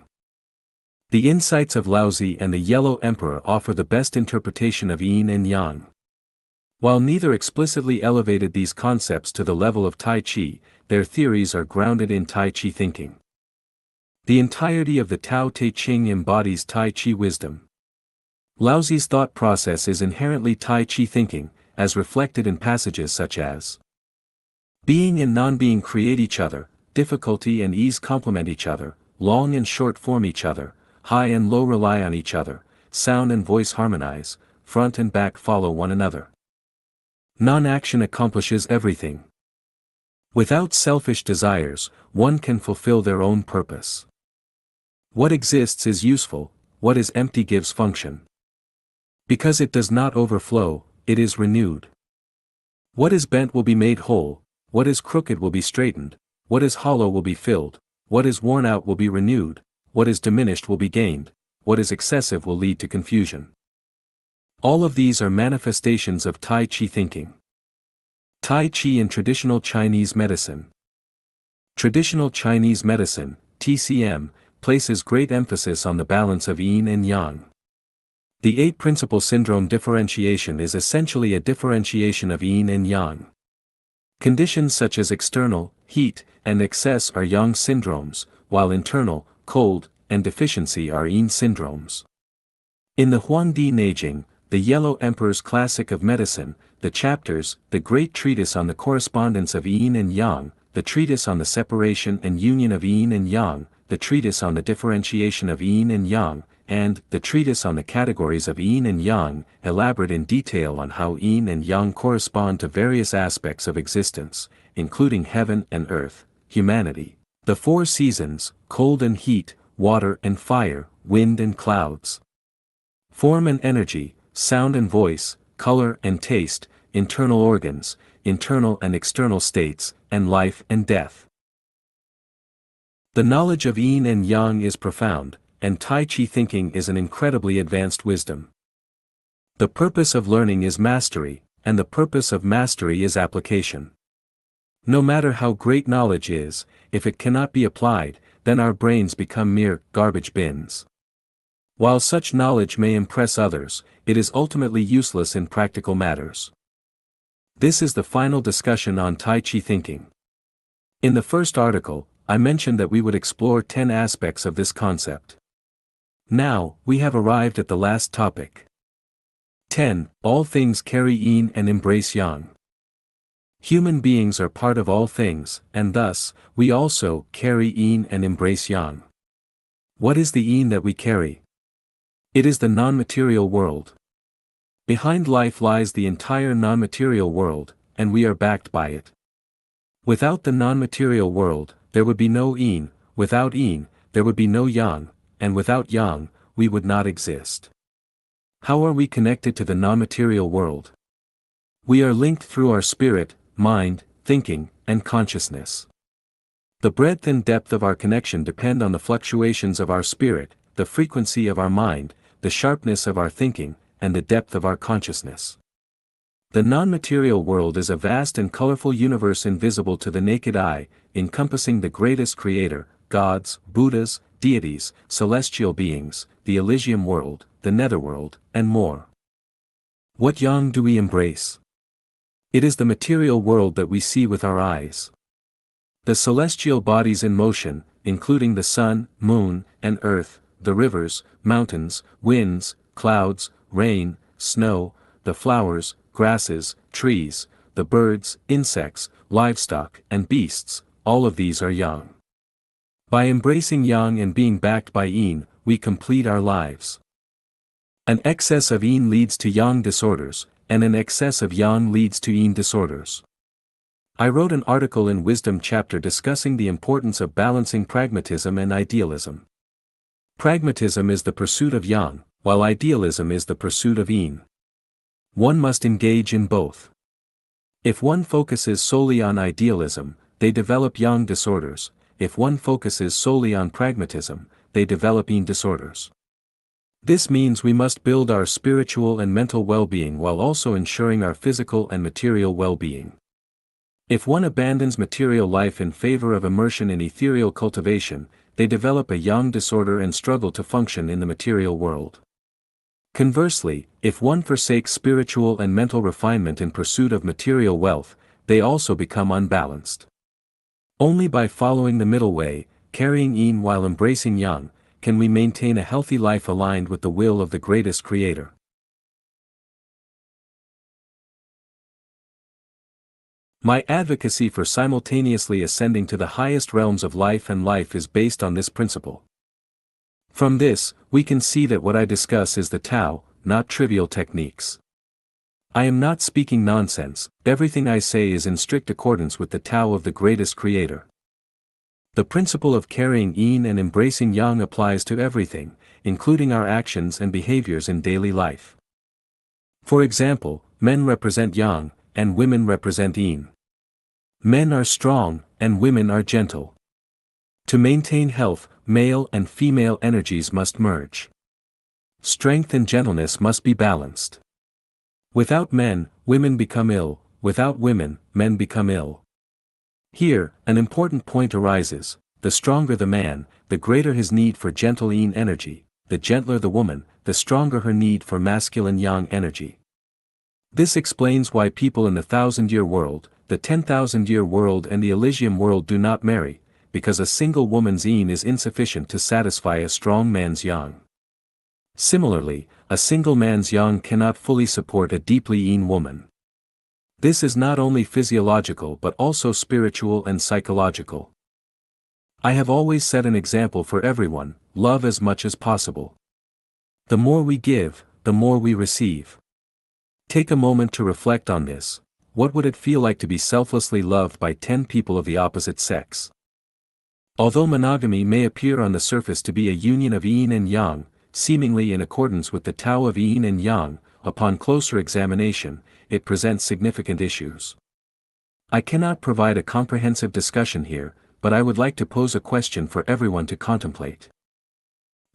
S1: The insights of Laozi and the Yellow Emperor offer the best interpretation of yin and yang. While neither explicitly elevated these concepts to the level of Tai Chi, their theories are grounded in Tai Chi thinking. The entirety of the Tao Te Ching embodies Tai Chi wisdom. Laozi's thought process is inherently Tai Chi thinking, as reflected in passages such as being and non-being create each other, difficulty and ease complement each other, long and short form each other, high and low rely on each other, sound and voice harmonize, front and back follow one another. Non-action accomplishes everything. Without selfish desires, one can fulfill their own purpose. What exists is useful, what is empty gives function. Because it does not overflow, it is renewed. What is bent will be made whole, what is crooked will be straightened, what is hollow will be filled, what is worn out will be renewed, what is diminished will be gained, what is excessive will lead to confusion. All of these are manifestations of Tai Chi thinking. Tai Chi in traditional Chinese medicine. Traditional Chinese medicine, TCM, places great emphasis on the balance of yin and yang. The 8 principle syndrome differentiation is essentially a differentiation of yin and yang. Conditions such as external, heat, and excess are yang syndromes, while internal, cold, and deficiency are yin syndromes. In the Huangdi Neijing, the Yellow Emperor's classic of medicine, the chapters, the great treatise on the correspondence of yin and yang, the treatise on the separation and union of yin and yang, the treatise on the differentiation of yin and yang, and the treatise on the categories of yin and yang, elaborate in detail on how yin and yang correspond to various aspects of existence, including heaven and earth, humanity, the 4 seasons, cold and heat, water and fire, wind and clouds, form and energy, sound and voice, color and taste, internal organs, internal and external states, and life and death. The knowledge of yin and yang is profound, and Tai Chi thinking is an incredibly advanced wisdom. The purpose of learning is mastery, and the purpose of mastery is application. No matter how great knowledge is, if it cannot be applied, then our brains become mere garbage bins. While such knowledge may impress others, it is ultimately useless in practical matters. This is the final discussion on Tai Chi thinking. In the first article, I mentioned that we would explore 10 aspects of this concept. Now, we have arrived at the last topic. 10. All things carry yin and embrace yang. Human beings are part of all things, and thus, we also carry yin and embrace yang. What is the yin that we carry? It is the non-material world. Behind life lies the entire non-material world, and we are backed by it. Without the non-material world, there would be no yin, without yin, there would be no yang, and without yang, we would not exist. How are we connected to the non-material world? We are linked through our spirit, mind, thinking, and consciousness. The breadth and depth of our connection depend on the fluctuations of our spirit, the frequency of our mind, the sharpness of our thinking, and the depth of our consciousness. The non-material world is a vast and colorful universe invisible to the naked eye, encompassing the greatest creator, gods, Buddhas, deities, celestial beings, the Elysium world, the netherworld, and more. What yang do we embrace? It is the material world that we see with our eyes. The celestial bodies in motion, including the sun, moon, and earth, the rivers, mountains, winds, clouds, rain, snow, the flowers, grasses, trees, the birds, insects, livestock, and beasts, all of these are yang. By embracing yang and being backed by yin, we complete our lives. An excess of yin leads to yang disorders, and an excess of yang leads to yin disorders. I wrote an article in Wisdom chapter discussing the importance of balancing pragmatism and idealism. Pragmatism is the pursuit of yang, while idealism is the pursuit of yin. One must engage in both. If one focuses solely on idealism, they develop yang disorders. If one focuses solely on pragmatism, they develop yin disorders. This means we must build our spiritual and mental well-being while also ensuring our physical and material well-being. If one abandons material life in favor of immersion in ethereal cultivation, they develop a yang disorder and struggle to function in the material world. Conversely, if one forsakes spiritual and mental refinement in pursuit of material wealth, they also become unbalanced. Only by following the middle way, carrying yin while embracing yang, can we maintain a healthy life aligned with the will of the greatest creator. My advocacy for simultaneously ascending to the highest realms of life and life is based on this principle. From this, we can see that what I discuss is the Tao, not trivial techniques. I am not speaking nonsense, everything I say is in strict accordance with the Tao of the greatest creator. The principle of carrying yin and embracing yang applies to everything, including our actions and behaviors in daily life. For example, men represent yang, and women represent yin. Men are strong, and women are gentle. To maintain health, male and female energies must merge. Strength and gentleness must be balanced. Without men, women become ill, without women, men become ill. Here, an important point arises: the stronger the man, the greater his need for gentle yin energy, the gentler the woman, the stronger her need for masculine yang energy. This explains why people in the 1,000-year world, the 10,000-year world and the Elysium world do not marry, because a single woman's yin is insufficient to satisfy a strong man's yang. Similarly, a single man's yang cannot fully support a deeply yin woman. This is not only physiological but also spiritual and psychological. I have always set an example for everyone: love as much as possible. The more we give, the more we receive. Take a moment to reflect on this. What would it feel like to be selflessly loved by 10 people of the opposite sex? Although monogamy may appear on the surface to be a union of yin and yang, seemingly in accordance with the Tao of yin and yang, upon closer examination, it presents significant issues. I cannot provide a comprehensive discussion here, but I would like to pose a question for everyone to contemplate.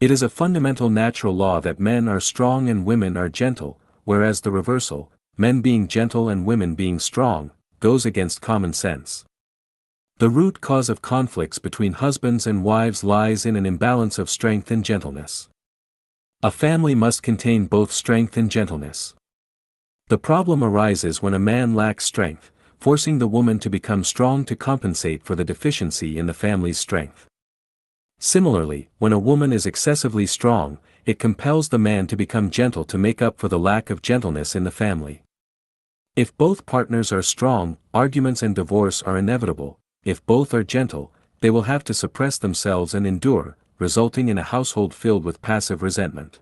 S1: It is a fundamental natural law that men are strong and women are gentle, whereas the reversal, men being gentle and women being strong, goes against common sense. The root cause of conflicts between husbands and wives lies in an imbalance of strength and gentleness. A family must contain both strength and gentleness. The problem arises when a man lacks strength, forcing the woman to become strong to compensate for the deficiency in the family's strength. Similarly, when a woman is excessively strong, it compels the man to become gentle to make up for the lack of gentleness in the family. If both partners are strong, arguments and divorce are inevitable. If both are gentle, they will have to suppress themselves and endure, resulting in a household filled with passive resentment.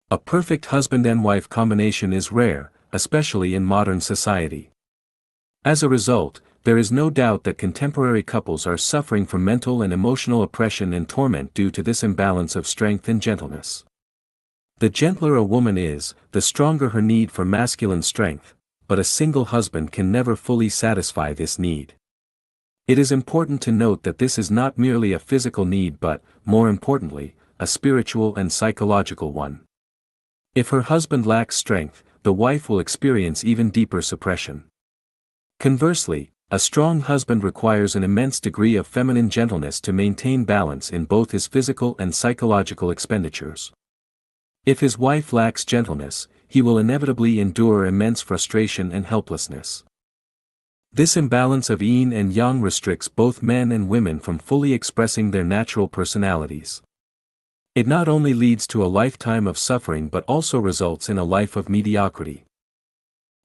S1: A perfect husband and wife combination is rare, especially in modern society. As a result, there is no doubt that contemporary couples are suffering from mental and emotional oppression and torment due to this imbalance of strength and gentleness. The gentler a woman is, the stronger her need for masculine strength, but a single husband can never fully satisfy this need. It is important to note that this is not merely a physical need but, more importantly, a spiritual and psychological one. If her husband lacks strength, the wife will experience even deeper suppression. Conversely, a strong husband requires an immense degree of feminine gentleness to maintain balance in both his physical and psychological expenditures. If his wife lacks gentleness, he will inevitably endure immense frustration and helplessness. This imbalance of yin and yang restricts both men and women from fully expressing their natural personalities. It not only leads to a lifetime of suffering but also results in a life of mediocrity.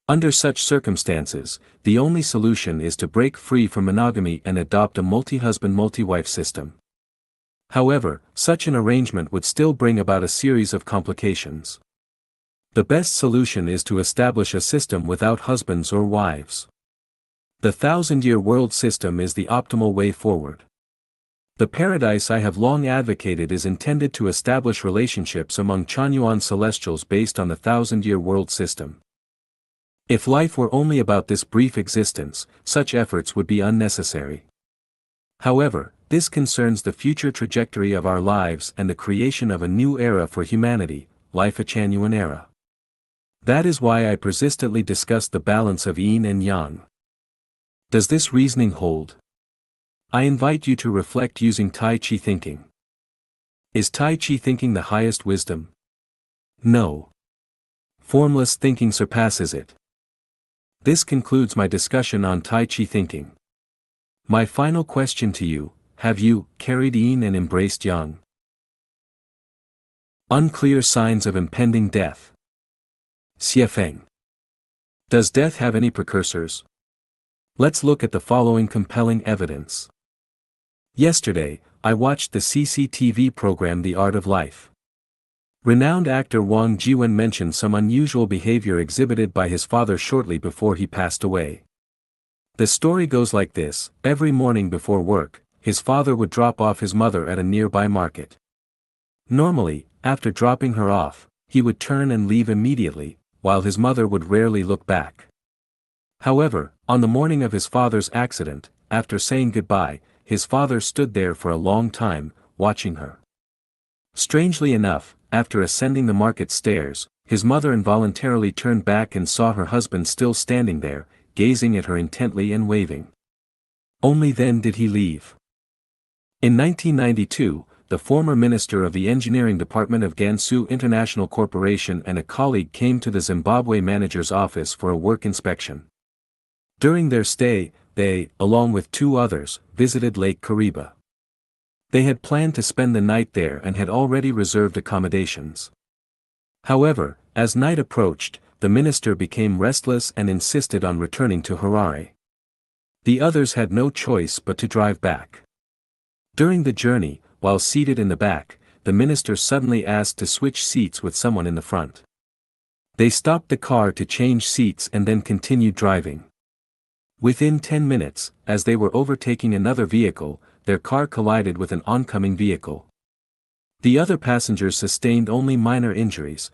S1: Under such circumstances, the only solution is to break free from monogamy and adopt a multi-husband multi-wife system. However, such an arrangement would still bring about a series of complications. The best solution is to establish a system without husbands or wives. The 1,000-year world system is the optimal way forward. The paradise I have long advocated is intended to establish relationships among Chanyuan celestials based on the 1,000-year world system. If life were only about this brief existence, such efforts would be unnecessary. However, this concerns the future trajectory of our lives and the creation of a new era for humanity, Lifechanyuan era. That is why I persistently discuss the balance of yin and yang. Does this reasoning hold? I invite you to reflect using Tai Chi thinking. Is Tai Chi thinking the highest wisdom? No. Formless thinking surpasses it. This concludes my discussion on Tai Chi thinking. My final question to you: have you carried yin and embraced yang? Unclear signs of impending death. Xiefeng. Does death have any precursors? Let's look at the following compelling evidence. Yesterday, I watched the CCTV program The Art of Life. Renowned actor Wang Jiwen mentioned some unusual behavior exhibited by his father shortly before he passed away. The story goes like this: every morning before work, his father would drop off his mother at a nearby market. Normally, after dropping her off, he would turn and leave immediately, while his mother would rarely look back. However, on the morning of his father's accident, after saying goodbye, his father stood there for a long time, watching her. Strangely enough, after ascending the market stairs, his mother involuntarily turned back and saw her husband still standing there, gazing at her intently and waving. Only then did he leave. In 1992, the former minister of the engineering department of Gansu International Corporation and a colleague came to the Zimbabwe manager's office for a work inspection. During their stay, they, along with two others, visited Lake Kariba. They had planned to spend the night there and had already reserved accommodations. However, as night approached, the minister became restless and insisted on returning to Harare. The others had no choice but to drive back. During the journey, while seated in the back, the minister suddenly asked to switch seats with someone in the front. They stopped the car to change seats and then continued driving. Within 10 minutes, as they were overtaking another vehicle, their car collided with an oncoming vehicle. The other passengers sustained only minor injuries,